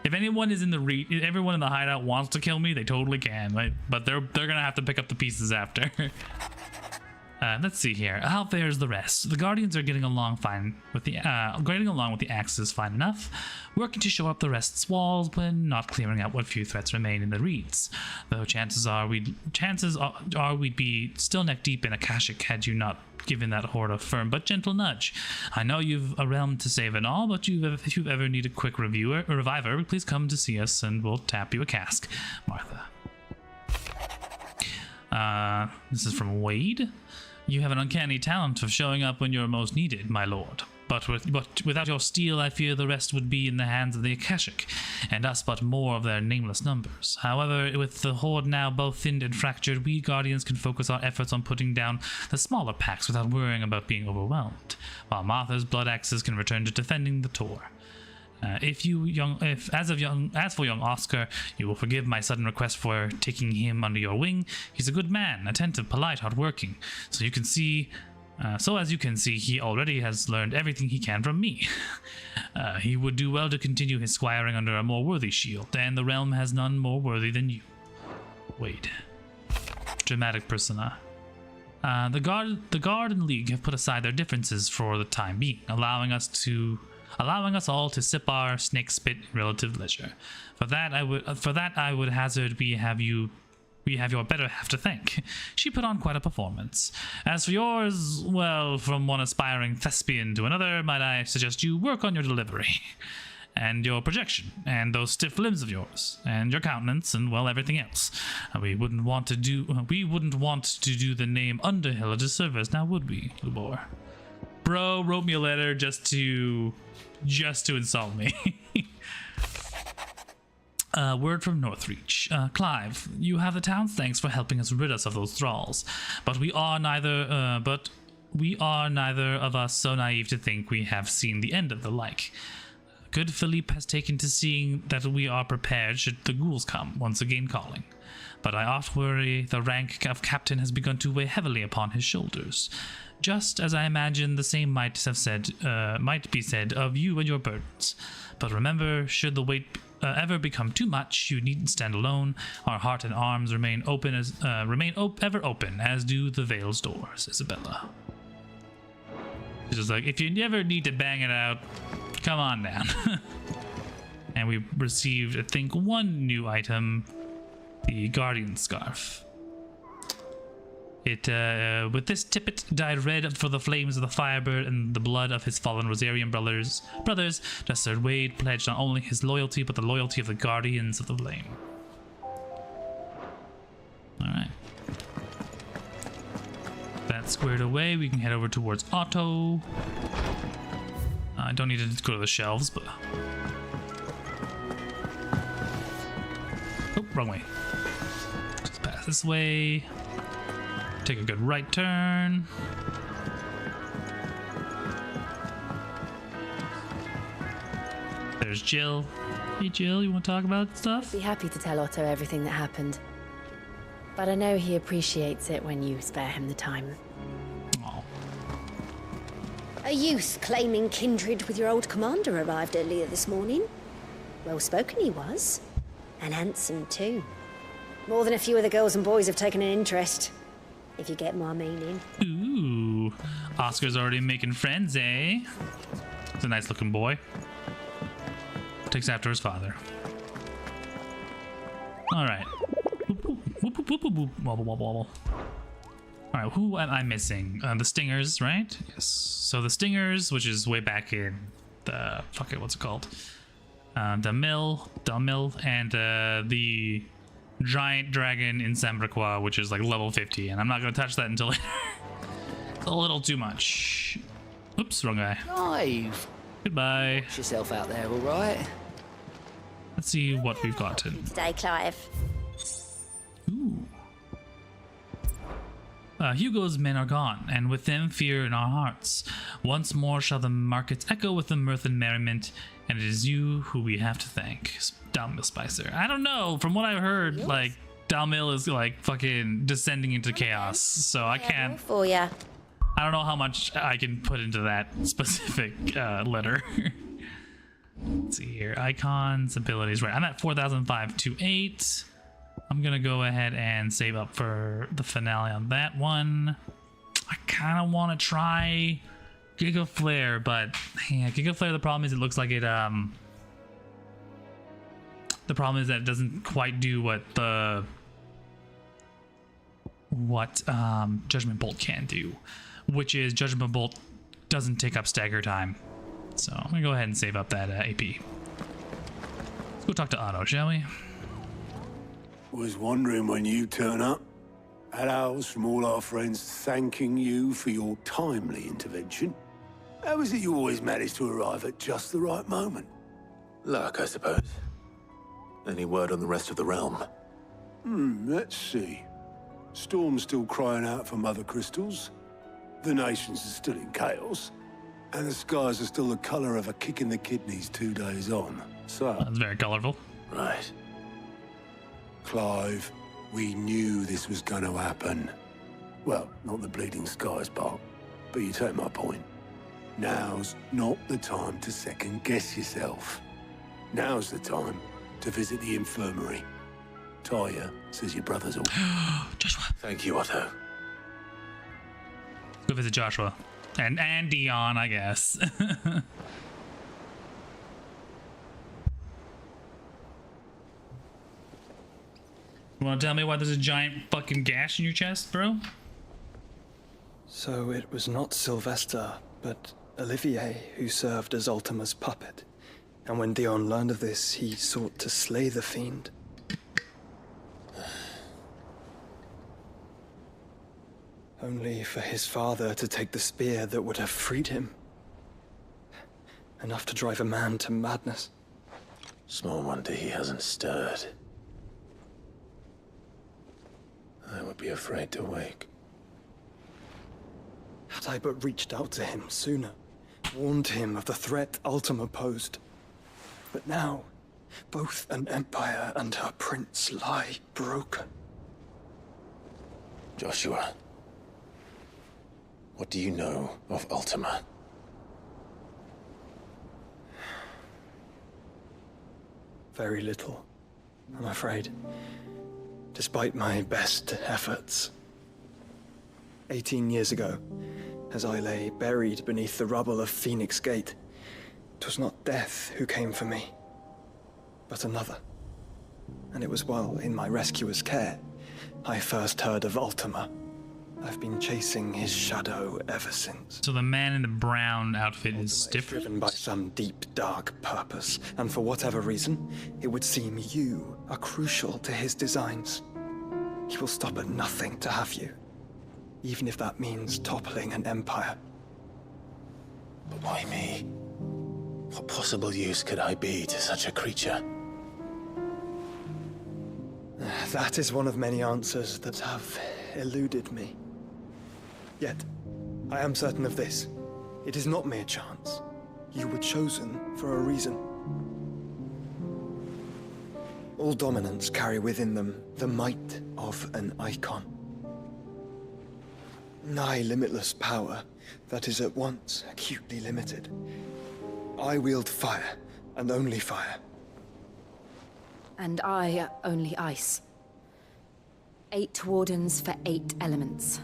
S1: If anyone is in the everyone in the hideout wants to kill me, they totally can, right? But they're gonna have to pick up the pieces after. Let's see here. How fares the rest? The Guardians are getting along fine with the Axis fine enough, working to shore up the rest's walls when not clearing out what few threats remain in the reeds. Though chances are we'd be still neck deep in Akashic had you not given that horde a firm but gentle nudge. I know you've a realm to save and all, but if you ever need a quick reviver, please come to see us and we'll tap you a cask. Martha. This is from Wade. You have an uncanny talent of showing up when you're most needed, my lord. But without your steel, I fear the rest would be in the hands of the Akashic, and us but more of their nameless numbers. However, with the horde now both thinned and fractured, we Guardians can focus our efforts on putting down the smaller packs without worrying about being overwhelmed, while Martha's blood axes can return to defending the Tor. As for young Oscar, you will forgive my sudden request for taking him under your wing. He's a good man, attentive, polite, hardworking. As you can see, he already has learned everything he can from me. He would do well to continue his squiring under a more worthy shield, and the realm has none more worthy than you. Wait. Dramatic persona. The Guard and League have put aside their differences for the time being, allowing us all to sip our snake spit in relative leisure. For that I would hazard we have your better half to thank. She put on quite a performance. As for yours, well, from one aspiring thespian to another, might I suggest you work on your delivery. and your projection, and those stiff limbs of yours, and your countenance, and well, everything else. We wouldn't want to do the name Underhill a disservice, now would we, Lubor? Bro wrote me a letter just to insult me. Word from Northreach. Clive, you have the town's thanks for helping us rid us of those thralls, but we are neither of us so naive to think we have seen the end of the like. Good Philippe has taken to seeing that we are prepared should the ghouls come, once again calling. But I oft worry the rank of captain has begun to weigh heavily upon his shoulders. Just as I imagine the same might be said of you and your burdens. But remember, should the weight ever become too much, you needn't stand alone. Our heart and arms remain ever open, as do the Vale's doors, Isabella. It's just like, if you ever need to bang it out, come on down. And we received, I think, one new item, the Guardian Scarf. It, with this tippet dyed red for the flames of the Firebird and the blood of his fallen Rosarian brothers, Sir Wade pledged not only his loyalty, but the loyalty of the Guardians of the Flame. Alright. That squared away, we can head over towards Otto. I don't need to go to the shelves, but... Oh, wrong way. Just pass this way. Take a good right turn. There's Jill. Hey Jill, you want to talk about stuff?
S4: I'd be happy to tell Otto everything that happened. But I know he appreciates it when you spare him the time.
S1: Oh.
S4: A youth claiming kindred with your old commander arrived earlier this morning. Well spoken he was. And handsome too. More than a few of the girls and boys have taken an interest. If you get my meaning.
S1: Ooh, Oscar's already making friends, eh? He's a nice looking boy. Takes after his father. Alright. Wobble, wobble, wobble. Alright, who am I missing? The Stingers, right? Yes. So the Stingers, which is way back in the... Fuck it, what's it called? The mill, and the... giant dragon in Sambraquois, which is like level 50, and I'm not gonna touch that until later. It's a little too much. Oops, wrong guy.
S5: Clive!
S1: Goodbye.
S5: Watch yourself out there, alright?
S1: Let's see what we've gotten.
S4: Today, Clive.
S1: Ooh. Hugo's men are gone, and with them fear in our hearts. Once more shall the markets echo with the mirth and merriment, and it is you who we have to thank. Dalmill Spicer. I don't know. From what I've heard, like, Dalmill is like fucking descending into chaos, so I can't.
S4: For ya.
S1: I don't know how much I can put into that specific letter. Let's see here. Icons, abilities. Right, I'm at 4,528. I'm gonna go ahead and save up for the finale on that one. I kind of want to try Giga Flare, but yeah, Giga Flare. The problem is it looks like it. The problem is that it doesn't quite do what Judgment Bolt can do, which is Judgment Bolt doesn't take up stagger time. So I'm gonna go ahead and save up that AP. Let's go talk to Otto, shall we?
S14: Was wondering when you turn up. Had ours from all our friends thanking you for your timely intervention. How is it you always manage to arrive at just the right moment?
S9: Luck, I suppose. Any word on the rest of the realm?
S14: Let's see. Storm's still crying out for mother crystals. The nations are still in chaos. And the skies are still the color of a kick in the kidneys 2 days on. So...
S1: That's very colorful.
S14: Right. Clive, we knew this was going to happen. Well, not the bleeding skies part, but you take my point. Now's not the time to second-guess yourself. Now's the time to visit the infirmary. Taya says your brother's all...
S1: Joshua.
S9: Thank you, Otto.
S1: Go visit Joshua. And Dion, I guess. You want to tell me why there's a giant fucking gash in your chest, bro?
S2: So it was not Sylvester, but Olivier who served as Ultima's puppet. And when Dion learned of this, he sought to slay the fiend. Only for his father to take the spear that would have freed him. Enough to drive a man to madness.
S9: Small wonder he hasn't stirred. I would be afraid to wake.
S2: Had I but reached out to him sooner, warned him of the threat Ultima posed. But now, both an empire and her prince lie broken.
S9: Joshua, what do you know of Ultima?
S2: Very little, I'm afraid. Despite my best efforts. 18 years ago, as I lay buried beneath the rubble of Phoenix Gate, 'twas not death who came for me, but another. And it was while in my rescuer's care, I first heard of Ultima. I've been chasing his shadow ever since.
S1: So the man in the brown outfit is different?
S2: Driven by some deep, dark purpose, and for whatever reason, it would seem you are crucial to his designs. He will stop at nothing to have you, even if that means toppling an empire.
S9: But why me? What possible use could I be to such a creature?
S2: That is one of many answers that have eluded me. Yet, I am certain of this. It is not mere chance. You were chosen for a reason. All dominants carry within them the might of an icon. Nigh limitless power that is at once acutely limited. I wield fire, and only fire.
S8: And I only ice. 8 wardens for 8 elements.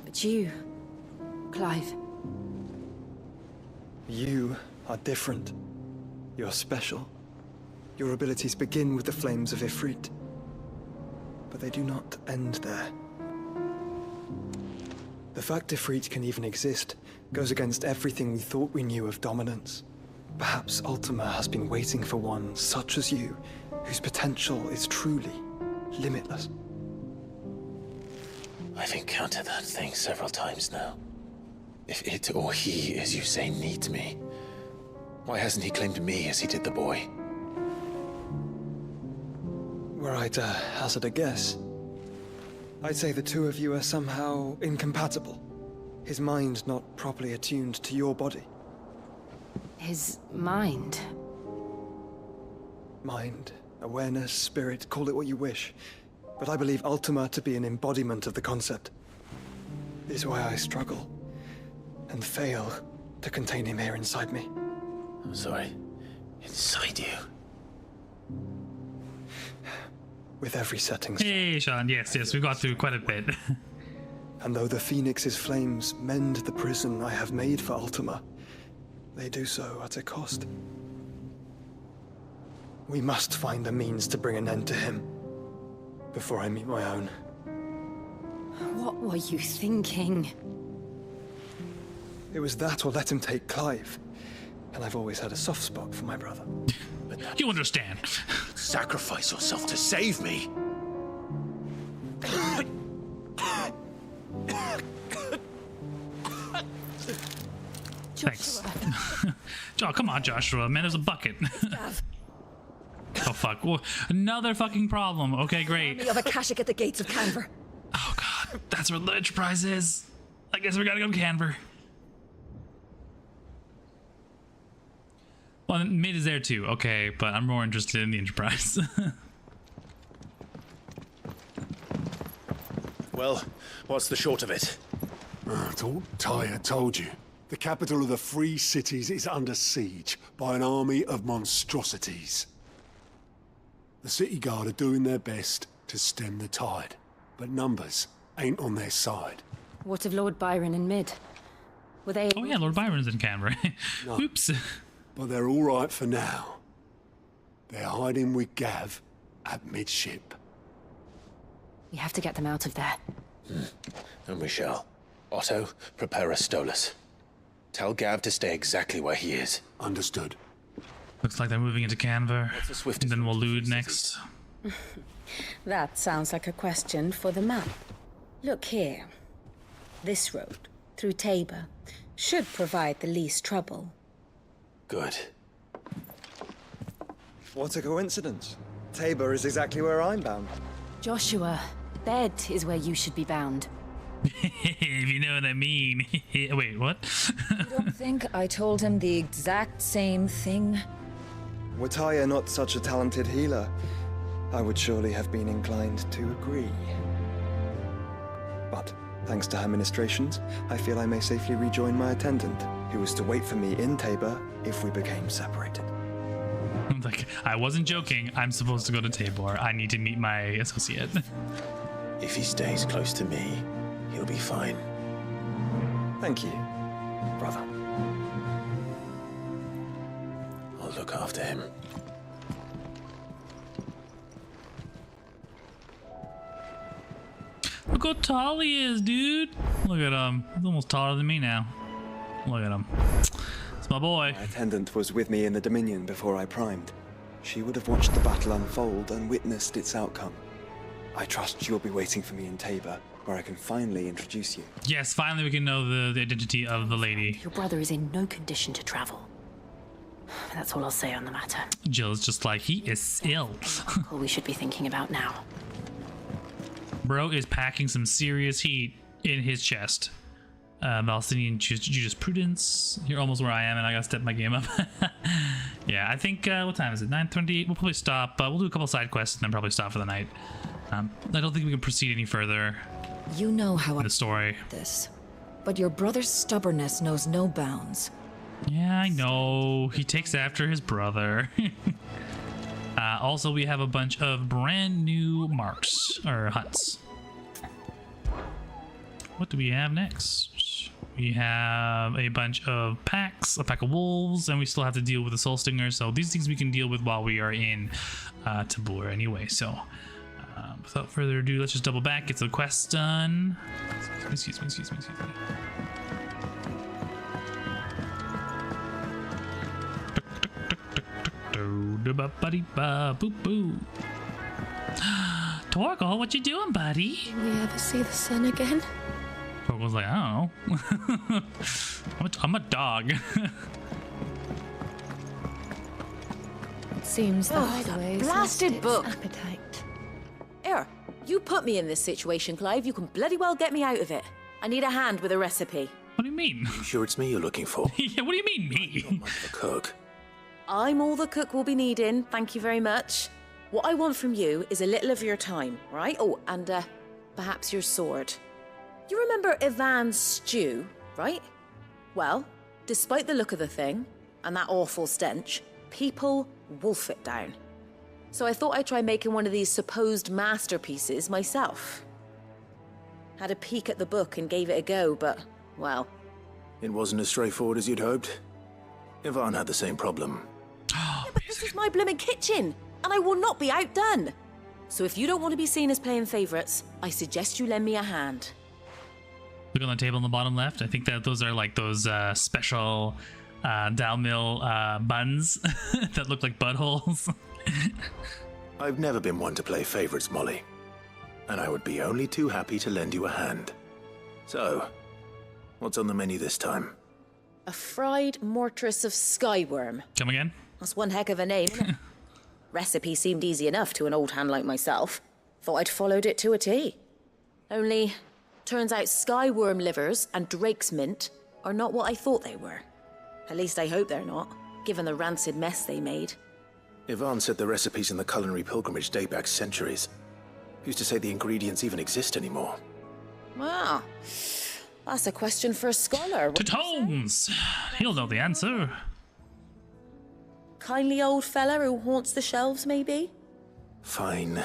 S8: But you, Clive.
S2: You are different. You're special. Your abilities begin with the flames of Ifrit. But they do not end there. The fact Ifrit can even exist goes against everything we thought we knew of dominance. Perhaps Ultima has been waiting for one such as you, whose potential is truly limitless.
S9: I've encountered that thing several times now. If it or he, as you say, needs me, why hasn't he claimed me as he did the boy?
S2: Were I to hazard a guess, I'd say the two of you are somehow incompatible. His mind not properly attuned to your body.
S8: His mind?
S2: Mind, awareness, spirit, call it what you wish. But I believe Ultima to be an embodiment of the concept. This is why I struggle and fail to contain him here inside me.
S9: I'm sorry. Inside you?
S2: With every setting.
S1: Hey, Sean. Yes, we've got through quite a bit.
S2: And though the Phoenix's flames mend the prison I have made for Ultima, they do so at a cost. We must find a means to bring an end to him before I meet my own.
S8: What were you thinking?
S2: It was that or let him take Clive. And I've always had a soft spot for my brother.
S1: You understand.
S9: Sacrifice yourself to save me.
S1: Thanks. Oh, come on, Joshua. Man, there's a bucket. Oh, fuck. Whoa. Another fucking problem. Okay, great.
S4: Army of Akashic at the gates of Canver.
S1: Oh, God. That's where the Enterprise is. I guess we gotta go to Canver. Well, Mid is there too. Okay, but I'm more interested in the Enterprise.
S9: Well, what's the short of it?
S14: I thought Ty had told you. The capital of the Free Cities is under siege by an army of monstrosities. The city guard are doing their best to stem the tide, but numbers ain't on their side.
S8: What of Lord Byron and Mid? Were they...
S1: Oh yeah, Lord Byron's in Canberra.
S14: No.
S1: Oops.
S14: But they're all right for now. They're hiding with Gav at midship.
S8: We have to get them out of there.
S9: And we shall. Otto, prepare a Stolas. Tell Gav to stay exactly where he is.
S14: Understood.
S1: Looks like they're moving into Canver. And then we'll loot next.
S3: That sounds like a question for the map. Look here. This road, through Tabor, should provide the least trouble.
S9: Good.
S2: What a coincidence. Tabor is exactly where I'm bound.
S8: Joshua, bed is where you should be bound.
S1: If you know what I mean. Wait, what?
S3: You don't think I told him the exact same thing?
S2: Were Taya not such a talented healer, I would surely have been inclined to agree. But, thanks to her ministrations, I feel I may safely rejoin my attendant, who was to wait for me in Tabor if we became separated.
S1: Like, I wasn't joking. I'm supposed to go to Tabor. I need to meet my associate.
S9: If he stays close to me, he'll be fine.
S2: Thank you, brother.
S9: I'll look after him.
S1: Look how tall he is, dude. Look at him. He's almost taller than me now. Look at him. It's my boy.
S2: My attendant was with me in the Dominion before I primed. She would have watched the battle unfold and witnessed its outcome. I trust you'll be waiting for me in Tabor, where I can finally introduce you.
S1: Yes, finally we can know the identity of the lady.
S16: Your brother is in no condition to travel. That's all I'll say on the matter.
S1: Jill's just like, he is ill.
S16: All we should be thinking about now.
S1: Bro is packing some serious heat in his chest. Valstinian jurisprudence. You're almost where I am, and I gotta step my game up. Yeah, I think, what time is it? 9:28? We'll probably stop. We'll do a couple side quests and then probably stop for the night. I don't think we can proceed any further.
S3: You know how
S1: in the story.
S3: This, but your brother's stubbornness knows no bounds.
S1: Yeah, I know. He takes after his brother. Also, we have a bunch of brand new marks, or huts. What do we have next? We have a bunch of packs, a pack of wolves, and we still have to deal with the soul stinger. So these things we can deal with while we are in Tabor anyway. So without further ado, let's just double back, get some quests done. Excuse me. Torgal, what you doing, buddy?
S4: Will we ever see the sun again?
S1: Torgal's like, I don't know. I'm a dog.
S4: It seems the hideaway
S6: blasted book.
S4: Appetite.
S6: Here, you put me in this situation, Clive. You can bloody well get me out of it. I need a hand with a recipe.
S1: What do you mean?
S9: You sure it's me you're looking for?
S1: Yeah, what do you mean, me?
S9: Not much of a cook.
S6: I'm all the cook will be needing, thank you very much. What I want from you is a little of your time, right? Oh, and perhaps your sword. You remember Ivan's stew, right? Well, despite the look of the thing, and that awful stench, people wolf it down. So I thought I'd try making one of these supposed masterpieces myself. Had a peek at the book and gave it a go, but, well...
S9: It wasn't as straightforward as you'd hoped. Ivan had the same problem.
S6: Yeah, but this is my blimmin' kitchen, and I will not be outdone. So if you don't want to be seen as playing favourites, I suggest you lend me a hand.
S1: Look on the table on the bottom left. I think that those are like those special Dalmil buns that look like buttholes.
S9: I've never been one to play favorites, Molly. And I would be only too happy to lend you a hand. So, what's on the menu this time?
S6: A fried mortress of skyworm.
S1: Come again?
S6: That's one heck of a name, isn't it? Recipe seemed easy enough to an old hand like myself. Thought I'd followed it to a T. Only, turns out skyworm livers and drake's mint are not what I thought they were. At least I hope they're not, given the rancid mess they made.
S9: Ivan said the recipes in the culinary pilgrimage date back centuries. Who's to say the ingredients even exist anymore?
S6: Well, that's a question for a scholar.
S1: To Tomes! He'll know the answer.
S6: Kindly old fella who haunts the shelves, maybe?
S9: Fine.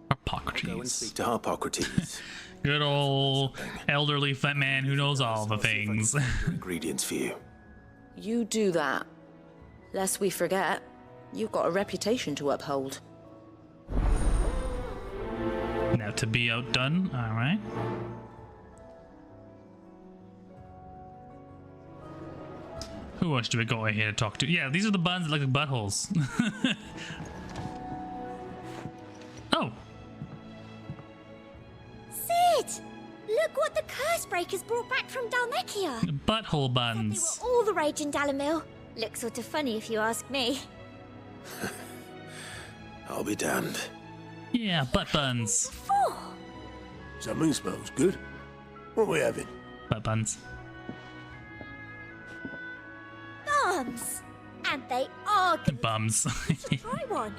S1: Hippocrates.
S9: I'll go and speak to Hippocrates.
S1: Good old elderly fat man who knows all the things.
S9: Ingredients for you.
S6: You do that. Lest we forget, you've got a reputation to uphold.
S1: Now to be outdone, alright. Who else do we go here to talk to? Yeah, these are the buns that look like buttholes. Oh.
S10: Sid! Look what the curse breakers brought back from Dalmekia.
S1: Butthole buns.
S10: They were all the rage in Dalamil. Looks sort of funny if you ask me.
S9: I'll be damned.
S1: Yeah, butt buns.
S14: Something smells good. What are we having?
S1: Butt buns.
S10: Bums! And they are good.
S1: Bums.
S10: Try one.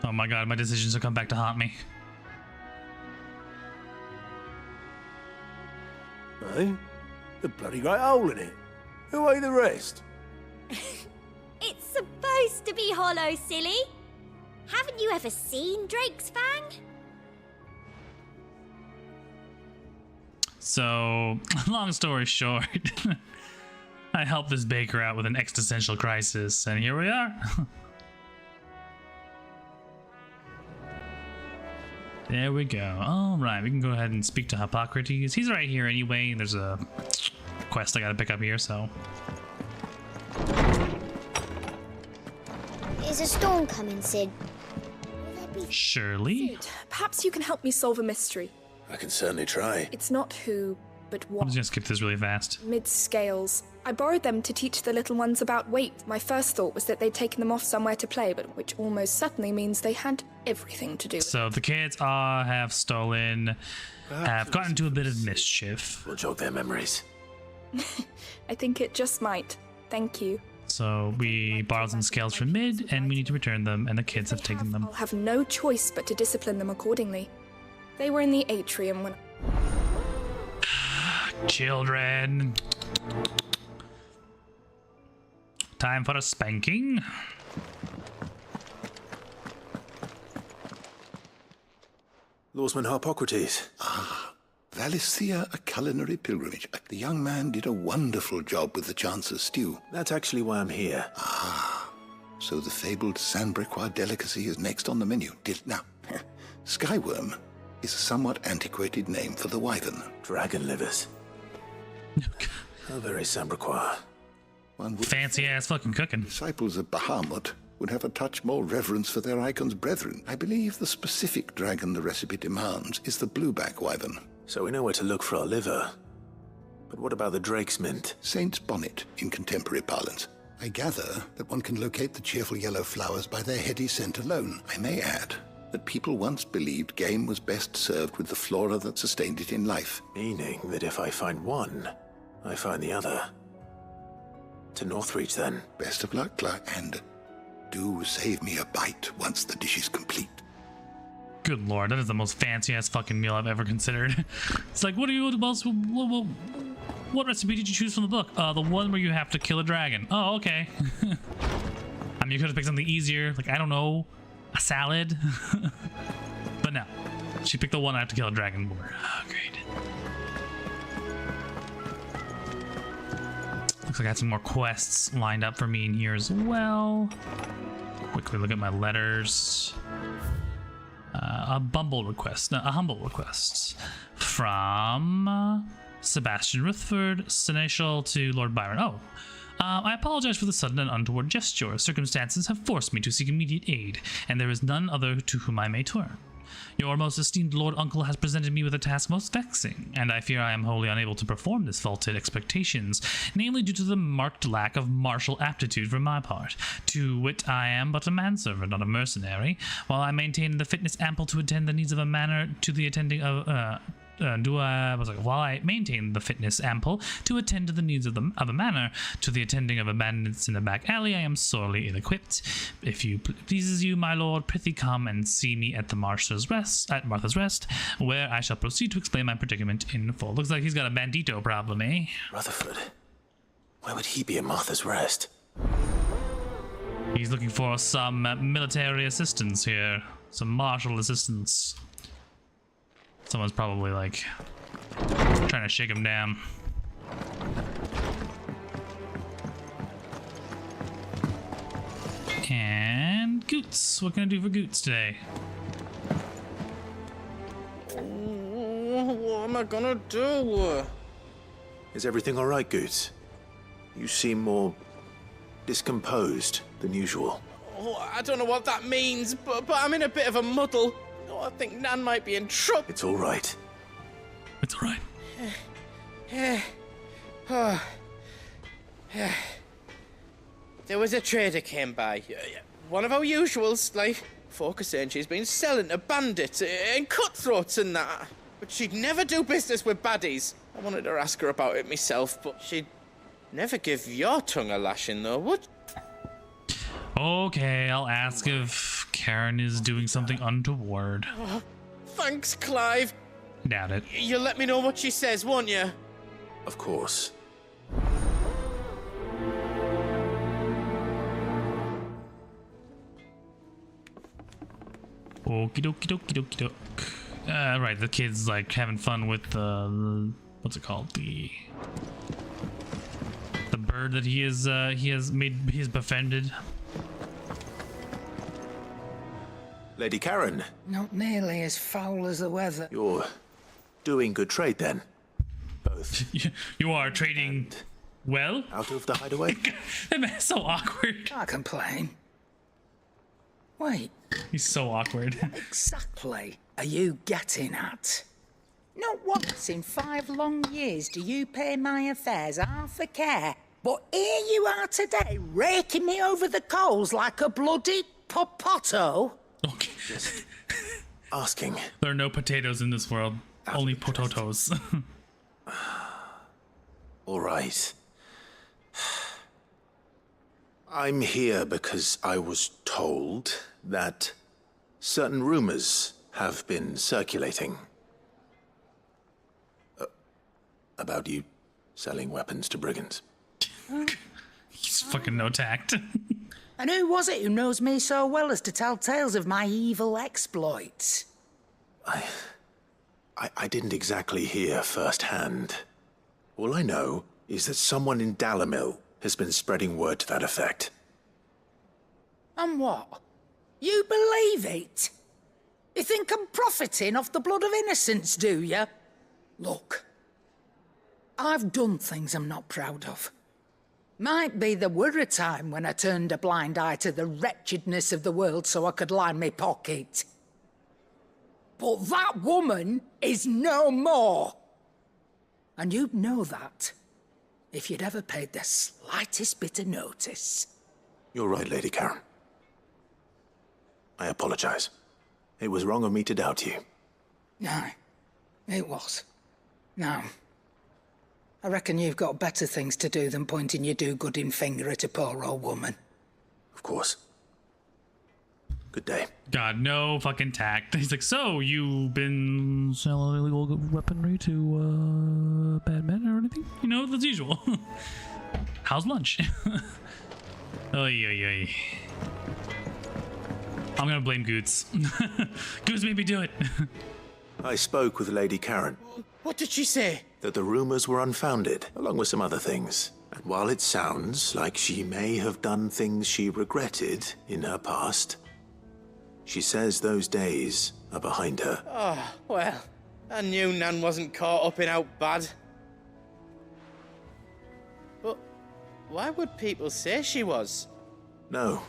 S1: Oh my god, my decisions will come back to haunt me.
S14: Hey? The bloody great hole in it. Who ate the rest?
S10: It's supposed to be hollow, silly. Haven't you ever seen Drake's Fang?
S1: So, long story short, I helped this baker out with an existential crisis, and here we are. There we go. All right, we can go ahead and speak to Hippocrates. He's right here anyway. There's a quest I gotta pick up here, so.
S10: Is a storm coming, Sid?
S1: Surely.
S11: Sid, perhaps you can help me solve a mystery.
S9: I can certainly try.
S11: It's not who, but
S1: I'm
S11: what.
S1: just gonna skip this really fast.
S11: Mid-scales. I borrowed them to teach the little ones about weight. My first thought was that they'd taken them off somewhere to play, but which almost certainly means they had everything to do with it.
S1: So the kids have stolen, have gotten into a bit of mischief.
S9: We'll jog their memories.
S11: I think it just might. Thank you.
S1: So we borrowed some scales from Mid, and we need to return them, and the kids have taken them.
S11: I'll have no choice but to discipline them accordingly. They were in the atrium when...
S1: Children. Time for a spanking.
S9: Lawsman Hippocrates.
S12: Valisthea, a culinary pilgrimage. The young man did a wonderful job with the Chance's stew.
S9: That's actually why I'm here.
S12: So the fabled Sandbrequois delicacy is next on the menu. Now, skyworm is a somewhat antiquated name for the wyvern.
S9: Dragon livers. How very Sandbrequois.
S1: Fancy ass fucking cooking.
S12: Disciples of Bahamut would have a touch more reverence for their icon's brethren. I believe the specific dragon the recipe demands is the blueback wyvern.
S9: So we know where to look for our liver. But what about the drake's mint?
S12: Saint's bonnet in contemporary parlance. I gather that one can locate the cheerful yellow flowers by their heady scent alone. I may add that people once believed game was best served with the flora that sustained it in life.
S9: Meaning that if I find one, I find the other. To Northreach, then.
S12: Best of luck, Clark, and do save me a bite once the dish is complete.
S1: Good lord, that is the most fancy-ass fucking meal I've ever considered. It's like, what recipe did you choose from the book? The one where you have to kill a dragon. Oh, okay. I mean, you could have picked something easier, like, I don't know, a salad. But no, she picked the one I have to kill a dragon for. Oh, great. Looks like I had some more quests lined up for me in here as well. Quickly look at my letters. A humble request from Sebastian Ruthford, Seneschal to Lord Byron. I apologize for the sudden and untoward gesture. Circumstances have forced me to seek immediate aid, and there is none other to whom I may turn. Your most esteemed Lord Uncle has presented me with a task most vexing, and I fear I am wholly unable to perform this vaulted expectations, namely due to the marked lack of martial aptitude for my part. To wit, I am but a manservant, not a mercenary. While I maintain the fitness ample to attend the needs of a manor to the attending of while I maintain the fitness ample to attend to the needs of a manor, to the attending of bandits in a back alley, I am sorely ill-equipped. If you pleases you, my lord, prithee come and see me at Martha's Rest, where I shall proceed to explain my predicament in full. Looks like he's got a bandito problem, eh?
S9: Rutherford. Why would he be at Martha's Rest?
S1: He's looking for some military assistance here, some martial assistance. Someone's probably, like, trying to shake him down. And Goots. What can I do for Goots today?
S15: What am I gonna do?
S9: Is everything all right, Goots? You seem more discomposed than usual.
S7: Oh, I don't know what that means, but I'm in a bit of a muddle. Oh, I think Nan might be in trouble.
S9: It's all right.
S1: It's all right.
S7: There was a trader came by. One of our usuals, like, folk are saying she's been selling to bandits and cutthroats and that. But she'd never do business with baddies. I wanted to ask her about it myself, but she'd never give your tongue a lashing, though, would?
S1: Okay, I'll ask if Karen is doing something untoward.
S7: Oh, thanks, Clive.
S1: Doubt it.
S7: You'll let me know what she says, won't you?
S9: Of course.
S1: Okie dokie dokie dokie doke. Right, the kid's like having fun with the what's it called? The bird that he has befriended.
S9: Lady Karen.
S13: Not nearly as foul as the weather.
S9: You're doing good trade then. Both.
S1: You are trading well?
S9: Out of the hideaway?
S1: That man's so awkward.
S13: Can't complain. Wait.
S1: He's so awkward.
S13: What exactly are you getting at? Not once in 5 long years do you pay my affairs half a care. But here you are today, raking me over the coals like a bloody popoto.
S1: Okay.
S9: Just asking.
S1: There are no potatoes in this world. Only potatoes.
S9: All right. I'm here because I was told that certain rumors have been circulating about you selling weapons to brigands.
S1: He's fucking no tact.
S13: And who was it who knows me so well as to tell tales of my evil exploits?
S9: I didn't exactly hear firsthand. All I know is that someone in Dalamil has been spreading word to that effect.
S13: And what? You believe it? You think I'm profiting off the blood of innocents, do you? Look, I've done things I'm not proud of. Might be there were a time when I turned a blind eye to the wretchedness of the world so I could line my pocket. But that woman is no more. And you'd know that if you'd ever paid the slightest bit of notice.
S9: You're right, Lady Karen. I apologize. It was wrong of me to doubt you.
S13: No, it was. Now, I reckon you've got better things to do than pointing your do-gooding finger at a poor old woman.
S9: Of course. Good day.
S1: God, no fucking tact. He's like, so you've been selling illegal weaponry to bad men or anything? You know, that's usual. How's lunch? Oy, oy, oy. I'm gonna blame Goots. Goots made me do it.
S9: I spoke with Lady Karen.
S7: What did she say?
S9: That the rumors were unfounded, along with some other things. And while it sounds like she may have done things she regretted in her past, she says those days are behind her.
S7: Oh, well, I knew Nan wasn't caught up in out bad. But why would people say she was?
S9: No,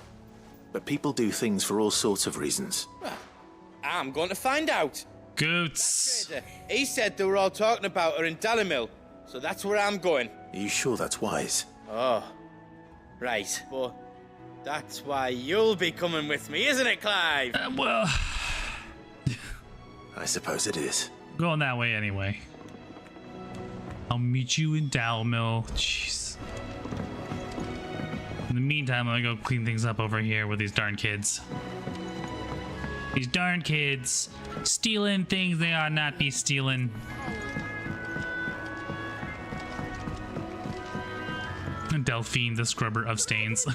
S9: but people do things for all sorts of reasons.
S7: Well, I'm going to find out.
S1: Goots.
S7: He said they were all talking about her in Dalamil, so that's where I'm going.
S9: Are you sure that's wise?
S7: Oh, right. Well, that's why you'll be coming with me, isn't it, Clive?
S1: Well,
S9: I suppose it is.
S1: Going that way anyway. I'll meet you in Dalamil. Jeez. In the meantime, I'm gonna go clean things up over here with these darn kids. These darn kids stealing things they ought not be stealing. And Delphine, the scrubber of stains.
S15: You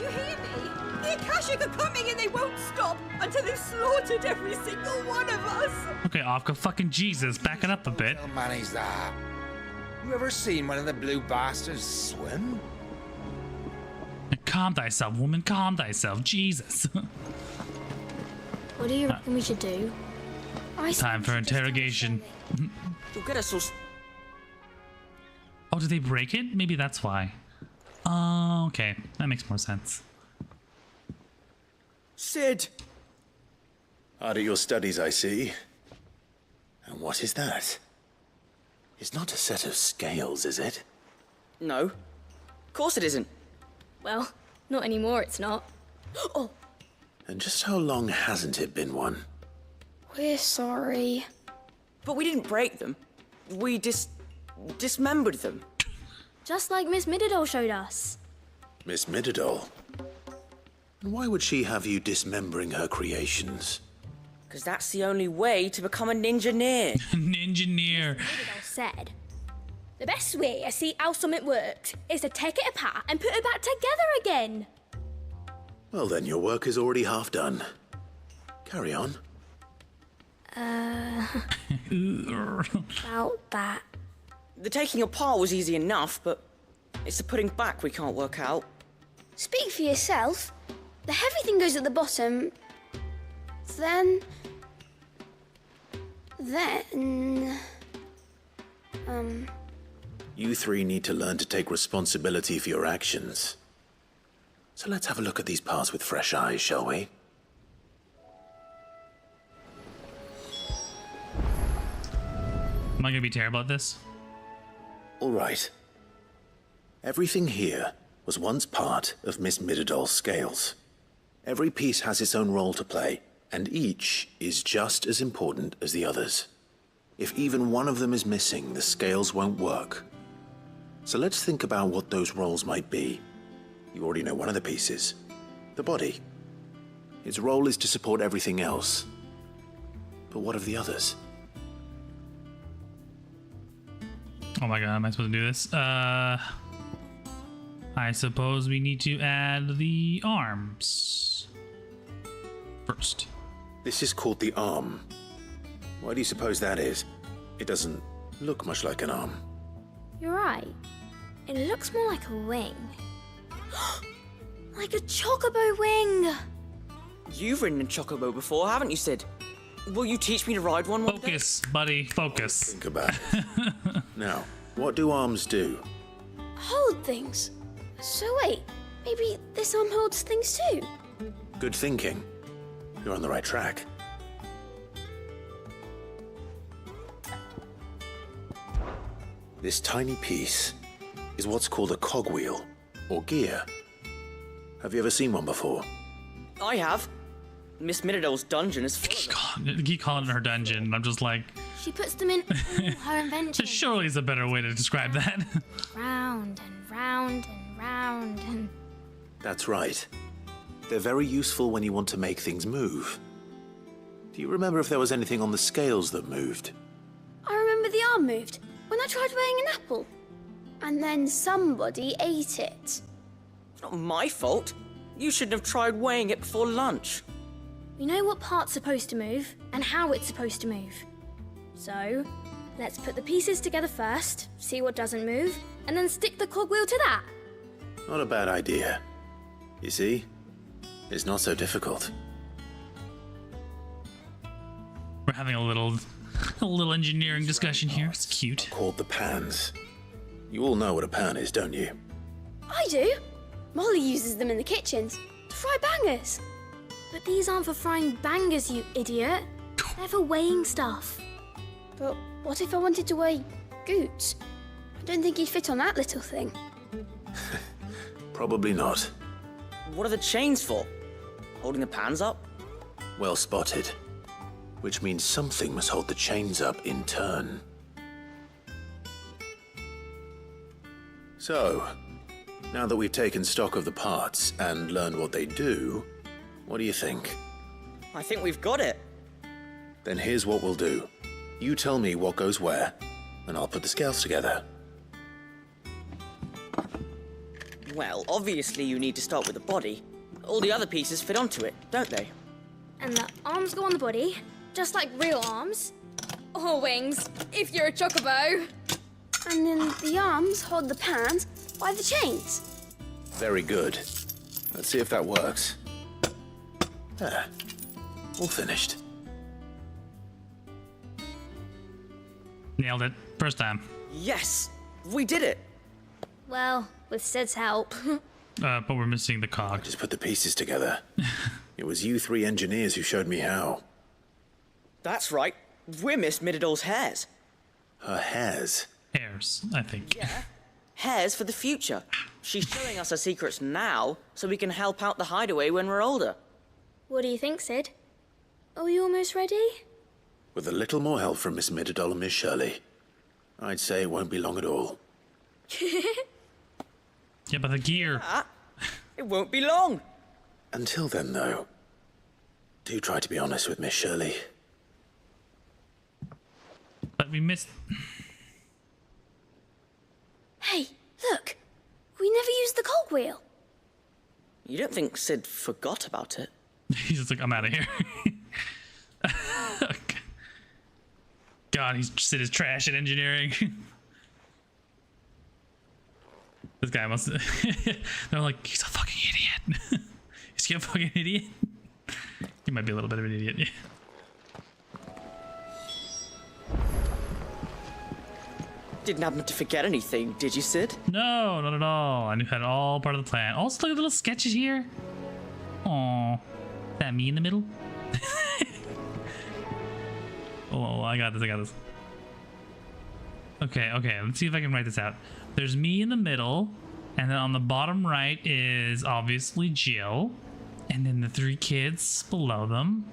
S15: hear me? The Akashic are coming and they won't stop until they've slaughtered every single one of us.
S1: Okay, Ofka, fucking Jesus, back it up a bit.
S18: How many's that? You ever seen one of the blue bastards swim?
S1: Calm thyself, woman, calm thyself. Jesus.
S19: What do you reckon we should do?
S1: Time for interrogation.
S13: You'll get us
S1: Oh, did they break it? Maybe that's why. Oh, okay. That makes more sense.
S9: Sid! Hard at your studies, I see. And what is that? It's not a set of scales, is it?
S20: No. Of course it isn't.
S19: Well, not anymore, it's not. Oh,
S9: And just how long hasn't it been one?
S19: we're sorry.
S20: But we didn't break them. We dismembered them.
S19: Just like Miss Mididol showed us.
S9: Miss Mididol? And why would she have you dismembering her creations?
S20: Because that's the only way to become a ninja-neer.
S1: Ninja-neer.
S19: Mididol said, the best way to see how something works is to take it apart and put it back together again.
S9: Well then, your work is already half done. Carry on.
S19: About that.
S20: The taking apart was easy enough, but it's the putting back we can't work out.
S19: Speak for yourself. The heavy thing goes at the bottom. Then...
S9: You three need to learn to take responsibility for your actions. So let's have a look at these parts with fresh eyes, shall we?
S1: Am I gonna be terrible at this?
S9: All right. Everything here was once part of Miss Mididol's scales. Every piece has its own role to play, and each is just as important as the others. If even one of them is missing, the scales won't work. So let's think about what those roles might be. You already know one of the pieces, the body. Its role is to support everything else. But what of the others?
S1: Oh my god, am I supposed to do this? I suppose we need to add the arms first.
S9: This is called the arm. Why do you suppose that is? It doesn't look much like an arm.
S19: You're right. It looks more like a wing. Like a chocobo wing!
S20: You've ridden a chocobo before, haven't you, Sid? Will you teach me to ride one?
S1: Focus, buddy, focus.
S9: Think about it. Now, what do arms do?
S19: Hold things. So wait, maybe this arm holds things too?
S9: Good thinking. You're on the right track. This tiny piece is what's called a cogwheel, or gear. Have you ever seen one before?
S20: I have. Miss Mididol's dungeon is full of them.
S1: Keep calling it her dungeon. I'm just like,
S19: She puts them in all her invention.
S1: surely is a better way to describe that.
S19: Round and round and round and...
S9: That's right. They're very useful when you want to make things move. Do you remember if there was anything on the scales that moved?
S19: I remember the arm moved when I tried weighing an apple. And then somebody ate it.
S20: It's not my fault. You shouldn't have tried weighing it before lunch.
S19: We know what part's supposed to move and how it's supposed to move. So, let's put the pieces together first, see what doesn't move, and then stick the cogwheel to that.
S9: Not a bad idea. You see? It's not so difficult.
S1: We're having a little engineering discussion here. It's cute.
S9: Called the pans. You all know what a pan is, don't you?
S19: I do. Molly uses them in the kitchens to fry bangers. But these aren't for frying bangers, you idiot. They're for weighing stuff. But what if I wanted to weigh Goots? I don't think he'd fit on that little thing.
S9: Probably not.
S20: What are the chains for? Holding the pans up?
S9: Well spotted. Which means something must hold the chains up in turn. So, now that we've taken stock of the parts and learned what they do, what do you think?
S20: I think we've got it.
S9: Then here's what we'll do. You tell me what goes where, and I'll put the scales together.
S20: Well, obviously you need to start with the body. All the other pieces fit onto it, don't they?
S19: And the arms go on the body, just like real arms. Or wings, if you're a chocobo. And then the arms hold the pans by the chains.
S9: Very good. Let's see if that works. There. All finished.
S1: Nailed it. First time.
S20: Yes! We did it!
S19: Well, with Sid's help.
S1: But we're missing the cog.
S9: Just put the pieces together. It was you three engineers who showed me how.
S20: That's right. We're Miss Mididol's hairs.
S9: Her hairs?
S1: Hairs, I think.
S20: Yeah. Hairs for the future. She's showing us her secrets now, so we can help out the hideaway when we're older.
S19: What do you think, Sid? Are we almost ready?
S9: With a little more help from Miss Mididol and Miss Shirley, I'd say it won't be long at all.
S1: Yeah, but the gear.
S20: It won't be long.
S9: Until then, though, do try to be honest with Miss Shirley.
S1: But we missed...
S19: Hey, look! We never used the cogwheel.
S20: You don't think Sid forgot about it?
S1: He's just like, I'm out of here. God, Sid is trash at engineering. This guy must... They're like, he's a fucking idiot. Is he a fucking idiot? He might be a little bit of an idiot, yeah.
S20: Didn't happen to forget anything, did you, Sid?
S1: No, not at all. I knew had all part of the plan. Also, look at the little sketches here. Aww. That me in the middle? Oh, I got this, I got this. Okay, let's see if I can write this out. There's me in the middle, and then on the bottom right is obviously Jill, and then the three kids below them.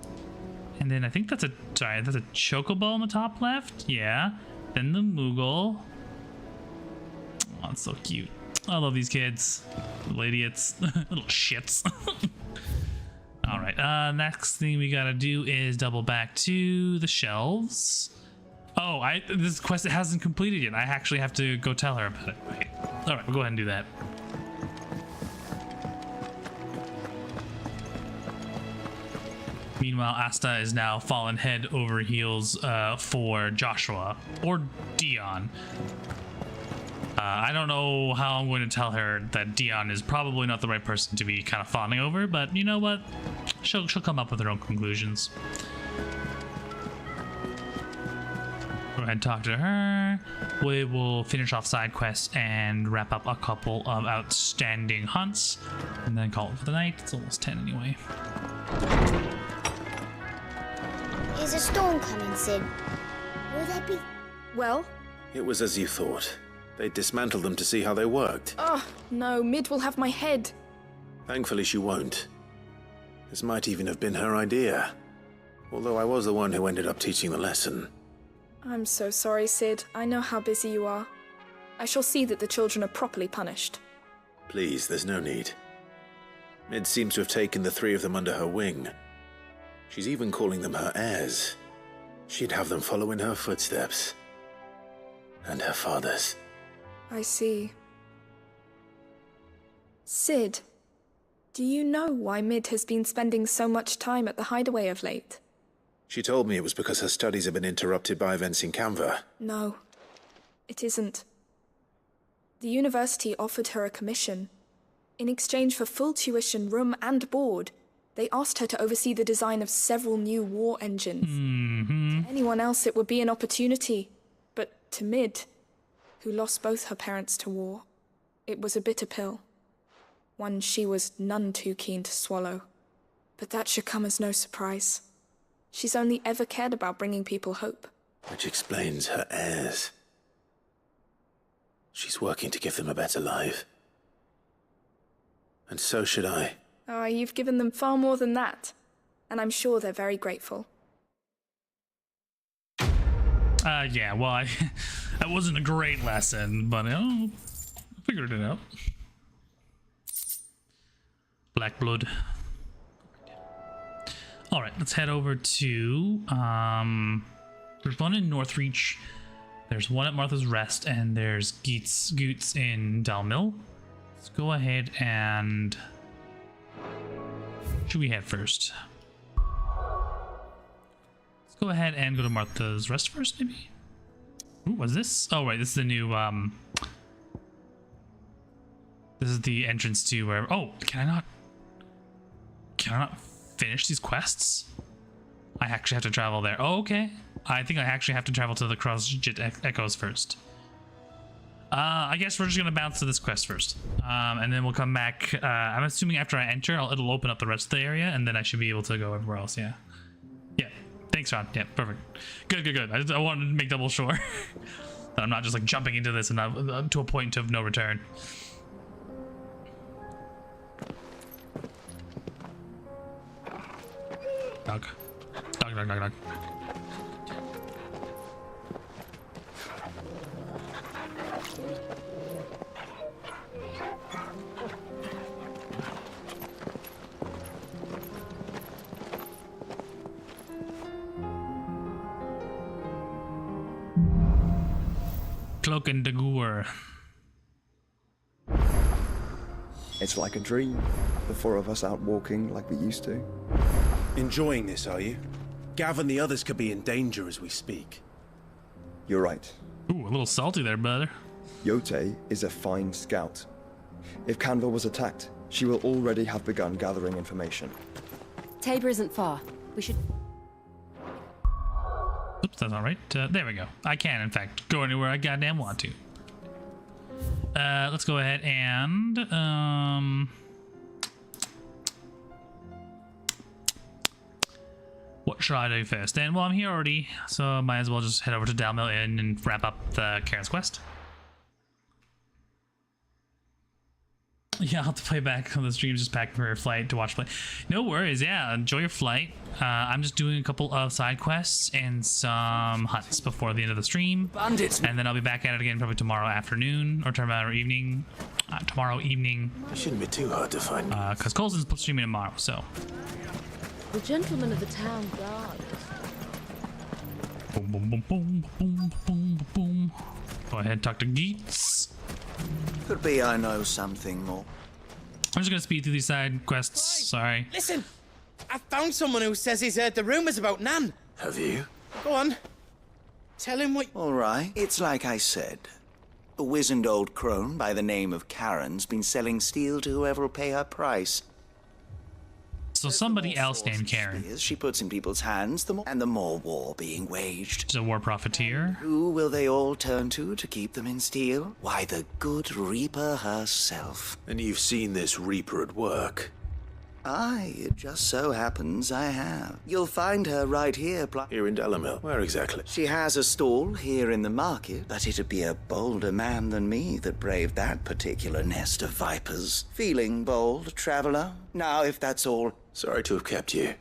S1: And then I think that's a chocobo on the top left, yeah. Then the Moogle. Oh, it's so cute. I love these kids. Little idiots. Little shits. Alright, next thing we gotta do is double back to the shelves. Oh, this quest hasn't completed yet. I actually have to go tell her about it. Okay. Alright, we'll go ahead and do that. Meanwhile, Asta is now fallen head over heels for Joshua or Dion. I don't know how I'm going to tell her that Dion is probably not the right person to be kind of fawning over, but you know what? She'll come up with her own conclusions. Go ahead and talk to her. We will finish off side quests and wrap up a couple of outstanding hunts, and then call it for the night. It's almost 10 anyway.
S19: Is a storm coming, Sid? Will there be...
S11: Well?
S9: It was as you thought. They dismantled them to see how they worked.
S11: Oh, no, Mid will have my head.
S9: Thankfully she won't. This might even have been her idea. Although I was the one who ended up teaching the lesson.
S11: I'm so sorry, Sid. I know how busy you are. I shall see that the children are properly punished.
S9: Please, there's no need. Mid seems to have taken the three of them under her wing. She's even calling them her heirs. She'd have them follow in her footsteps. And her father's.
S11: I see. Sid, do you know why Mid has been spending so much time at the hideaway of late?
S9: She told me it was because her studies have been interrupted by events in Canva.
S11: No, it isn't. The university offered her a commission. In exchange for full tuition, room and board, they asked her to oversee the design of several new war engines. To anyone else it would be an opportunity, but to Mid, who lost both her parents to war, it was a bitter pill. One she was none too keen to swallow. But that should come as no surprise. She's only ever cared about bringing people hope.
S9: Which explains her heirs. She's working to give them a better life. And so should I.
S11: Oh, you've given them far more than that. And I'm sure they're very grateful.
S1: Yeah, well, that wasn't a great lesson, but I figured it out. Black blood. All right, let's head over to, there's one in Northreach, there's one at Martha's Rest, and there's Goots in Dalmill. Let's go ahead and, should we head first? Let's go ahead and go to Martha's Rest first, maybe? Ooh, what's this? Oh, right, this is the new, this is the entrance to where, oh, can I not finish these quests? I actually have to travel there. Oh, okay. I think I actually have to travel to the Crossjit Echoes first. I guess we're just gonna bounce to this quest first, and then we'll come back. I'm assuming after I enter, it'll open up the rest of the area, and then I should be able to go everywhere else. Yeah. Yeah. Thanks, Ron. Yeah. Perfect. Good. I wanted to make double sure that I'm not just like jumping into this and not, to a point of no return. Dog. Cloak and Dagur.
S2: It's like a dream. The four of us out walking like we used to.
S17: Enjoying this, are you? Gav and the others could be in danger as we speak.
S2: You're right.
S1: Ooh, a little salty there, brother.
S2: Yote is a fine scout. If Canva was attacked, she will already have begun gathering information.
S4: Tabor isn't far. We should...
S1: Oops, that's not right. There we go. I can, in fact, go anywhere I goddamn want to. Let's go ahead and... What should I do first? And well, I'm here already, so I might as well just head over to Dalmill Inn and wrap up the Karen's quest. Yeah, I'll have to play back on the stream, just packing for your flight to watch play. No worries, yeah, enjoy your flight. I'm just doing a couple of side quests and some hunts before the end of the stream.
S5: Bandits.
S1: And then I'll be back at it again probably tomorrow afternoon, or tomorrow evening.
S9: It shouldn't be too hard to find.
S1: Because Colson's streaming tomorrow, so.
S6: The gentleman of the town guard.
S1: Boom, boom, boom, boom, boom, boom, boom. Go ahead and talk to Geets.
S21: Could be I know something more.
S1: I'm just gonna speed through these side quests. Sorry.
S7: Listen, I found someone who says he's heard the rumors about Nan.
S9: Have you?
S7: Go on. Tell him what...
S21: All right. It's like I said. A wizened old crone by the name of Karen's been selling steel to whoever will pay her price.
S1: So somebody else named Karen.
S21: She puts in people's hands, the more war being waged.
S1: She's a war profiteer.
S21: Who will they all turn to keep them in steel? Why, the good Reaper herself.
S9: And you've seen this Reaper at work?
S21: Aye, it just so happens I have. You'll find her right here.
S9: Here in Dalamill? Where exactly?
S21: She has a stall here in the market, but it'd be a bolder man than me that braved that particular nest of vipers. Feeling bold, traveler? Now, if that's all...
S9: Sorry to have kept you.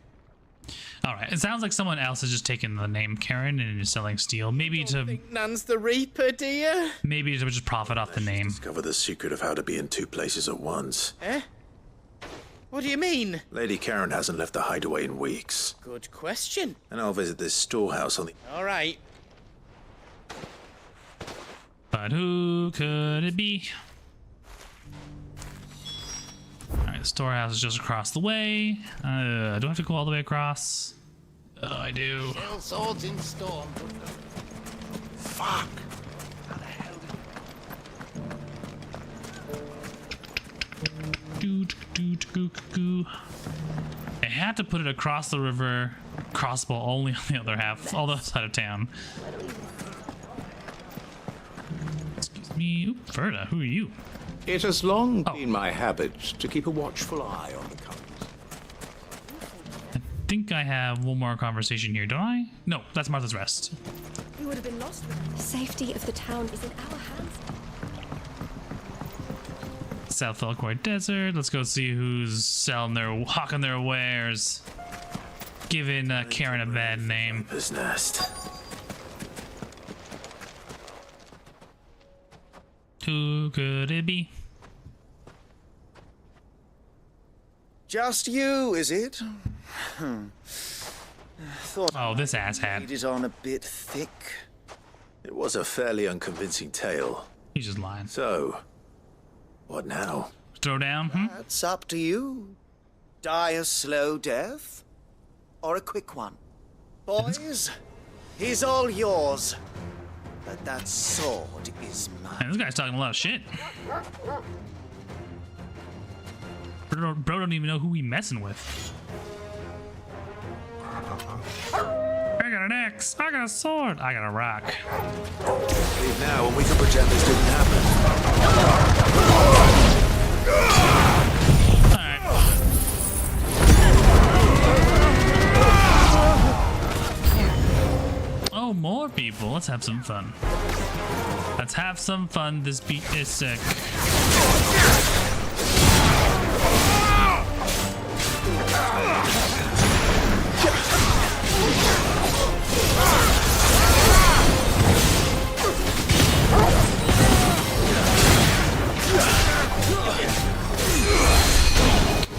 S1: Alright, it sounds like someone else has just taken the name Karen and is selling steel. Maybe to...
S7: think Nan's the Reaper, do you?
S1: Maybe to just profit off the name.
S9: Discover the secret of how to be in two places at once.
S7: Eh? What do you mean?
S9: Lady Karen hasn't left the hideaway in weeks.
S7: Good question.
S9: And I'll visit this storehouse on the...
S7: All right.
S1: But who could it be? Alright, the storehouse is just across the way. Do I have to go all the way across? Oh, I do.
S13: Shell swords in storm.
S21: Fuck.
S1: I had to put it across the river, crossbow only on the other half, all the other side of town. Excuse me. Oop, Verda, who are you?
S22: It has long been my habit to keep a watchful eye on the comers.
S1: I think I have one more conversation here, don't I? No, that's Martha's Rest.
S4: We would have been lost without the safety of the town is in our hands.
S1: South Elcoy Desert. Let's go see who's hawking their wares. Giving Karen a bad name.
S9: His nest.
S1: Who could it be?
S21: Just you, is it? Thought
S1: oh, this asshat.
S21: It is on a bit thick.
S9: It was a fairly unconvincing tale.
S1: He's just lying.
S9: So, what now?
S1: Throw down?
S21: That's up to you. Die a slow death, or a quick one. Boys, he's all yours. But that sword is mine.
S1: Man, this guy's talking a lot of shit. Bro don't even know who he messing with. I got an axe. axe. I got a sword. I got a rock.
S9: Leave now, and we can pretend this didn't happen.
S1: Oh, more people. Let's have some fun. Let's have some fun. This beat is sick.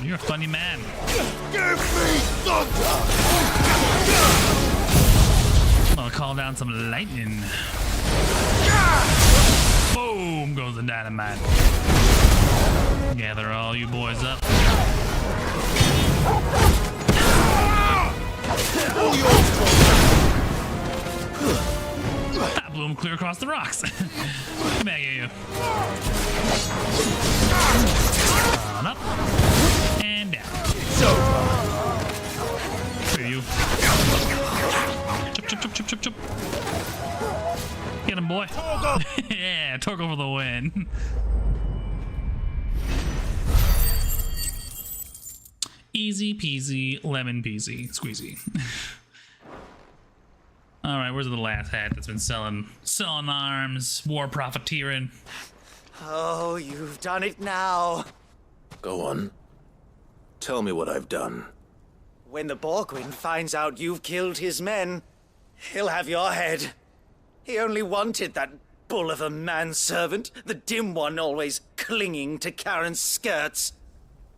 S1: You're a funny man.
S9: Give me thunder!
S1: I'll call down some lightning. Boom goes the dynamite. Gather all you boys up. I blew him clear across the rocks. Come back at you. On up. And down. It's over. For you. Chop, chop, chop, chop, chop, chop. Get him, boy. Yeah, Torgo for the win. Easy peasy, lemon peasy, squeezy. All right, where's the last hat that's been selling arms, war profiteering?
S21: Oh, you've done it now.
S9: Go on. Tell me what I've done.
S21: When the Borgwyn finds out you've killed his men, he'll have your head. He only wanted that bull of a manservant, the dim one always clinging to Karen's skirts.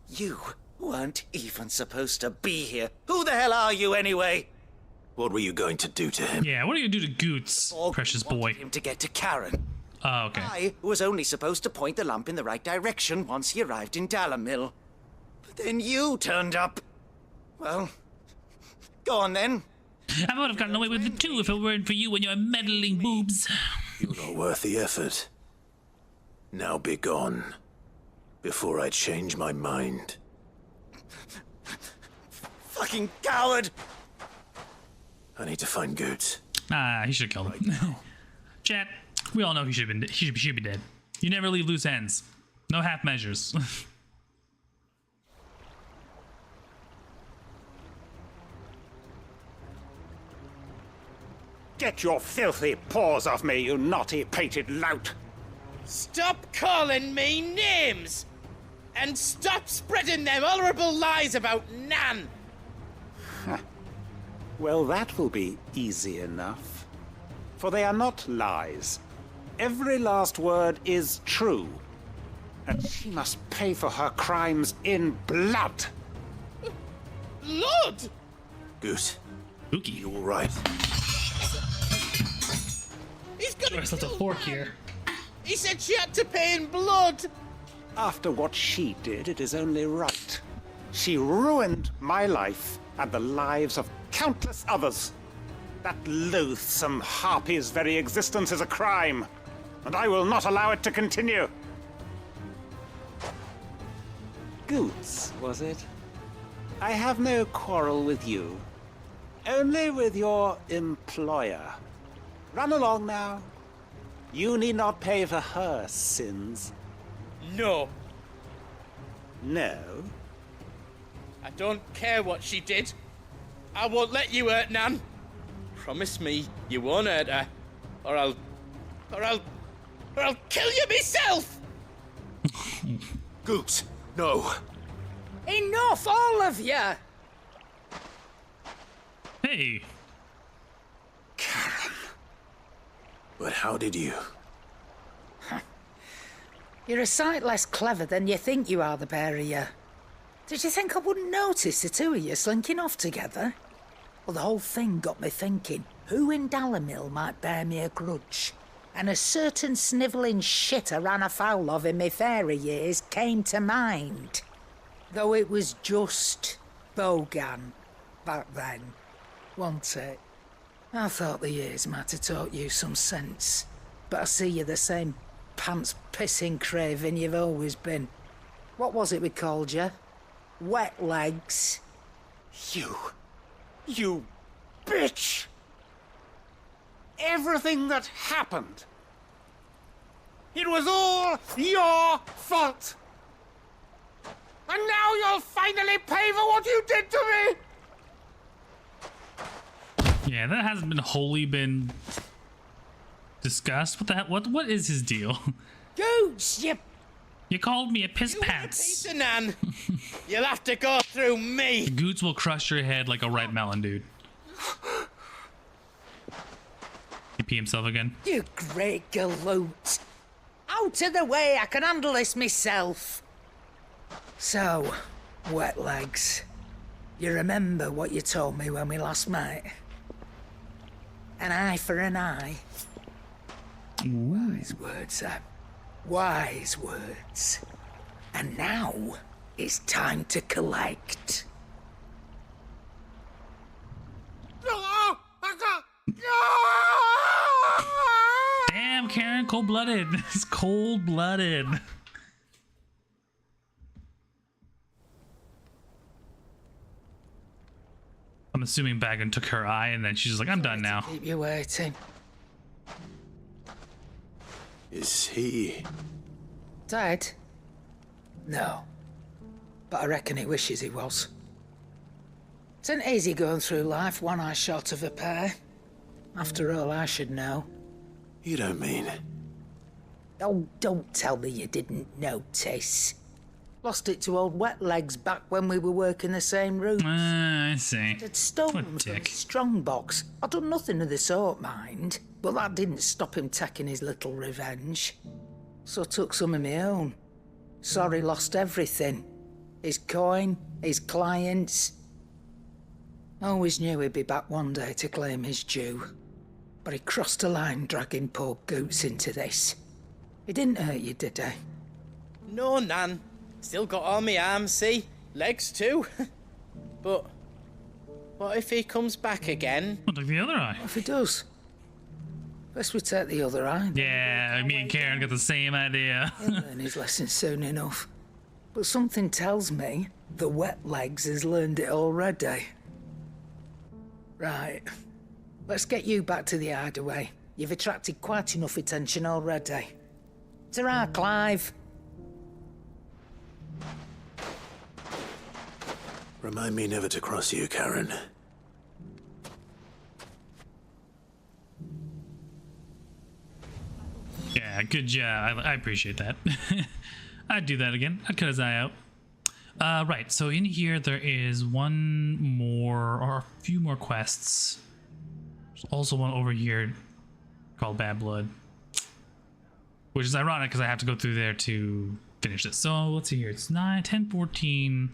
S21: You weren't even supposed to be here. Who the hell are you anyway?
S9: What were you going to do to him?
S1: Yeah, what are you gonna do to Goots, precious boy?
S21: Him to get to Karen.
S1: Oh, okay.
S21: I was only supposed to point the lamp in the right direction once he arrived in Dalamil. But then you turned up. Well, go on then.
S1: I would have gotten away with it too if it weren't for you and your meddling boobs.
S9: You're not worth the effort. Now be gone, before I change my mind.
S21: Fucking coward!
S9: I need to find Goots.
S1: Ah, he should have killed him. Chat, we all know he should have been. He should be dead. You never leave loose ends. No half measures.
S8: Get your filthy paws off me, you naughty-pated lout!
S7: Stop calling me names! And stop spreading them horrible lies about Nan!
S8: Well, that will be easy enough. For they are not lies. Every last word is true. And she must pay for her crimes in blood.
S7: Blood?
S9: Goot.
S1: Gookie.
S9: You all right?
S7: He's got
S1: a fork here.
S7: He said she had to pay in blood.
S8: After what she did, it is only right. She ruined my life and the lives of countless others. That loathsome harpy's very existence is a crime, and I will not allow it to continue. Goots, was it? I have no quarrel with you. Only with your employer. Run along now. You need not pay for her sins.
S7: No.
S8: No?
S7: I don't care what she did. I won't let you hurt Nan. Promise me you won't hurt her, or I'll kill you myself.
S9: Goots, no.
S13: Enough, all of you!
S1: Hey.
S8: Karen.
S9: But how did you?
S13: You're a sight less clever than you think you are, the pair of you. Did you think I wouldn't notice the two of you slinking off together? Well, the whole thing got me thinking, who in Dalamil might bear me a grudge? And a certain snivelling shit I ran afoul of in my fairy years came to mind. Though it was just Bogan back then, wasn't it? I thought the years might have taught you some sense, but I see you're the same pants-pissing craven you've always been. What was it we called you? Wet legs?
S8: You bitch! everything that happened. It was all your fault. And now you'll finally pay for what you did to me!
S1: Yeah, that hasn't been wholly been discussed. What the hell? What is his deal?
S7: Goots,
S1: you called me a piss pants.
S7: Peter Nan. You'll have to go through me.
S1: Goots will crush your head like a ripe melon, dude. He pee himself again.
S13: You great galoot. Out of the way, I can handle this myself. So, wet legs. You remember what you told me when we last met? An eye for an eye. Wise words, Sam. Wise words. And now, it's time to collect.
S1: Damn, Karen, cold-blooded. It's cold-blooded. I'm assuming Bagon took her eye and then she's just like, I'm done now.
S13: Keep you waiting.
S9: Is he
S13: Dead? No. But I reckon he wishes he was. It ain't easy going through life one eye short of a pair. After all, I should know.
S9: You don't mean...
S13: Oh, don't tell me you didn't notice. Lost it to old Wet Legs back when we were working the same route.
S1: I see.
S13: I'd stolen from his strong box. I'd done nothing of the sort, mind. But that didn't stop him taking his little revenge. So I took some of my own. Sorry, lost everything. His coin, his clients. Always knew he'd be back one day to claim his due. But he crossed a line dragging poor Goots into this. He didn't hurt you, did he?
S7: No, Nan. Still got all my arms, see? Legs too. But what if he comes back again?
S1: What, like the other eye?
S13: What if he does? Best we take the other eye.
S1: Yeah, me and Karen got the same idea.
S13: He'll learn his lesson soon enough. But something tells me the Wet Legs has learned it already. Right. Let's get you back to the hideaway. You've attracted quite enough attention already. Ta-ra, Clive.
S9: Remind me never to cross you, Karen.
S1: Yeah, good job. I appreciate that. I'd do that again. I'd cut his eye out. Right, so in here there is one more, or a few more quests. There's also one over here called Bad Blood. Which is ironic because I have to go through there to finish this. So let's see here. It's 9, 10, 14.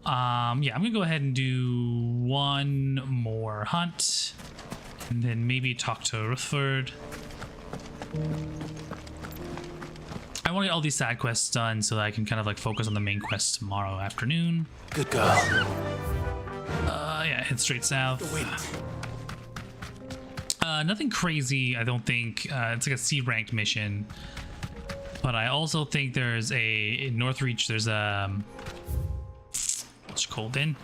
S1: Yeah, I'm gonna go ahead and do one more hunt. And then maybe talk to Rutherford. I want to get all these side quests done so that I can kind of like focus on the main quest tomorrow afternoon.
S9: Good girl.
S1: Yeah, head straight south. Nothing crazy, I don't think. It's like a C-ranked mission. But I also think there's in Northreach, there's a... what's it called in?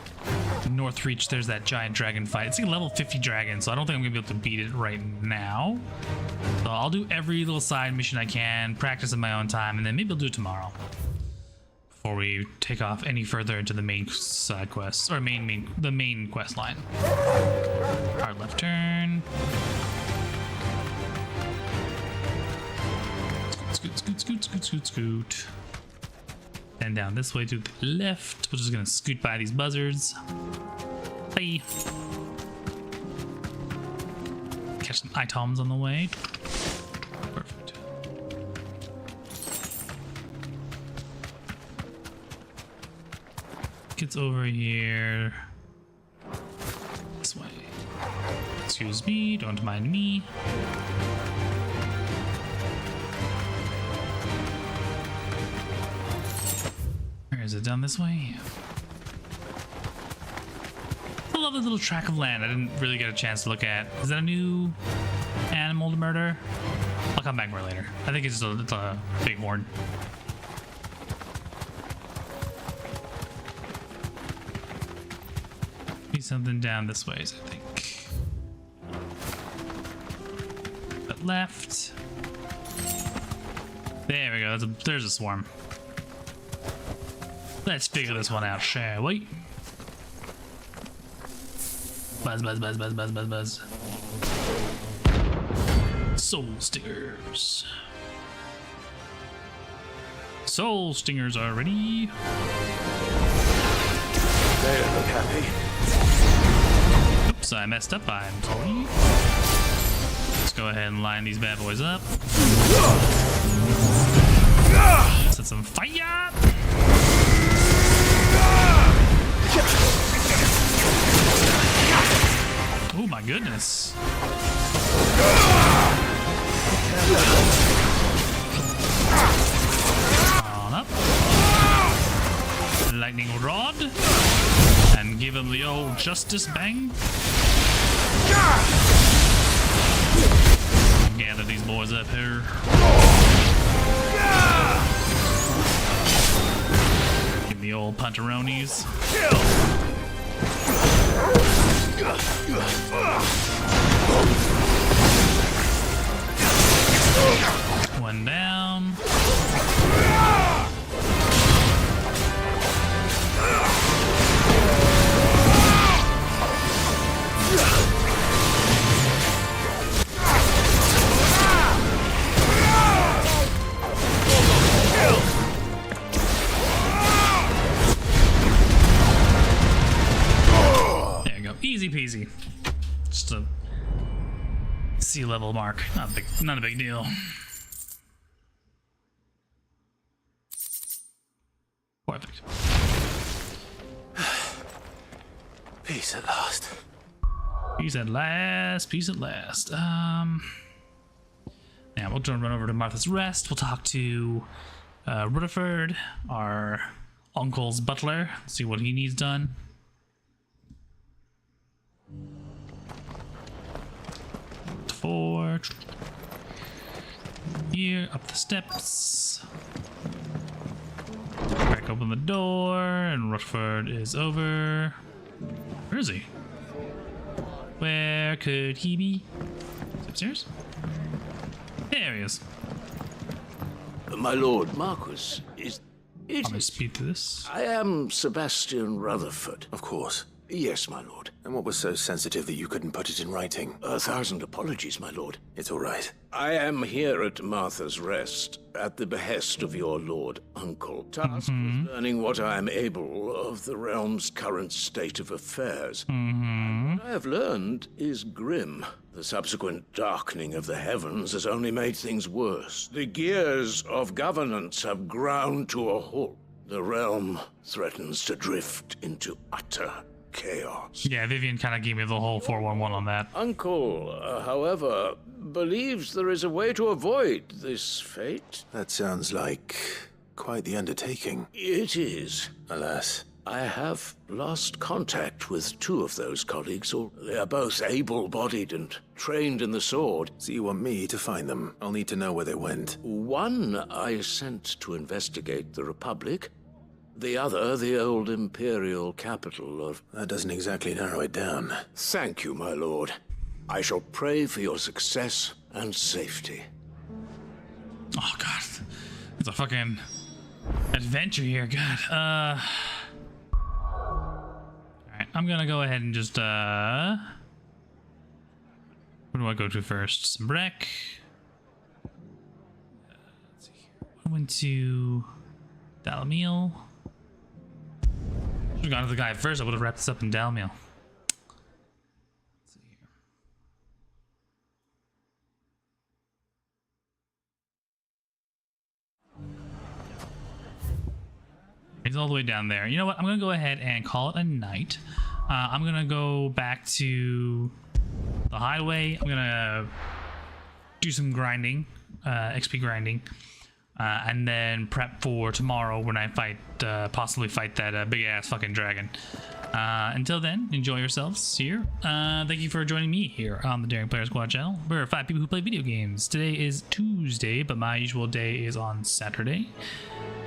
S1: Northreach, there's that giant dragon fight. It's like a level 50 dragon, so I don't think I'm gonna be able to beat it right now. So I'll do every little side mission I can, practice in my own time, and then maybe I'll do it tomorrow. Before we take off any further into the main side quests, or the main quest line. Hard left turn. Scoot, scoot, scoot, scoot, scoot, scoot. Then down this way to the left. We're just gonna scoot by these buzzards. Bye. Catch some items on the way. Perfect. Gets over here. This way. Excuse me, don't mind me. Or is it down this way? I love this little tract of land I didn't really get a chance to look at. Is that a new animal to murder? I'll come back more later. I think it's a bighorn. Be something down this way, I think. got left. There we go. There's a swarm. Let's figure this one out, shall we? Buzz, buzz, buzz, buzz, buzz, buzz, buzz. Soul stingers. Soul stingers are ready.
S14: They don't look happy.
S1: Oops, I messed up. I'm sorry. Let's go ahead and line these bad boys up. Set some fire. Oh my goodness. On up. Lightning rod. And give him the old justice bang. Gather these boys up here. Give me the old puncheronis. One down. There you go. Easy peasy. Just a sea level mark. Not a big deal. Perfect.
S14: Peace at last.
S1: Peace at last. Peace at last. Yeah, we'll run over to Martha's Rest. We'll talk to Rutherford, our uncle's butler. See what he needs done. Forge. Here, up the steps. Crack open the door, and Rutherford is over. Where is he? Where could he be? Is he upstairs? There he is.
S14: My lord, Marquis,
S1: I'll speak to this.
S14: I am Sebastian Rutherford.
S9: Of course.
S14: Yes, my lord.
S9: And what was so sensitive that you couldn't put it in writing?
S14: 1,000 apologies, my lord.
S9: It's all right.
S14: I am here at Martha's Rest, at the behest of your lord uncle, tasked with learning what I am able of the realm's current state of affairs. And what I have learned is grim. The subsequent darkening of the heavens has only made things worse. The gears of governance have ground to a halt. The realm threatens to drift into utter chaos.
S1: Yeah, Vivian kind of gave me the whole 411 on that.
S14: Uncle, however, believes there is a way to avoid this fate.
S9: That sounds like quite the undertaking.
S14: It is.
S9: Alas.
S14: I have lost contact with 2 of those colleagues. They are both able-bodied and trained in the sword.
S9: So you want me to find them? I'll need to know where they went.
S14: One I sent to investigate the Republic. The other, the old imperial capital of...
S9: That doesn't exactly narrow it down.
S14: Thank you, my lord. I shall pray for your success and safety.
S1: Oh, God. It's a fucking adventure here. God. Alright, I'm gonna go ahead and just, where do I go to first? Sembrek. Let's see here. I went to Dalmiel. Should have gone to the guy first. I would have wrapped this up in Dalmiel. Let's see here. He's all the way down there. You know what? I'm gonna go ahead and call it a night. I'm gonna go back to the hideaway. I'm gonna do some grinding, XP grinding. And then prep for tomorrow when I fight, possibly fight that big ass fucking dragon. Until then, enjoy yourselves here. Thank you for joining me here on the Daring Player Squad channel. We're 5 people who play video games. Today is Tuesday, but my usual day is on Saturday.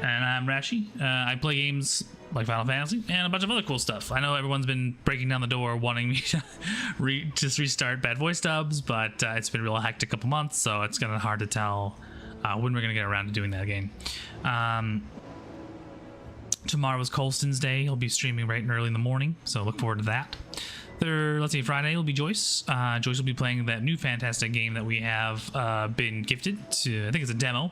S1: And I'm Rashi. I play games like Final Fantasy, and a bunch of other cool stuff. I know everyone's been breaking down the door wanting me to just restart Bad Voice Dubs, but it's been a real hectic couple months, so it's kind of hard to tell when we're going to get around to doing that again. Tomorrow is Colston's Day. He'll be streaming right and early in the morning, so look forward to that. Let's see, Friday will be Joyce. Joyce will be playing that new fantastic game that we have been gifted to. I think it's a demo.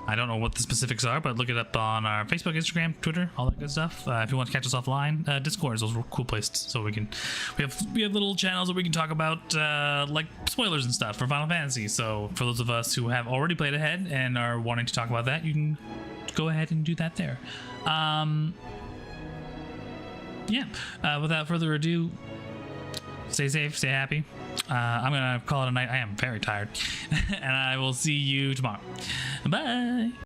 S1: I don't know what the specifics are, but look it up on our Facebook, Instagram, Twitter, all that good stuff. If you want to catch us offline, Discord is a cool place, so we have little channels where we can talk about like spoilers and stuff for Final Fantasy. So for those of us who have already played ahead and are wanting to talk about that, you can go ahead and do that there. Without further ado, stay safe, stay happy. I'm gonna call it a night. I am very tired, and I will see you tomorrow. Bye.